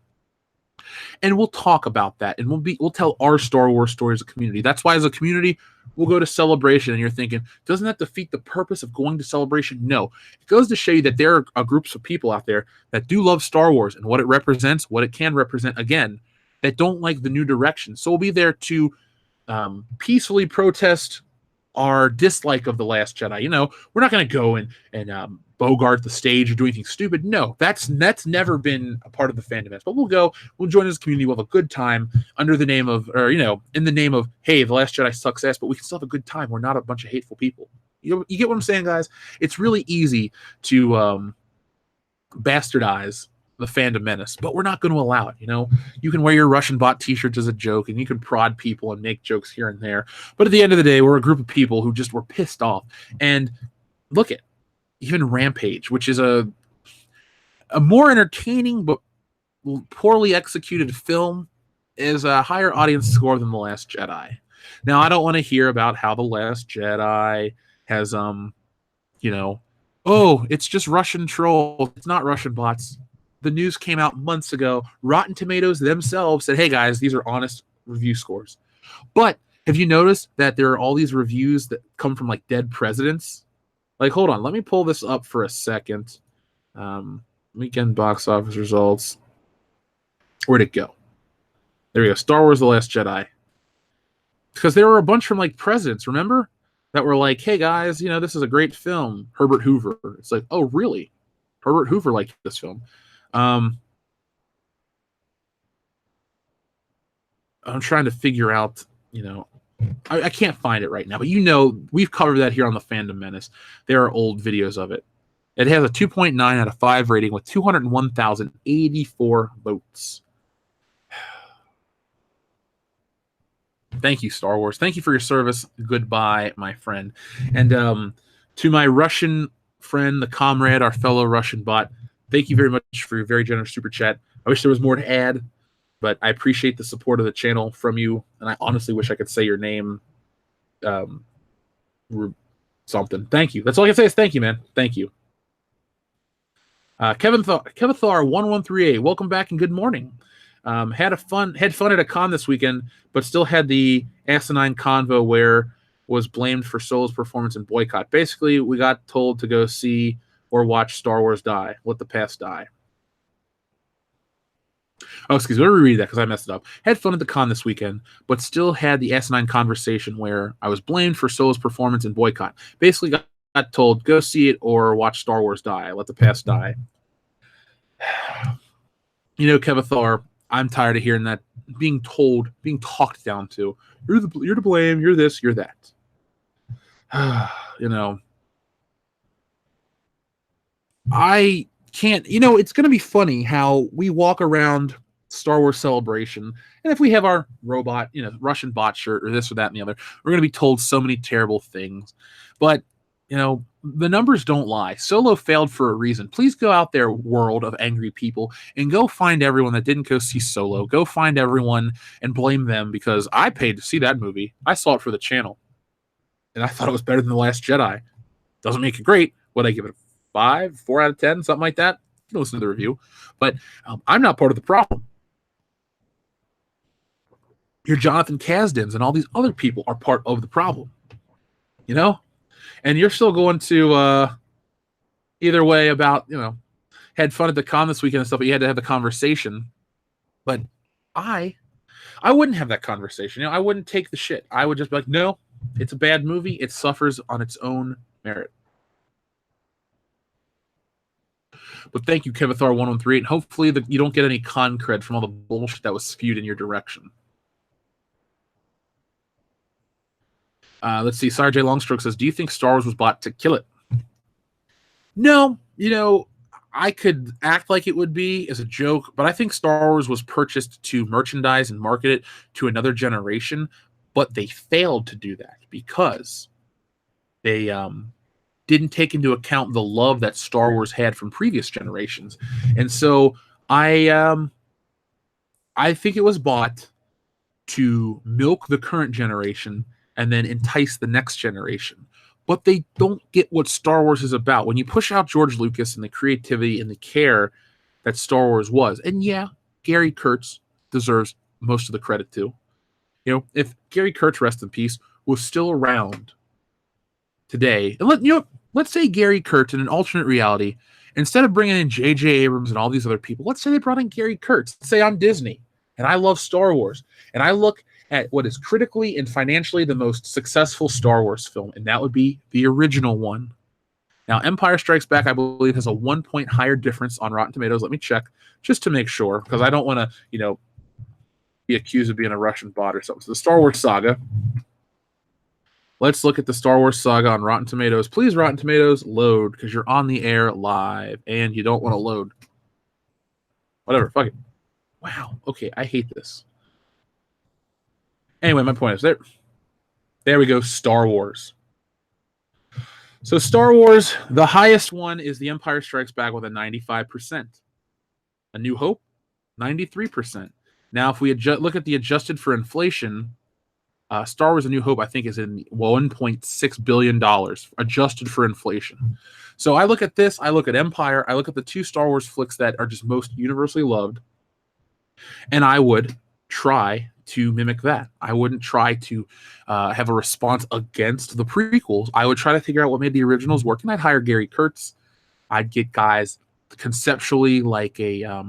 and we'll talk about that, and we'll tell our Star Wars stories as a community. That's why, as a community, we'll go to Celebration, and you're thinking, doesn't that defeat the purpose of going to Celebration? No, it goes to show you that there are groups of people out there that do love Star Wars and what it represents, what it can represent. Again, that don't like the new direction. So we'll be there to peacefully protest our dislike of The Last Jedi. We're not going to go and bogart the stage or do anything stupid. No, that's never been a part of the fandom. But we'll join as a community. We'll have a good time under the name of, in the name of, hey, The Last Jedi sucks ass, but we can still have a good time. We're not a bunch of hateful people. You get what I'm saying, guys? It's really easy to bastardize the fandom menace, but we're not going to allow it. You can wear your Russian bot t-shirts as a joke and you can prod people and make jokes here and there. But at the end of the day, we're a group of people who just were pissed off. And look at even Rampage, which is a more entertaining but poorly executed film, is a higher audience score than The Last Jedi. Now, I don't want to hear about how The Last Jedi has, it's just Russian trolls. It's not Russian bots. The news came out months ago. Rotten Tomatoes themselves said, hey, guys, these are honest review scores. But have you noticed that there are all these reviews that come from, dead presidents? Hold on. Let me pull this up for a second. Weekend box office results. Where'd it go? There we go. Star Wars The Last Jedi. Because there were a bunch from like presidents, remember? That were like, hey guys, this is a great film. Herbert Hoover. It's like, oh, really? Herbert Hoover liked this film. I'm trying to figure out, I can't find it right now, but we've covered that here on the Fandom Menace. There are old videos of it. It has a 2.9 out of 5 rating with 201,084 votes. Thank you, Star Wars. Thank you for your service. Goodbye, my friend. And to my Russian friend, the comrade, our fellow Russian bot, thank you very much for your very generous super chat. I wish there was more to add, but I appreciate the support of the channel from you, and I honestly wish I could say your name something. Thank you. That's all I can say is thank you, man. Thank you. Kevin Thar 1138, welcome back and good morning. Had fun at a con this weekend, but still had the asinine convo where was blamed for Solo's performance and boycott. Basically, we got told to go see or watch Star Wars die. Let the past die. Oh, excuse me. Let me read that because I messed it up. Had fun at the con this weekend, but still had the asinine conversation where I was blamed for Solo's performance and boycott. Basically, got told go see it or watch Star Wars die. Let the past die. Kevin Thar, I'm tired of hearing that, being talked down to. You're to blame. You're this. You're that. I can't. It's going to be funny how we walk around Star Wars Celebration, and if we have our robot, Russian bot shirt or this or that and the other, we're going to be told so many terrible things. But the numbers don't lie. Solo failed for a reason. Please go out there, world of angry people, and go find everyone that didn't go see Solo. Go find everyone and blame them, because I paid to see that movie. I saw it for the channel, and I thought it was better than The Last Jedi. Doesn't make it great. Would I give it a 5, 4 out of 10, something like that? You can listen to the review. But I'm not part of the problem. Your Jonathan Kasdans and all these other people are part of the problem. And you're still going to either way about, had fun at the con this weekend and stuff, but you had to have the conversation. But I wouldn't have that conversation. I wouldn't take the shit. I would just be like, no, it's a bad movie. It suffers on its own merit. But thank you, Kevin Thar 113, and hopefully you don't get any con cred from all the bullshit that was spewed in your direction. Let's see. Sarah J. Longstroke says, do you think Star Wars was bought to kill it? No. I could act like it would be as a joke, but I think Star Wars was purchased to merchandise and market it to another generation, but they failed to do that because they didn't take into account the love that Star Wars had from previous generations. And so I think it was bought to milk the current generation and then entice the next generation. But they don't get what Star Wars is about. When you push out George Lucas and the creativity and the care that Star Wars was, and yeah, Gary Kurtz deserves most of the credit too. If Gary Kurtz, rest in peace, was still around today, and let's say Gary Kurtz in an alternate reality, instead of bringing in J.J. Abrams and all these other people, let's say they brought in Gary Kurtz. Let's say I'm Disney and I love Star Wars, and I look at what is critically and financially the most successful Star Wars film, and that would be the original one. Now, Empire Strikes Back, I believe, has a 1 point higher difference on Rotten Tomatoes. Let me check just to make sure, because I don't want to, be accused of being a Russian bot or something. So the Star Wars Saga. Let's look at the Star Wars Saga on Rotten Tomatoes. Please, Rotten Tomatoes, load, because you're on the air live, and you don't want to load. Whatever, fuck it. Wow, okay, I hate this. Anyway, my point is there we go, Star Wars. So Star Wars, the highest one is The Empire Strikes Back with a 95%. A New Hope, 93%. Now, if we look at the adjusted for inflation, Star Wars A New Hope, I think, is in $1.6 billion, adjusted for inflation. So I look at this, I look at Empire, I look at the two Star Wars flicks that are just most universally loved, and I would try to mimic that. I wouldn't try to have a response against the prequels. I would try to figure out what made the originals work, and I'd hire Gary Kurtz. I'd get guys conceptually like a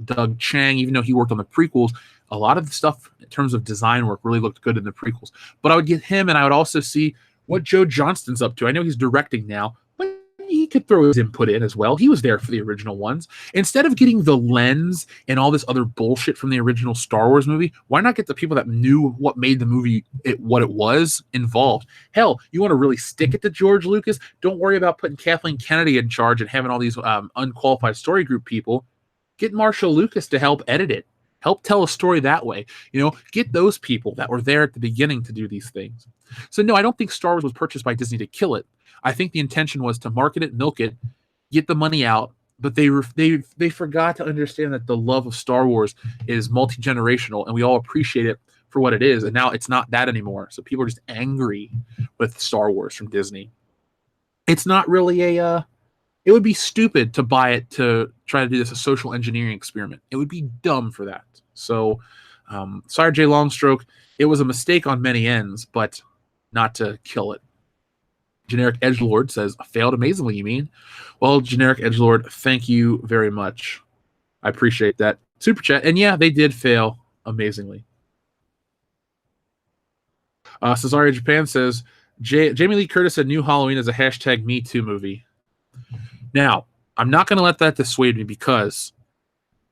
Doug Chiang, even though he worked on the prequels, a lot of the stuff in terms of design work really looked good in the prequels. But I would get him, and I would also see what Joe Johnston's up to. I know he's directing now, but he could throw his input in as well. He was there for the original ones. Instead of getting the lens and all this other bullshit from the original Star Wars movie, why not get the people that knew what made the movie what it was involved? Hell, you want to really stick it to George Lucas? Don't worry about putting Kathleen Kennedy in charge and having all these unqualified story group people. Get Marshall Lucas to help edit it. Help tell a story that way. Get those people that were there at the beginning to do these things. So no, I don't think Star Wars was purchased by Disney to kill it. I think the intention was to market it, milk it, get the money out, but they forgot to understand that the love of Star Wars is multi-generational, and we all appreciate it for what it is, and now it's not that anymore. So people are just angry with Star Wars from Disney. It's not really it would be stupid to buy it to try to do this a social engineering experiment. It would be dumb for that. So, sorry, Jay Longstroke. It was a mistake on many ends, but not to kill it. Generic Edgelord says, failed amazingly, you mean? Well, Generic Edgelord, thank you very much. I appreciate that. Super chat. And yeah, they did fail amazingly. Cesario Japan says, Jamie Lee Curtis said New Halloween is a hashtag Me Too movie. Now, I'm not going to let that dissuade me because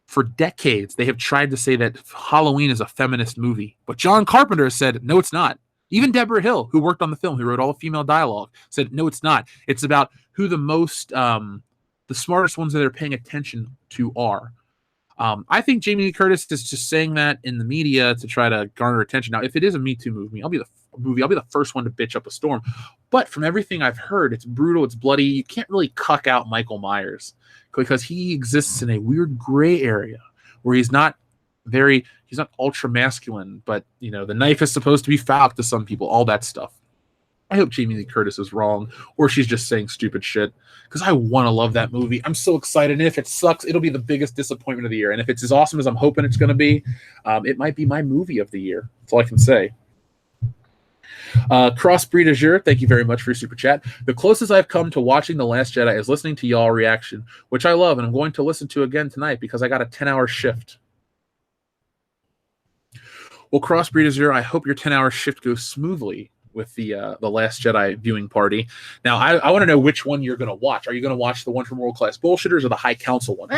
for decades, they have tried to say that Halloween is a feminist movie. But John Carpenter said, no, it's not. Even Deborah Hill, who worked on the film, who wrote all the female dialogue, said, no, it's not. It's about who the most, the smartest ones that they're paying attention to are. I think Jamie Lee Curtis is just saying that in the media to try to garner attention. Now, if it is a Me Too movie, I'll be the first one to bitch up a storm. But from everything I've heard, it's brutal, it's bloody. You can't really cuck out Michael Myers because he exists in a weird gray area where he's not ultra masculine, but the knife is supposed to be phallic to some people, all that stuff. I hope Jamie Lee Curtis is wrong, or she's just saying stupid shit, because I want to love that movie. I'm so excited, and if it sucks, it'll be the biggest disappointment of the year. And if it's as awesome as I'm hoping it's going to be, it might be my movie of the year. That's all I can say. Crossbreed Azure, thank you very much for your super chat. The closest I've come to watching The Last Jedi is listening to y'all reaction, which I love, and I'm going to listen to again tonight because I got a 10-hour shift. Well, Crossbreed Azure, I hope your 10-hour shift goes smoothly with the Last Jedi viewing party. Now, I want to know which one you're going to watch. Are you going to watch the one from World Class Bullshitters or the High Council one?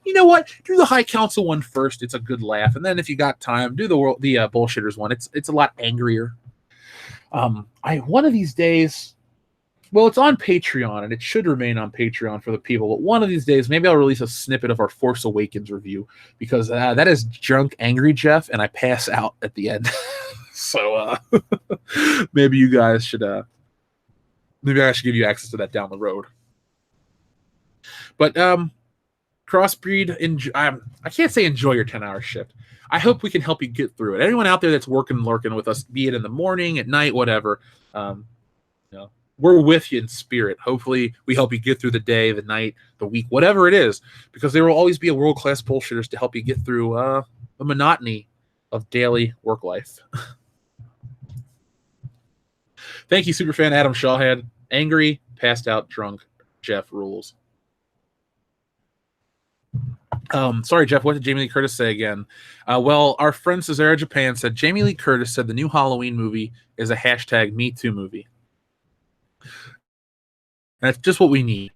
You know what? Do the High Council one first. It's a good laugh. And then if you got time, do the Bullshitters one. It's a lot angrier. One of these days, well, it's on Patreon, and it should remain on Patreon for the people, but one of these days, maybe I'll release a snippet of our Force Awakens review, because that is drunk, angry Jeff, and I pass out at the end. So maybe you guys should, maybe I should give you access to that down the road. But Crossbreed, I can't say enjoy your 10-hour shift. I hope we can help you get through it. Anyone out there that's lurking with us, be it in the morning, at night, whatever, we're with you in spirit. Hopefully, we help you get through the day, the night, the week, whatever it is, because there will always be a world-class bullshitters to help you get through the monotony of daily work life. Thank you, superfan Adam Shawhead. Angry, passed out, drunk, Jeff rules. Sorry, Jeff, what did Jamie Lee Curtis say again? Well, our friend Cesare Japan said Jamie Lee Curtis said the new Halloween movie is a hashtag Me Too movie. And that's just what we need.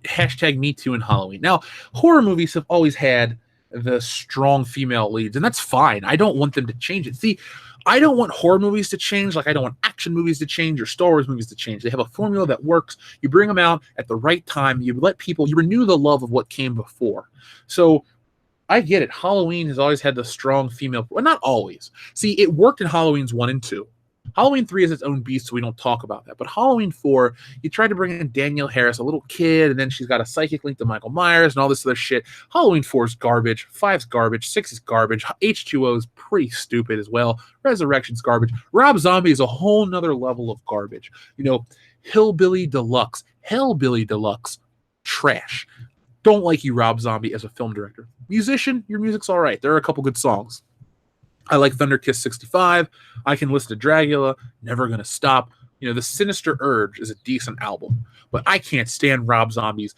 Hashtag Me Too and Halloween. Now, horror movies have always had the strong female leads, and that's fine. I don't want them to change it. See, I don't want horror movies to change like I don't want action movies to change or Star Wars movies to change. They have a formula that works. You bring them out at the right time. You renew the love of what came before. So I get it. Halloween has always had the strong female, well, not always. See, it worked in Halloween's 1 and 2. Halloween 3 is its own beast, so we don't talk about that. But Halloween 4, you tried to bring in Danielle Harris, a little kid, and then she's got a psychic link to Michael Myers and all this other shit. Halloween 4 is garbage. 5's garbage. 6 is garbage. H2O is pretty stupid as well. Resurrection's garbage. Rob Zombie is a whole nother level of garbage. Hillbilly Deluxe. Hellbilly Deluxe. Trash. Don't like you, Rob Zombie, as a film director. Musician, your music's all right. There are a couple good songs. I like Thunder Kiss 65. I can listen to Dragula. Never Gonna Stop. The Sinister Urge is a decent album, but I can't stand Rob Zombie's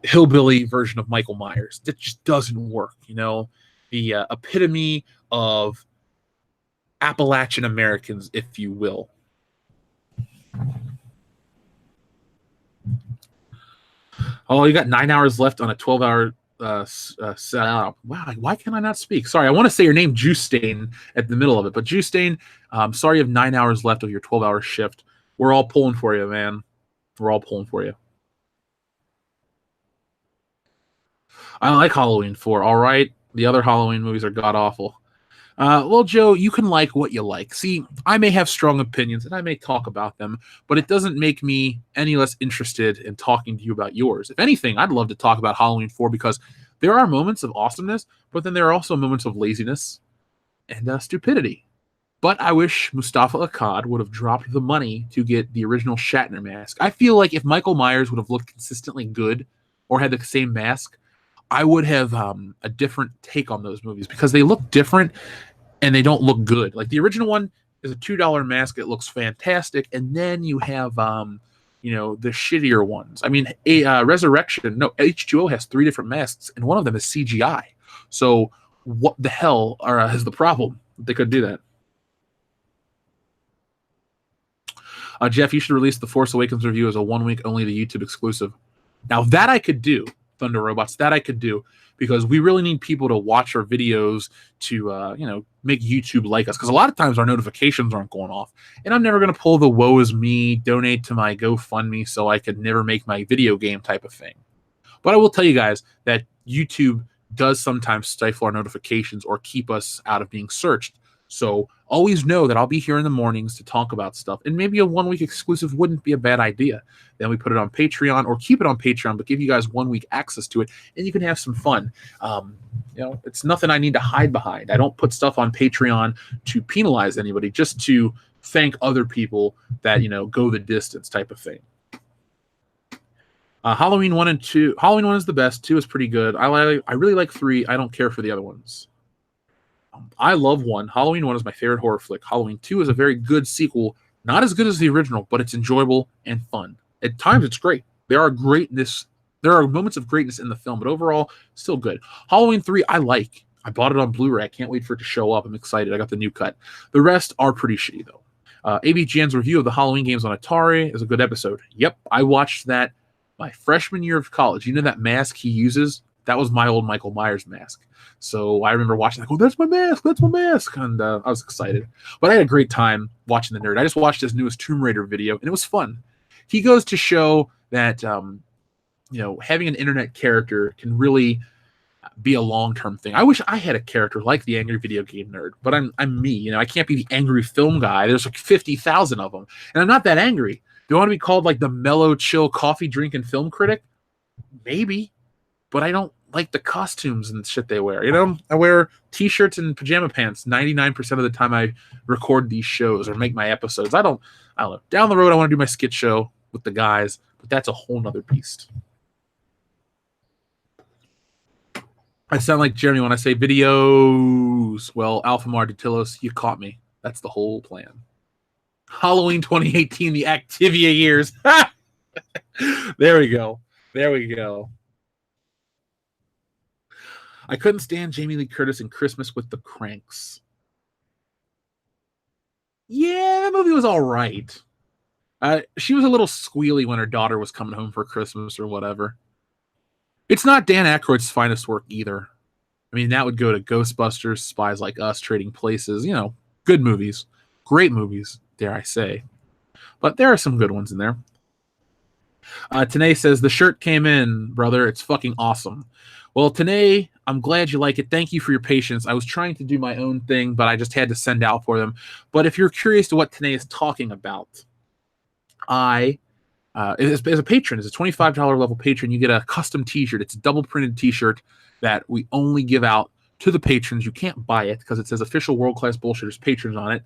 hillbilly version of Michael Myers. That just doesn't work, the epitome of Appalachian Americans, if you will. Oh, you got 9 hours left on a 12-hour wow, why can I not speak? Sorry, I want to say your name, Juice Stain, at the middle of it, but Juice Stain, sorry you have 9 hours left of your 12-hour shift. We're all pulling for you, man. We're all pulling for you. I like Halloween 4, all right? The other Halloween movies are god-awful. Well, Joe, you can like what you like. See, I may have strong opinions and I may talk about them, but it doesn't make me any less interested in talking to you about yours. If anything, I'd love to talk about Halloween 4 because there are moments of awesomeness, but then there are also moments of laziness and stupidity. But I wish Mustafa Akkad would have dropped the money to get the original Shatner mask. I feel like if Michael Myers would have looked consistently good or had the same mask, I would have a different take on those movies because they look different and they don't look good. Like the original one is a $2 mask. It looks fantastic. And then you have, the shittier ones. I mean, H2O has 3 different masks and one of them is CGI. So what the hell is the problem? They could do that. Jeff, you should release the Force Awakens review as a 1 week only to YouTube exclusive. Now that I could do, Thunder Robots, that I could do, because we really need people to watch our videos to, make YouTube like us. Because a lot of times our notifications aren't going off. And I'm never going to pull the woe is me, donate to my GoFundMe so I could never make my video game type of thing. But I will tell you guys that YouTube does sometimes stifle our notifications or keep us out of being searched. So always know that I'll be here in the mornings to talk about stuff. And maybe a 1 week exclusive wouldn't be a bad idea. Then we put it on Patreon or keep it on Patreon, but give you guys 1 week access to it and you can have some fun. It's nothing I need to hide behind. I don't put stuff on Patreon to penalize anybody, just to thank other people that, go the distance type of thing. Halloween 1 and 2. Halloween 1 is the best. 2 is pretty good. I really like 3. I don't care for the other ones. I love 1. Halloween 1 is my favorite horror flick. Halloween 2 is a very good sequel. Not as good as the original, but it's enjoyable and fun. At times, it's great. There are moments of greatness in the film, but overall, still good. Halloween 3, I like. I bought it on Blu-ray. I can't wait for it to show up. I'm excited. I got the new cut. The rest are pretty shitty, though. ABGN's review of the Halloween games on Atari is a good episode. Yep, I watched that my freshman year of college. You know that mask he uses? That was my old Michael Myers mask. So I remember watching, like, oh, that's my mask. That's my mask. And I was excited. But I had a great time watching the nerd. I just watched his newest Tomb Raider video, and it was fun. He goes to show that, having an internet character can really be a long-term thing. I wish I had a character like the angry video game nerd, but I'm me. I can't be the angry film guy. There's like 50,000 of them, and I'm not that angry. Do I want to be called like the mellow, chill, coffee drinking film critic? Maybe, but I don't like the costumes and shit they wear. I wear t-shirts and pajama pants 99% of the time I record these shows or make my episodes. I don't know. Down the road, I want to do my skit show with the guys, but that's a whole nother beast. I sound like Jeremy when I say videos. Well, Alphamar Datilos, you caught me. That's the whole plan. Halloween 2018, the Activia years. There we go. I couldn't stand Jamie Lee Curtis in Christmas with the Cranks. Yeah, that movie was all right. She was a little squealy when her daughter was coming home for Christmas or whatever. It's not Dan Aykroyd's finest work either. I mean, that would go to Ghostbusters, Spies Like Us, Trading Places. Good movies. Great movies, dare I say. But there are some good ones in there. Tanae says, the shirt came in, brother. It's fucking awesome. Well, Tanae, I'm glad you like it. Thank you for your patience. I was trying to do my own thing, but I just had to send out for them. But if you're curious to what Tanae is talking about, as a patron, as a $25 level patron, you get a custom t-shirt. It's a double printed t-shirt that we only give out to the patrons. You can't buy it because it says official World Class Bullshitters patrons on it.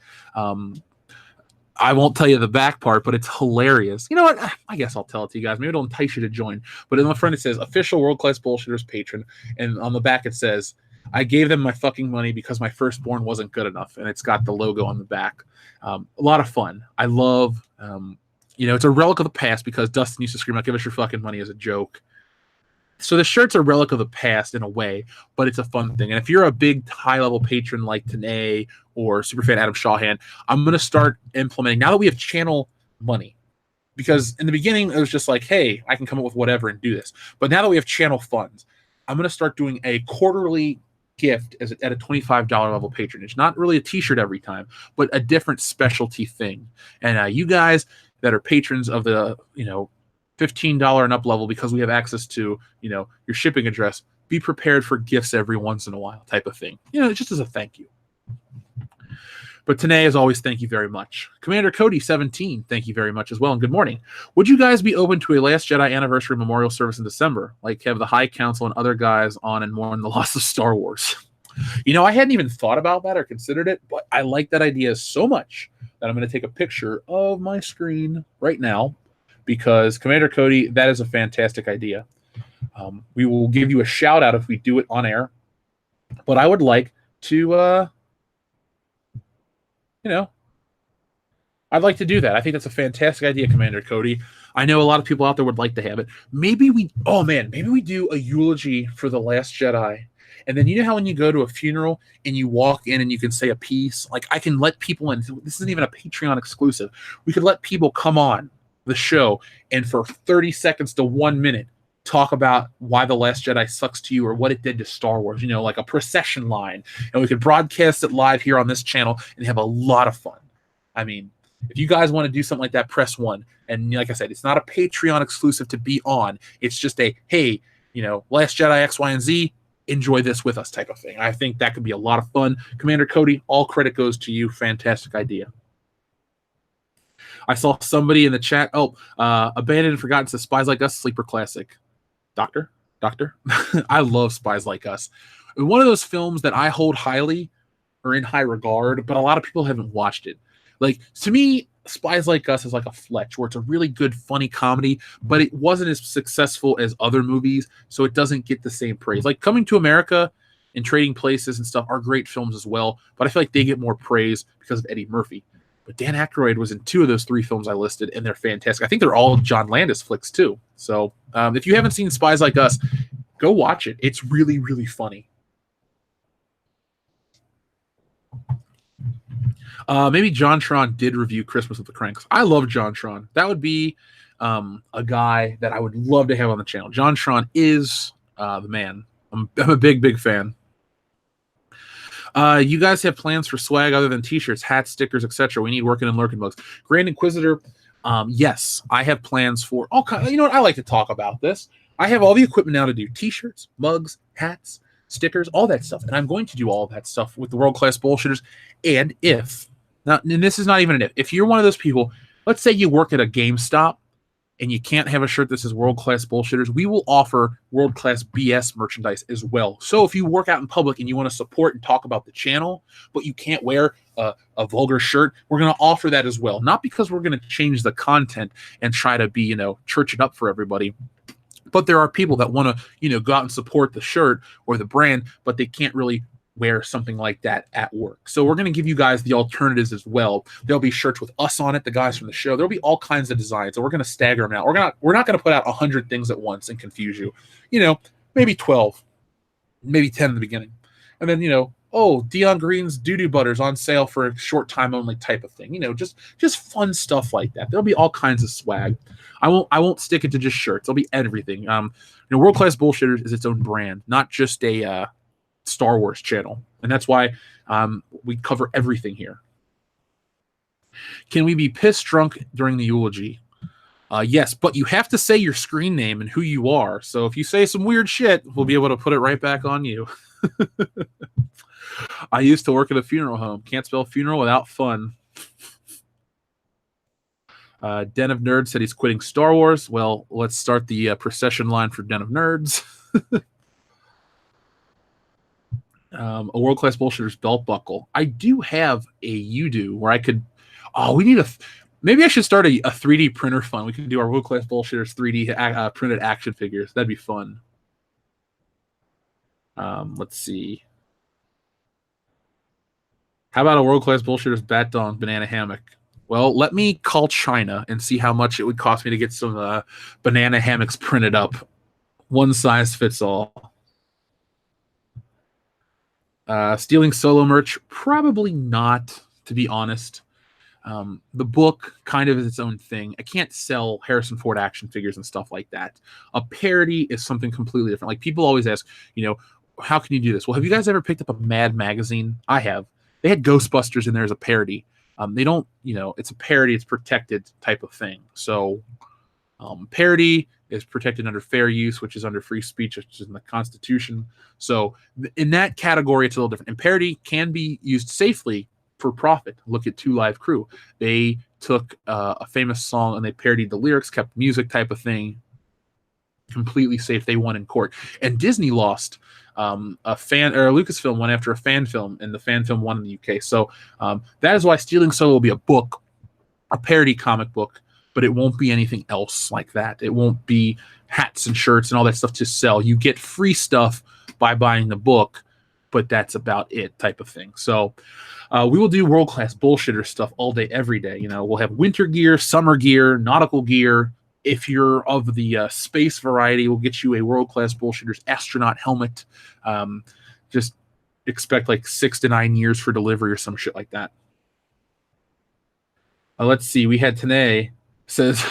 I won't tell you the back part, but it's hilarious. You know what? I guess I'll tell it to you guys. Maybe it'll entice you to join. But in the front, it says official World Class Bullshitters patron. And on the back, it says, I gave them my fucking money because my firstborn wasn't good enough. And it's got the logo on the back. A lot of fun. I love, it's a relic of the past because Dustin used to scream out, give us your fucking money as a joke. So the shirt's a relic of the past in a way, but it's a fun thing. And if you're a big high-level patron like Tanae or superfan Adam Shawhan, I'm going to start implementing, now that we have channel money, because in the beginning it was just like, hey, I can come up with whatever and do this. But now that we have channel funds, I'm going to start doing a quarterly gift at a $25 level patronage. Not really a t-shirt every time, but a different specialty thing. And you guys that are patrons of the, $15 and up level, because we have access to, your shipping address, be prepared for gifts every once in a while type of thing. Just as a thank you. But Tanae, as always, thank you very much. Commander Cody 17, thank you very much as well, and good morning. Would you guys be open to a Last Jedi anniversary memorial service in December, like have the High Council and other guys on and mourn the loss of Star Wars? I hadn't even thought about that or considered it, but I like that idea so much that I'm going to take a picture of my screen right now, because Commander Cody, that is a fantastic idea. We will give you a shout out if we do it on air, but I would like to I'd like to do that. I think that's a fantastic idea, Commander Cody. I know a lot of people out there would like to have it. Maybe we do a eulogy for The Last Jedi. And then how when you go to a funeral and you walk in and you can say a piece, like I can let people in. This isn't even a Patreon exclusive. We could let people come on the show and for 30 seconds to 1 minute talk about why The Last Jedi sucks to you or what it did to Star Wars, like a procession line. And we could broadcast it live here on this channel and have a lot of fun. I mean, if you guys want to do something like that, press 1. And like I said, it's not a Patreon exclusive to be on. It's just a, hey, Last Jedi X, Y, and Z, enjoy this with us type of thing. I think that could be a lot of fun. Commander Cody, all credit goes to you. Fantastic idea. I saw somebody in the chat. Abandoned and Forgotten says Spies Like Us, sleeper classic. Doctor. I love Spies Like Us. One of those films that I hold highly or in high regard, but a lot of people haven't watched it. Like, to me, Spies Like Us is like a Fletch, where it's a really good, funny comedy, but it wasn't as successful as other movies, so it doesn't get the same praise. Like Coming to America and Trading Places and stuff are great films as well, but I feel like they get more praise because of Eddie Murphy. But Dan Aykroyd was in 2 of those 3 films I listed, and they're fantastic. I think they're all John Landis flicks, too. So if you haven't seen Spies Like Us, go watch it. It's really, really funny. Maybe John Tron did review Christmas with the Cranks. I love John Tron. That would be a guy that I would love to have on the channel. John Tron is the man. I'm a big, big fan. You guys have plans for swag other than t-shirts, hats, stickers, etc. We need working and lurking bugs. Grand Inquisitor, yes, I have plans for all kinds. You know what? I like to talk about this. I have all the equipment now to do t-shirts, mugs, hats, stickers, all that stuff. And I'm going to do all that stuff with the world-class bullshitters. And this is not even an if you're one of those people, let's say you work at a GameStop and you can't have a shirt that says world-class bullshitters, we will offer world-class BS merchandise as well. So if you work out in public and you want to support and talk about the channel, but you can't wear a vulgar shirt, we're going to offer that as well. Not because we're going to change the content and try to be, church it up for everybody, but there are people that want to, go out and support the shirt or the brand, but they can't really wear something like that at work. So we're going to give you guys the alternatives as well. There'll be shirts with us on it, the guys from the show. There'll be all kinds of designs, and we're going to stagger them out. We're not going to put out 100 things at once and confuse you. Maybe 12, maybe 10 in the beginning. And then, Dion Green's doo-doo butters on sale for a short time only type of thing. Just fun stuff like that. There'll be all kinds of swag. I won't stick it to just shirts. There'll be everything. World Class Bullshitters is its own brand, not just a Star Wars channel, and that's why we cover everything here. Can we be pissed drunk during the eulogy? Yes, but you have to say your screen name and who you are. So if you say some weird shit, we'll be able to put it right back on you. I used to work at a funeral home. Can't spell funeral without fun. Den of Nerds said he's quitting Star Wars. Well, let's start the procession line for Den of Nerds. A world-class bullshitter's belt buckle. I do have a you-do where I could... maybe I should start a 3D printer fund. We can do our world-class bullshitters 3D printed action figures. That'd be fun. Let's see. How about a world-class bullshitters bat dong banana hammock? Well, let me call China and see how much it would cost me to get some banana hammocks printed up. One size fits all. Stealing solo merch, probably not, to be honest. The book kind of is its own thing. I can't sell Harrison Ford action figures and stuff like that. A parody is something completely different. Like, people always ask, how can you do this? Well, have you guys ever picked up a Mad magazine? I have. They had Ghostbusters in there as a parody. They don't, it's a parody, it's protected type of thing. So parody is protected under fair use, which is under free speech, which is in the Constitution. So in that category, it's a little different. And parody can be used safely for profit. Look at Two Live Crew. They took a famous song and they parodied the lyrics, kept music type of thing, completely safe. They won in court. And Disney lost. Lucasfilm went after a fan film, and the fan film won in the UK. So that is why Stealing Solo will be a book, a parody comic book, but it won't be anything else like that. It won't be hats and shirts and all that stuff to sell. You get free stuff by buying the book, but that's about it type of thing. So we will do world-class bullshitter stuff all day, every day. We'll have winter gear, summer gear, nautical gear. If you're of the space variety, we'll get you a world-class bullshitters astronaut helmet. Just expect like 6 to 9 years for delivery or some shit like that. Let's see. We had Tanae says,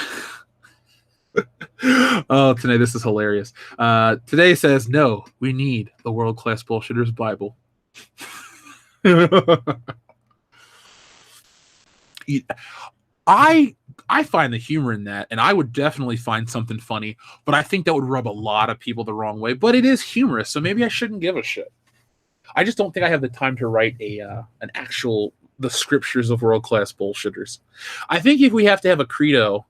oh, Tanae, this is hilarious. Today says, no, we need the world-class bullshitters Bible. I find the humor in that, and I would definitely find something funny, but I think that would rub a lot of people the wrong way. But it is humorous, so maybe I shouldn't give a shit. I just don't think I have the time to write the scriptures of world-class bullshitters. I think if we have to have a credo,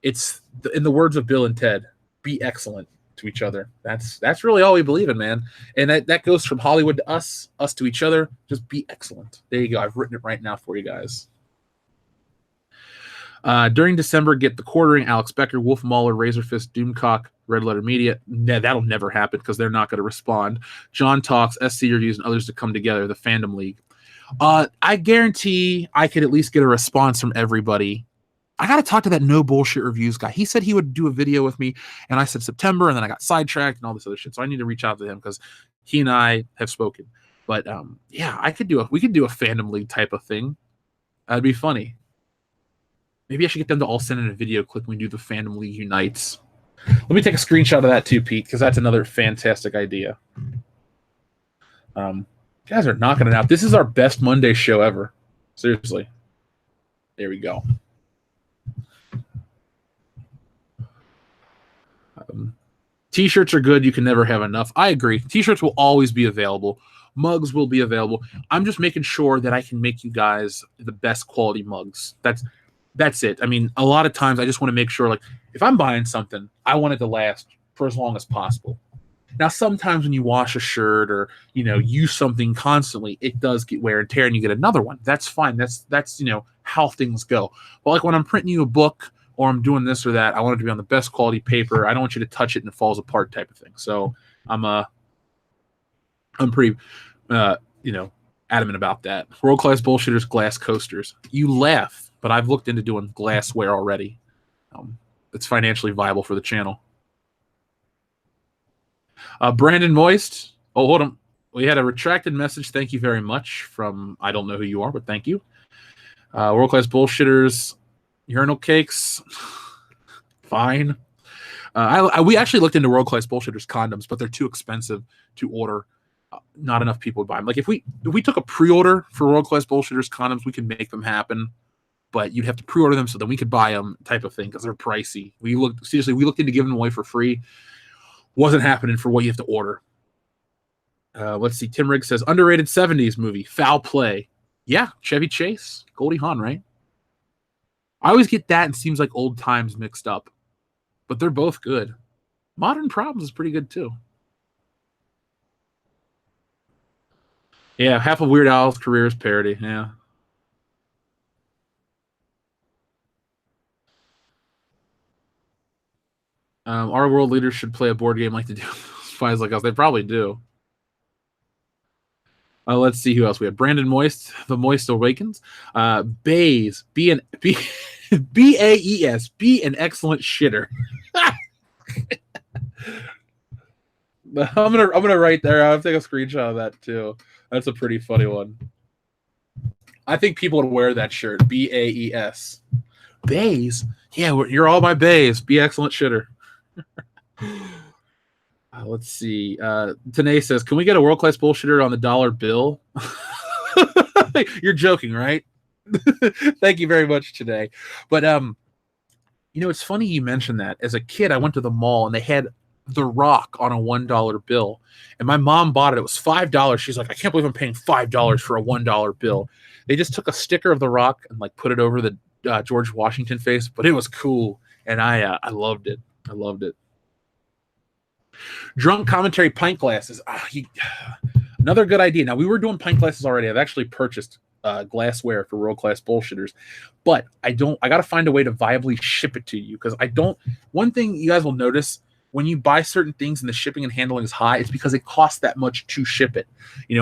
it's in the words of Bill and Ted, be excellent to each other. That's really all we believe in, man. And that goes from Hollywood to us to each other. Just be excellent. There you go. I've written it right now for you guys. During December, get the Quartering, Alex Becker, Wolf Mahler, Razorfist, Doomcock, Red Letter Media. That'll never happen because they're not going to respond. John Talks, SC Reviews, and others to come together, the Fandom League. I guarantee I could at least get a response from everybody. I got to talk to that No Bullshit Reviews guy. He said he would do a video with me, and I said September, and then I got sidetracked and all this other shit. So I need to reach out to him because he and I have spoken. But yeah, we could do a Fandom League type of thing. That'd be funny. Maybe I should get them to all send in a video clip when we do the Fandom League Unites. Let me take a screenshot of that too, Pete, because that's another fantastic idea. You guys are knocking it out. This is our best Monday show ever. Seriously. There we go. T-shirts are good. You can never have enough. I agree. T-shirts will always be available. Mugs will be available. I'm just making sure that I can make you guys the best quality mugs. That's it. I mean, a lot of times I just want to make sure, like, if I'm buying something, I want it to last for as long as possible. Now, sometimes when you wash a shirt or, use something constantly, it does get wear and tear and you get another one. That's fine. That's how things go. But like when I'm printing you a book or I'm doing this or that, I want it to be on the best quality paper. I don't want you to touch it and it falls apart type of thing. So I'm pretty, adamant about that. World-class bullshitters, glass coasters. You laugh, but I've looked into doing glassware already. It's financially viable for the channel. Brandon Moist. Oh, hold on. We had a retracted message. Thank you very much from, I don't know who you are, but thank you. World-class bullshitters, urinal cakes. Fine. We actually looked into world-class bullshitters condoms, but they're too expensive to order. Not enough people would buy them. Like if we took a pre-order for world-class bullshitters condoms, we could make them happen, but you'd have to pre-order them so that we could buy them type of thing because they're pricey. We looked into giving them away for free. Wasn't happening for what you have to order. Let's see. Tim Riggs says underrated 70s movie, Foul Play. Yeah, Chevy Chase, Goldie Hawn, right? I always get that and Seems Like Old Times mixed up, but they're both good. Modern Problems is pretty good too. Yeah, half of Weird Al's career is parody. Yeah. Our world leaders should play a board game like they do Spies Like Us. They probably do. Let's see who else we have. Brandon Moist, The Moist Awakens. Bays, B-A-E-S, be an excellent shitter. I'm gonna write there. I'll take a screenshot of that too. That's a pretty funny one. I think people would wear that shirt. BAES. Bays? Yeah, you're all my bays. Be excellent shitter. Let's see. Tanae says, "Can we get a world class bullshitter on the dollar bill?" You're joking, right? Thank you very much today. But it's funny you mentioned that. As a kid, I went to the mall and they had The Rock on a $1 bill, and my mom bought it. It was $5. She's like, "I can't believe I'm paying $5 for a $1 bill." They just took a sticker of The Rock and like put it over the George Washington face, but it was cool, and I loved it. I loved it. Drunk commentary pint glasses. Another good idea. Now, we were doing pint glasses already. I've actually purchased glassware for world class bullshitters, but I got to find a way to viably ship it to you, because one thing you guys will notice when you buy certain things and the shipping and handling is high, it's because it costs that much to ship it.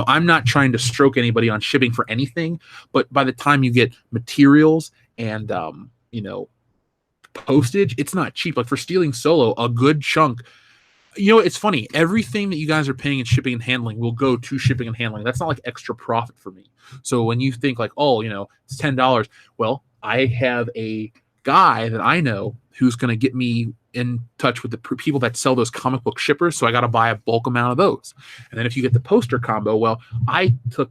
I'm not trying to stroke anybody on shipping for anything, but by the time you get materials and postage, it's not cheap. Like for Stealing Solo, a good chunk. It's funny. Everything that you guys are paying in shipping and handling will go to shipping and handling. That's not like extra profit for me. So when you think like, oh, it's $10, well, I have a guy that I know who's going to get me in touch with the people that sell those comic book shippers. So I got to buy a bulk amount of those. And then if you get the poster combo, well, I took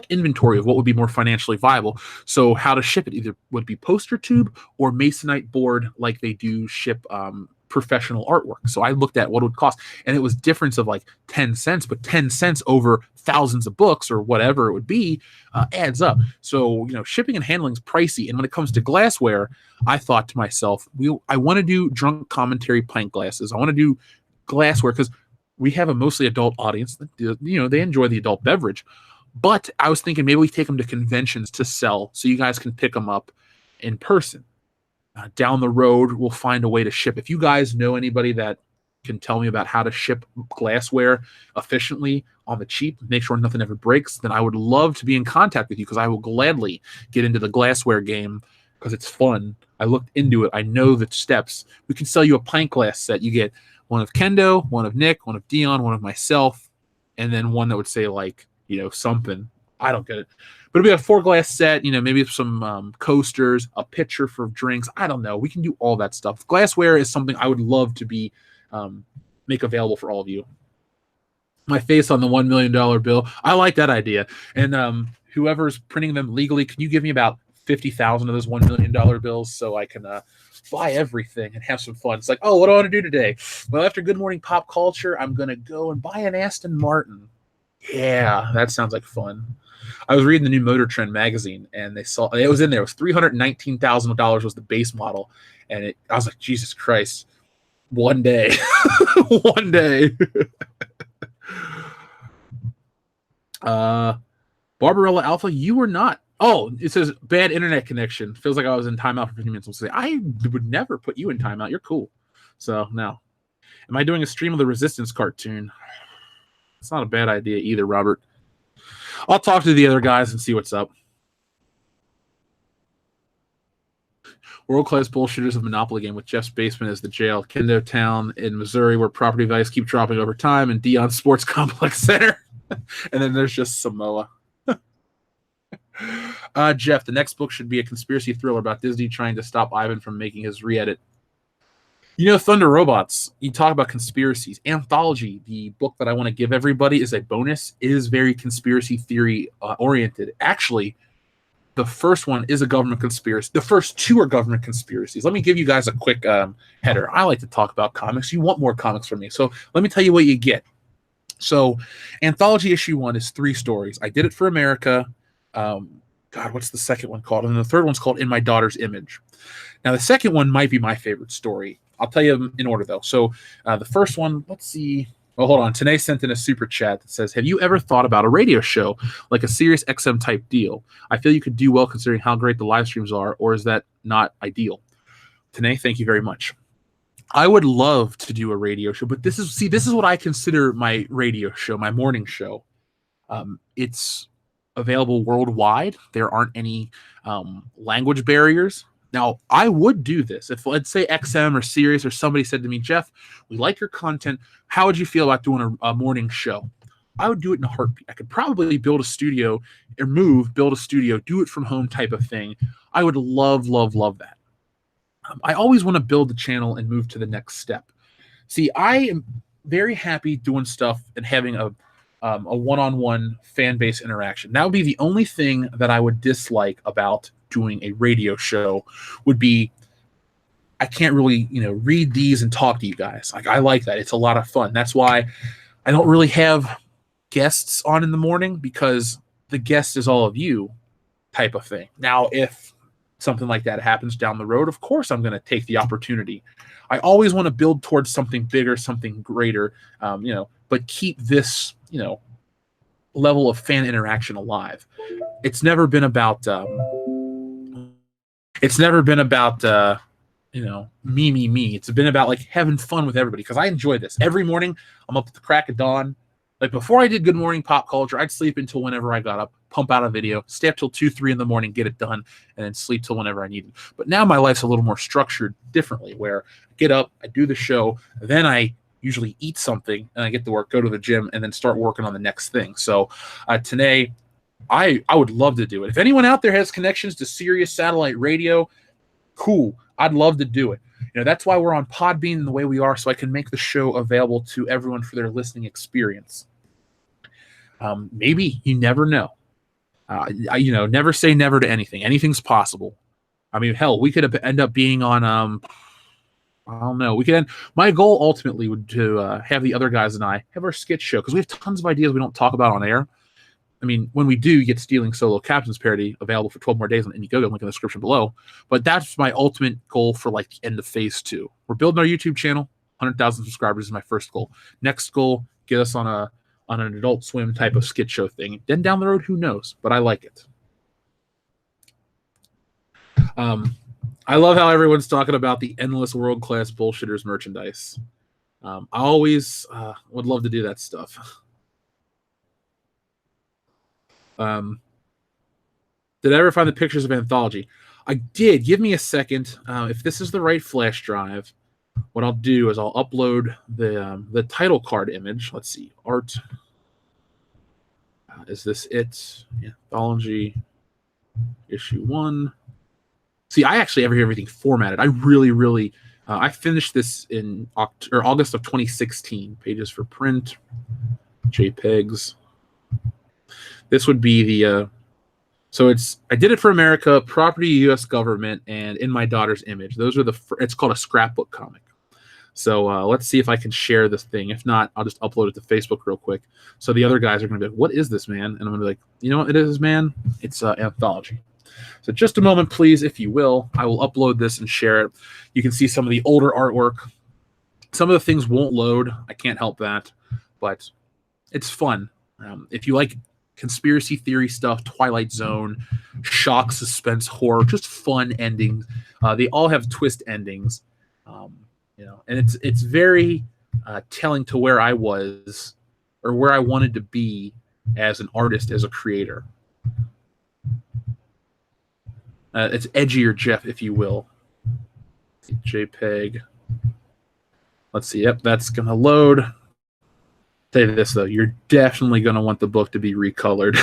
inventory of what would be more financially viable. So how to ship it either would be poster tube or masonite board, like they do ship professional artwork. So I looked at what it would cost, and it was difference of like 10 cents, but 10 cents over thousands of books or whatever it would be adds up. So, shipping and handling is pricey. And when it comes to glassware, I thought to myself, I want to do drunk commentary pint glasses. I want to do glassware because we have a mostly adult audience. They enjoy the adult beverage. But I was thinking maybe we take them to conventions to sell so you guys can pick them up in person. Down the road, we'll find a way to ship. If you guys know anybody that can tell me about how to ship glassware efficiently on the cheap, make sure nothing ever breaks, then I would love to be in contact with you, because I will gladly get into the glassware game because it's fun. I looked into it. I know the steps. We can sell you a pint glass set. You get one of Kendo, one of Nick, one of Dion, one of myself, and then one that would say like, something. I don't get it. But it'll be a 4-glass set, maybe some coasters, a pitcher for drinks. I don't know. We can do all that stuff. Glassware is something I would love to be make available for all of you. My face on the $1 million bill. I like that idea. And whoever's printing them legally, can you give me about 50,000 of those $1 million bills so I can buy everything and have some fun? It's like, oh, what do I want to do today? Well, after Good Morning Pop Culture, I'm going to go and buy an Aston Martin. Yeah, that sounds like fun. I was reading the new Motor Trend magazine, and it was in there. It was $319,000 was the base model, and I was like, Jesus Christ, one day, one day. Barbarella Alpha, you were not. Oh, it says bad internet connection. Feels like I was in timeout for 15 minutes. We'll say I would never put you in timeout. You're cool. So now, am I doing a stream of the Resistance cartoon? It's not a bad idea either, Robert. I'll talk to the other guys and see what's up. World-class bullshitters of Monopoly game with Jeff's basement as the jail. Kendo Town in Missouri, where property values keep dropping over time, and Dion Sports Complex Center. And then there's just Samoa. Jeff, the next book should be a conspiracy thriller about Disney trying to stop Ivan from making his re-edit. Thunder Robots, you talk about conspiracies. Anthology, the book that I want to give everybody is a bonus, is very conspiracy theory oriented. Actually, the first one is a government conspiracy. The first two are government conspiracies. Let me give you guys a quick header. I like to talk about comics. You want more comics from me. So let me tell you what you get. So Anthology issue 1 is 3 stories. I Did It for America. God, what's the second one called? And the third one's called In My Daughter's Image. Now, the second one might be my favorite story. I'll tell you in order, though. So the first one, let's see. Well, hold on. Tanae sent in a super chat that says, have you ever thought about a radio show, like a Sirius XM type deal? I feel you could do well considering how great the live streams are, or is that not ideal? Tanae, thank you very much. I would love to do a radio show, but this is what I consider my radio show, my morning show. It's available worldwide. There aren't any language barriers. Now, I would do this if, let's say, XM or Sirius or somebody said to me, Jeff, we like your content. How would you feel about doing a morning show? I would do it in a heartbeat. I could probably build a studio or build a studio, do it from home type of thing. I would love, love, love that. I always want to build the channel and move to the next step. See, I am very happy doing stuff and having a one-on-one fan base interaction. That would be the only thing that I would dislike about doing a radio show would be I can't really, read these and talk to you guys. Like, I like that. It's a lot of fun. That's why I don't really have guests on in the morning, because the guest is all of you type of thing. Now, if something like that happens down the road, of course I'm going to take the opportunity. I always want to build towards something bigger, something greater, but keep this, level of fan interaction alive. It's never been about me. It's been about like having fun with everybody, because I enjoy this. Every morning I'm up at the crack of dawn. Like, before I did Good Morning Pop Culture, I'd sleep until whenever I got up, pump out a video, stay up till 2, 3 in the morning, get it done, and then sleep till whenever I needed. But now my life's a little more structured differently, where I get up, I do the show, then I usually eat something, and I get to work, go to the gym, and then start working on the next thing. So today, I would love to do it. If anyone out there has connections to Sirius Satellite Radio, cool. I'd love to do it. That's why we're on Podbean the way we are, so I can make the show available to everyone for their listening experience. Maybe, you never know. Never say never to anything. Anything's possible. I mean, hell, we could end up being on, I don't know. My goal ultimately would to have the other guys and I have our skit show, because we have tons of ideas we don't talk about on air. I mean, when we do, you get Stealing Solo Captain's parody available for 12 more days on Indiegogo, link in the description below. But that's my ultimate goal for like the end of phase 2. We're building our YouTube channel. 100,000 subscribers is my first goal. Next goal, get us on an Adult Swim type of skit show thing. Then down the road, who knows? But I like it. I love how everyone's talking about the endless world-class bullshitters merchandise. I always would love to do that stuff. Did I ever find the pictures of Anthology? I did. Give me a second. If this is the right flash drive, what I'll do is I'll upload the title card image. Let's see. Art. Is this it? Anthology issue 1. See, I actually have everything formatted. I really, I finished this in August of 2016. Pages for print, JPEGs. This would be the, I did it for America, property, U.S. government, and in my daughter's image. Those are it's called a scrapbook comic. So let's see if I can share this thing. If not, I'll just upload it to Facebook real quick. So the other guys are going to be like, what is this, man? And I'm going to be like, you know what it is, man? It's Anthology. So just a moment, please, if you will. I will upload this and share it. You can see some of the older artwork. Some of the things won't load. I can't help that. But it's fun. If you like conspiracy theory stuff, Twilight Zone, shock, suspense, horror, just fun endings. They all have twist endings. And it's very telling to where I was or where I wanted to be as an artist, as a creator. It's edgier, Jeff, if you will. JPEG. Let's see. Yep, that's going to load. Say this, though. You're definitely going to want the book to be recolored.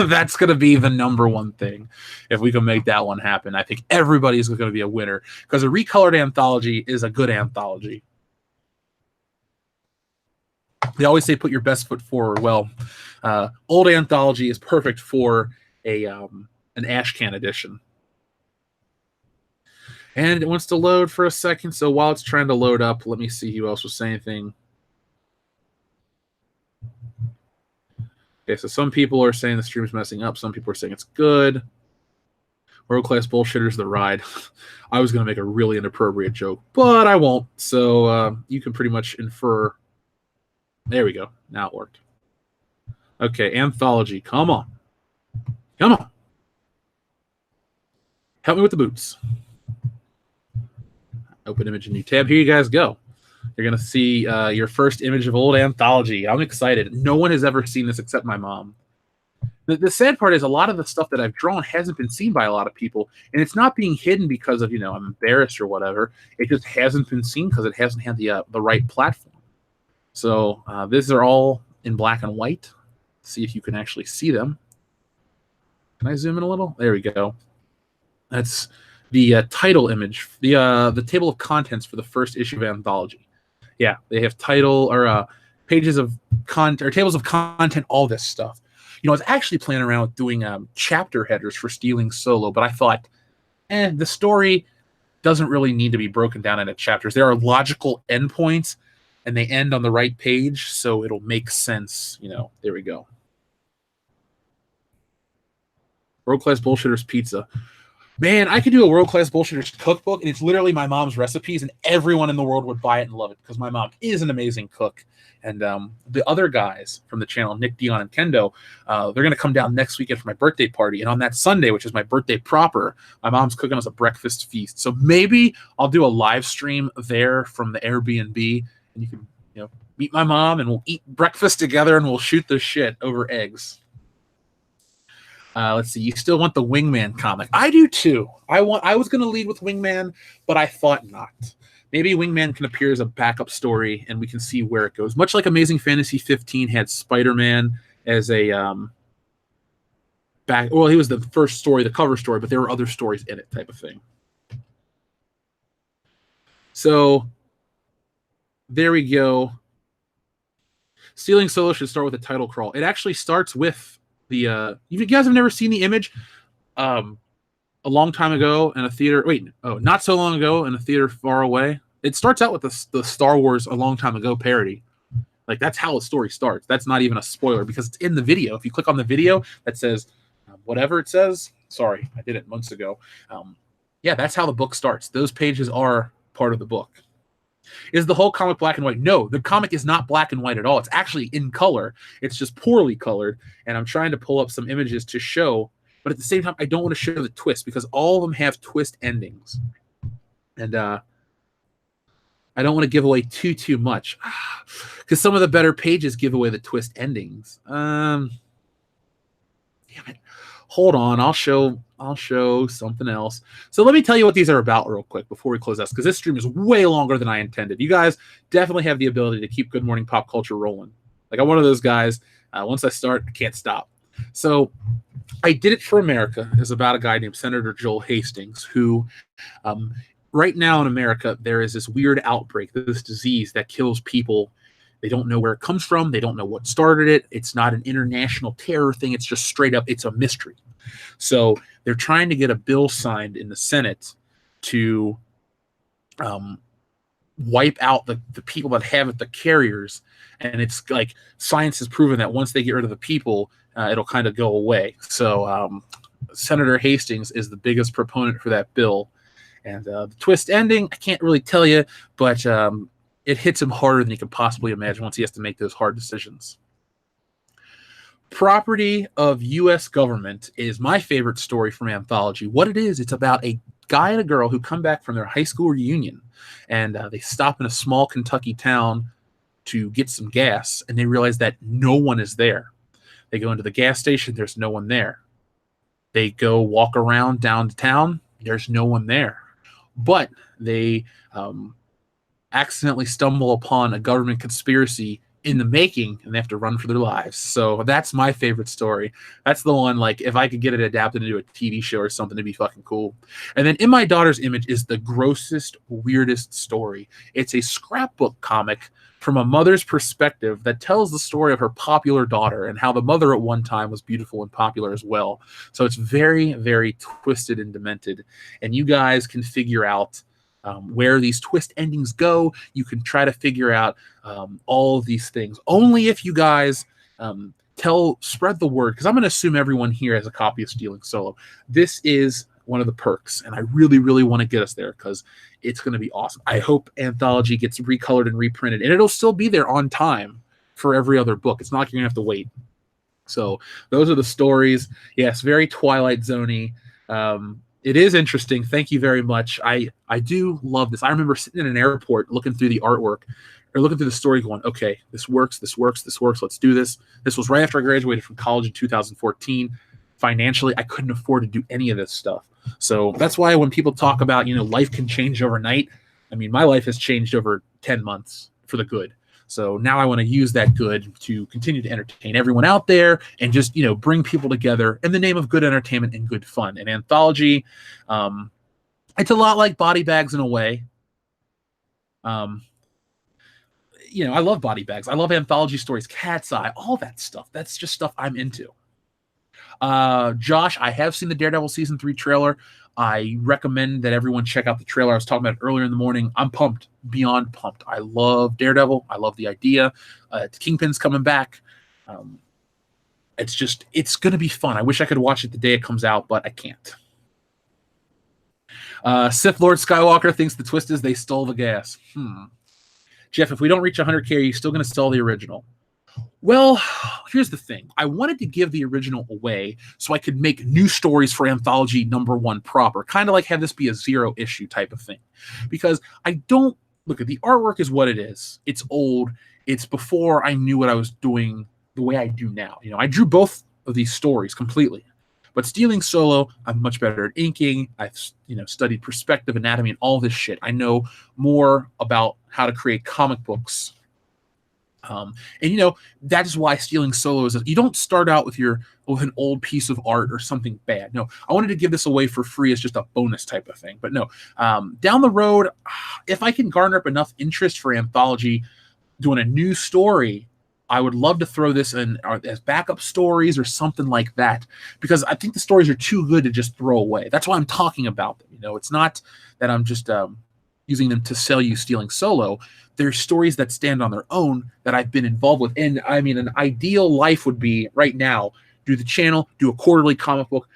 That's going to be the number one thing. If we can make that one happen, I think everybody's going to be a winner, because a recolored anthology is a good anthology. They always say put your best foot forward. Well, old anthology is perfect for an ash can edition. And it wants to load for a second, so while it's trying to load up, let me see who else was saying anything. Okay, so some people are saying the stream's messing up. Some people are saying it's good. World-class bullshitters, the ride. I was going to make a really inappropriate joke, but I won't. So you can pretty much infer. There we go. Now it worked. Okay, Anthology. Come on. Come on. Help me with the boots. Open image, new tab. Here you guys go. You're going to see your first image of old Anthology. I'm excited. No one has ever seen this except my mom. The sad part is a lot of the stuff that I've drawn hasn't been seen by a lot of people, and it's not being hidden because of, I'm embarrassed or whatever. It just hasn't been seen because it hasn't had the right platform. So these are all in black and white. See if you can actually see them. Can I zoom in a little? There we go. That's the title image, the table of contents for the first issue of Anthology. Yeah, they have title or pages of content or tables of content, all this stuff. I was actually playing around with doing chapter headers for Stealing Solo, but I thought, the story doesn't really need to be broken down into chapters. There are logical endpoints, and they end on the right page, so it'll make sense. There we go. World Class Bullshitters Pizza. Man, I could do a World Class Bullshitters cookbook, and it's literally my mom's recipes, and everyone in the world would buy it and love it because my mom is an amazing cook. And the other guys from the channel, Nick, Dion, and Kendo, they're going to come down next weekend for my birthday party. And on that Sunday, which is my birthday proper, my mom's cooking us a breakfast feast. So maybe I'll do a live stream there from the Airbnb, and you can meet my mom, and we'll eat breakfast together, and we'll shoot the shit over eggs. Let's see. You still want the Wingman comic? I do too. I was going to lead with Wingman, but I thought not. Maybe Wingman can appear as a backup story, and we can see where it goes. Much like Amazing Fantasy 15 had Spider-Man as a Well, he was the first story, the cover story, but there were other stories in it, type of thing. So there we go. Stealing Solo should start with a title crawl. It actually starts with the you guys have never seen the image a long time ago in a theater. Not so long ago in a theater far away. It starts out with the Star Wars a long time ago parody. Like, that's how the story starts. That's not even a spoiler because it's in the video. If you click on the video that says whatever it says, sorry, I did it months ago. Yeah, that's how the book starts. Those pages are part of the book. Is the whole comic black and white? No, the comic is not black and white at all. It's actually in color. It's just poorly colored. And I'm trying to pull up some images to show, but at the same time, I don't want to show the twist because all of them have twist endings. And I don't want to give away too much because some of the better pages give away the twist endings. Damn it. Hold on, I'll show something else. So let me tell you what these are about real quick before we close this, because this stream is way longer than I intended. You guys definitely have the ability to keep Good Morning Pop Culture rolling. Like, I'm one of those guys. Once I start, I can't stop. So I Did It for America is about a guy named Senator Joel Hastings who, right now in America, there is this weird outbreak, this disease that kills people. They don't know where it comes from. They don't know what started it. It's not an international terror thing. It's just straight up, it's a mystery. So they're trying to get a bill signed in the Senate to wipe out the people that have it, the carriers. And it's like science has proven that once they get rid of the people, it'll kind of go away. So Senator Hastings is the biggest proponent for that bill. And the twist ending, I can't really tell you, but it hits him harder than you could possibly imagine once he has to make those hard decisions. Property of U.S. Government is my favorite story from Anthology. What it is, it's about a guy and a girl who come back from their high school reunion, and they stop in a small Kentucky town to get some gas, and they realize that no one is there. They go into the gas station, there's no one there. They go walk around downtown, there's no one there. But they accidentally stumble upon a government conspiracy in the making, and they have to run for their lives. So that's my favorite story. That's the one, like, if I could get it adapted into a TV show or something, it'd be fucking cool. And then In My Daughter's Image is the grossest, weirdest story. It's a scrapbook comic from a mother's perspective that tells the story of her popular daughter and how the mother at one time was beautiful and popular as well. So it's very, very twisted and demented. And you guys can figure out where these twist endings go. You can try to figure out all of these things. Only if you guys spread the word, because I'm going to assume everyone here has a copy of Stealing Solo. This is one of the perks, and I really, really want to get us there because it's going to be awesome. I hope Anthology gets recolored and reprinted, and it'll still be there on time for every other book. It's not like you're going to have to wait. So those are the stories. Yes, very Twilight Zone-y. It is interesting. Thank you very much. I do love this. I remember sitting in an airport looking through the artwork are looking through the story going, okay, this works, let's do this. This was right after I graduated from college in 2014. Financially, I couldn't afford to do any of this stuff. So that's why when people talk about, life can change overnight, I mean, my life has changed over 10 months for the good. So now I want to use that good to continue to entertain everyone out there and just, bring people together in the name of good entertainment and good fun. And Anthology, it's a lot like Body Bags in a way. I love Body Bags. I love anthology stories, Cat's Eye, all that stuff. That's just stuff I'm into. Josh, I have seen the Daredevil Season 3 trailer. I recommend that everyone check out the trailer. I was talking about it earlier in the morning. I'm pumped, beyond pumped. I love Daredevil. I love the idea. Kingpin's coming back. It's going to be fun. I wish I could watch it the day it comes out, but I can't. Sith Lord Skywalker thinks the twist is they stole the gas. Jeff, if we don't reach 100K, are you still going to sell the original? Well, here's the thing. I wanted to give the original away so I could make new stories for Anthology #1 proper, kind of like have this be a 0 issue type of thing. Because I don't look at the artwork is what it is. It's old. It's before I knew what I was doing the way I do now. I drew both of these stories completely. But Stealing Solo, I'm much better at inking. I've studied perspective, anatomy, and all this shit. I know more about how to create comic books. That is why Stealing Solo is. You don't start out with an old piece of art or something bad. No, I wanted to give this away for free as just a bonus type of thing. But no, down the road, if I can garner up enough interest for Anthology doing a new story, I would love to throw this in as backup stories or something like that, because I think the stories are too good to just throw away. That's why I'm talking about them. It's not that I'm just using them to sell you Stealing Solo. They're stories that stand on their own that I've been involved with. And I mean, an ideal life would be right now, do the channel, do a quarterly comic book,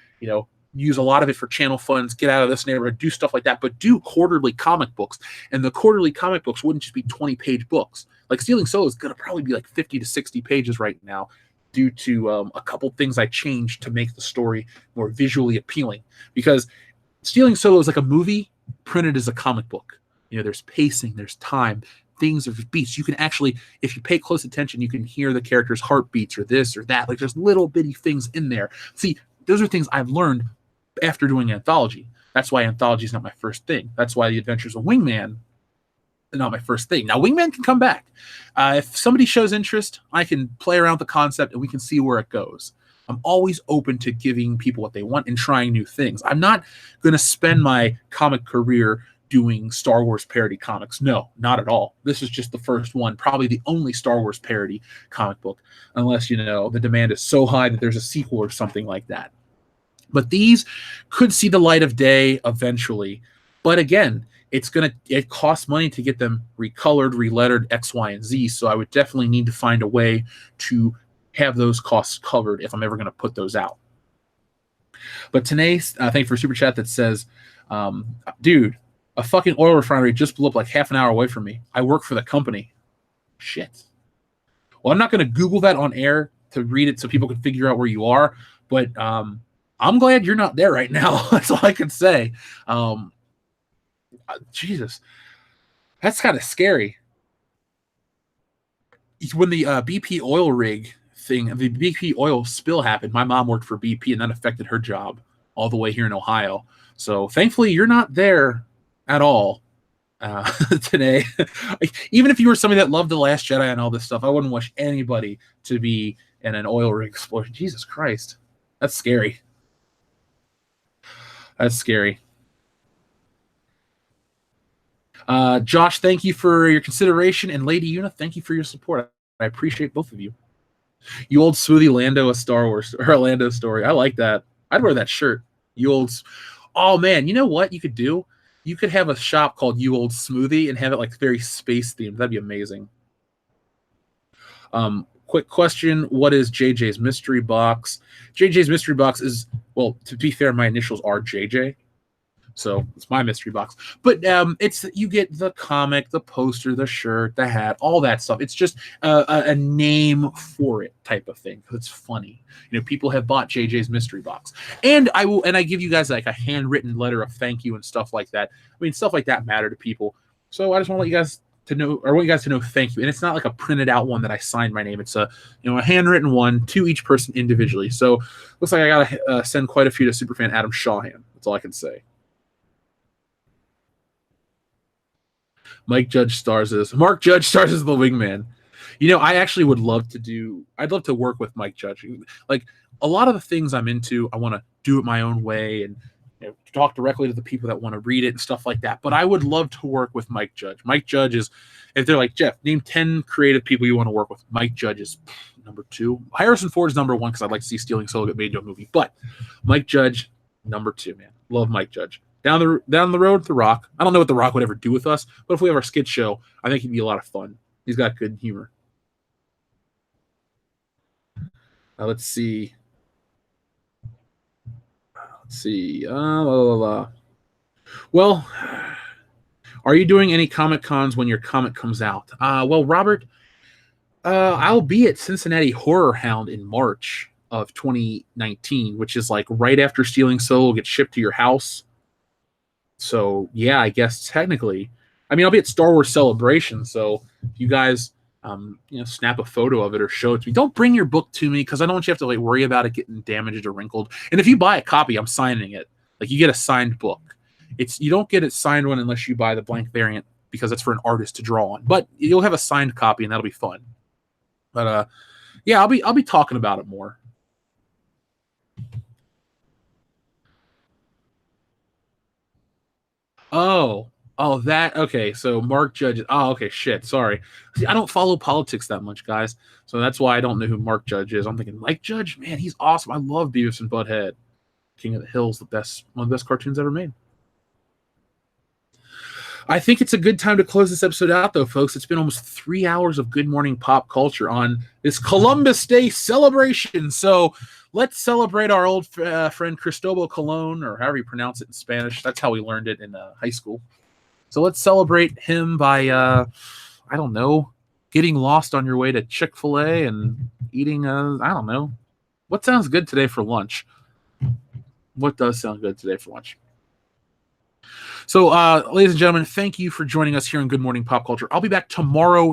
use a lot of it for channel funds, get out of this neighborhood, do stuff like that, but do quarterly comic books. And the quarterly comic books wouldn't just be 20-page books. Like Stealing Solo is going to probably be like 50 to 60 pages right now due to a couple things I changed to make the story more visually appealing. Because Stealing Solo is like a movie printed as a comic book. There's pacing, there's time, things are beats. You can actually, if you pay close attention, you can hear the character's heartbeats or this or that. Like there's little bitty things in there. See, those are things I've learned after doing Anthology. That's why Anthology is not my first thing. That's why The Adventures of Wingman is not my first thing. Now, Wingman can come back. If somebody shows interest, I can play around with the concept and we can see where it goes. I'm always open to giving people what they want and trying new things. I'm not going to spend my comic career doing Star Wars parody comics. No, not at all. This is just the first one, probably the only Star Wars parody comic book, unless, the demand is so high that there's a sequel or something like that. But these could see the light of day eventually. But again, it costs money to get them recolored, relettered, X, Y, and Z. So I would definitely need to find a way to have those costs covered if I'm ever going to put those out. But Tanay, thank you for a super chat that says, dude, a fucking oil refinery just blew up like half an hour away from me. I work for the company. Shit. Well, I'm not going to Google that on air to read it so people can figure out where you are, but I'm glad you're not there right now. That's all I can say. Jesus. That's kind of scary. When the BP oil rig thing, the BP oil spill happened, my mom worked for BP and that affected her job all the way here in Ohio. So thankfully you're not there at all today. Even if you were somebody that loved The Last Jedi and all this stuff, I wouldn't wish anybody to be in an oil rig explosion. Jesus Christ. That's scary. That's scary. Josh, thank you for your consideration. And Lady Una, thank you for your support. I appreciate both of you. You old smoothie Lando, a Star Wars or Orlando story. I like that. I'd wear that shirt. You old. Oh, man. You know what you could do? You could have a shop called You Old Smoothie and have it like very space themed. That'd be amazing. Quick question. What is JJ's mystery box? JJ's mystery box is, well, to be fair, my initials are JJ. So it's my mystery box. But it's you get the comic, the poster, the shirt, the hat, all that stuff. It's just a name for it type of thing. It's funny. People have bought JJ's mystery box. And I give you guys like a handwritten letter of thank you and stuff like that. I mean, stuff like that matter to people. So I just want to let you guys to know, or I want you guys to know thank you. And it's not like a printed out one that I signed my name. It's a handwritten one to each person individually. So looks like I gotta send quite a few to Superfan Adam Shawhan. That's all I can say. Mark Judge stars as the wingman. I actually would love to I'd love to work with Mike Judge. Like a lot of the things I'm into, I want to do it my own way and talk directly to the people that want to read it and stuff like that. But I would love to work with Mike Judge. Mike Judge is, if they're like, Jeff, name 10 creative people you want to work with, Mike Judge is number 2. Harrison Ford is number 1 because I'd like to see Stealing Solo get made into a movie. But Mike Judge, number 2, man. Love Mike Judge. Down the road, The Rock. I don't know what The Rock would ever do with us, but if we have our skit show, I think he'd be a lot of fun. He's got good humor. Let's see. Well, are you doing any Comic Cons when your comic comes out? Well, Robert, I'll be at Cincinnati Horror Hound in March of 2019, which is like right after Stealing Solo gets shipped to your house. So yeah, I guess technically, I'll be at Star Wars Celebration. So if you guys, snap a photo of it or show it to me. Don't bring your book to me because I don't want you to have to worry about it getting damaged or wrinkled. And if you buy a copy, I'm signing it. You get a signed book. You don't get it signed one unless you buy the blank variant because it's for an artist to draw on. But you'll have a signed copy and that'll be fun. But yeah, I'll be talking about it more. Okay. So Mark Judge. Oh, okay. Shit. Sorry. See, I don't follow politics that much, guys. So that's why I don't know who Mark Judge is. I'm thinking Mike Judge, man, he's awesome. I love Beavis and Butthead. King of the Hill's one of the best cartoons ever made. I think it's a good time to close this episode out, though, folks. It's been almost 3 hours of Good Morning Pop Culture on this Columbus Day celebration. So let's celebrate our old friend Cristobal Colon, or however you pronounce it in Spanish. That's how we learned it in high school. So let's celebrate him by, I don't know, getting lost on your way to Chick-fil-A and eating, I don't know. What sounds good today for lunch? What does sound good today for lunch? So, ladies and gentlemen, thank you for joining us here on Good Morning Pop Culture. I'll be back tomorrow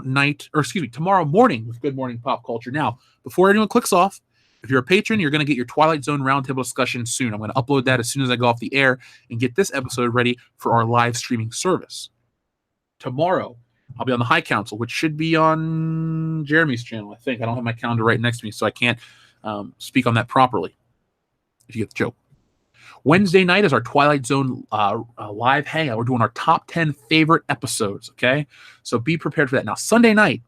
morning with Good Morning Pop Culture. Now, before anyone clicks off, if you're a patron, you're going to get your Twilight Zone roundtable discussion soon. I'm going to upload that as soon as I go off the air and get this episode ready for our live streaming service. Tomorrow, I'll be on the High Council, which should be on Jeremy's channel, I think. I don't have my calendar right next to me, so I can't speak on that properly, if you get the joke. Wednesday night is our Twilight Zone live hangout. We're doing our top 10 favorite episodes, okay? So be prepared for that. Now, Sunday night,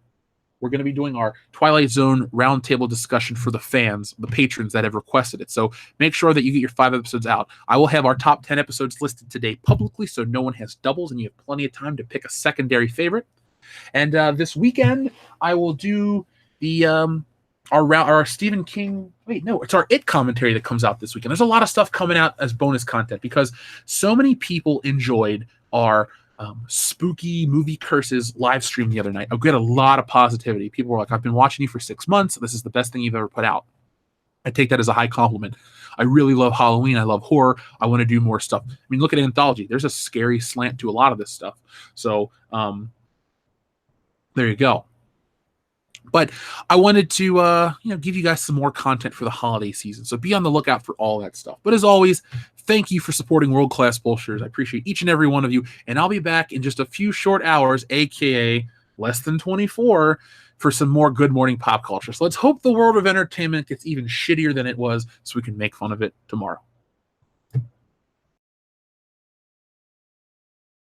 we're going to be doing our Twilight Zone roundtable discussion for the fans, the patrons that have requested it. So make sure that you get your 5 episodes out. I will have our top 10 episodes listed today publicly, so no one has doubles, and you have plenty of time to pick a secondary favorite. And this weekend, I will do the our Stephen King. Wait, no, it's our It commentary that comes out this weekend. There's a lot of stuff coming out as bonus content because so many people enjoyed our spooky movie curses live stream the other night. I get a lot of positivity. People were like, I've been watching you for 6 months. This is the best thing you've ever put out. I take that as a high compliment. I really love Halloween. I love horror. I want to do more stuff. Look at Anthology. There's a scary slant to a lot of this stuff. So there you go. But I wanted to, give you guys some more content for the holiday season. So be on the lookout for all that stuff. But as always, thank you for supporting World Class Bullshitters. I appreciate each and every one of you. And I'll be back in just a few short hours, a.k.a. less than 24, for some more Good Morning Pop Culture. So let's hope the world of entertainment gets even shittier than it was so we can make fun of it tomorrow.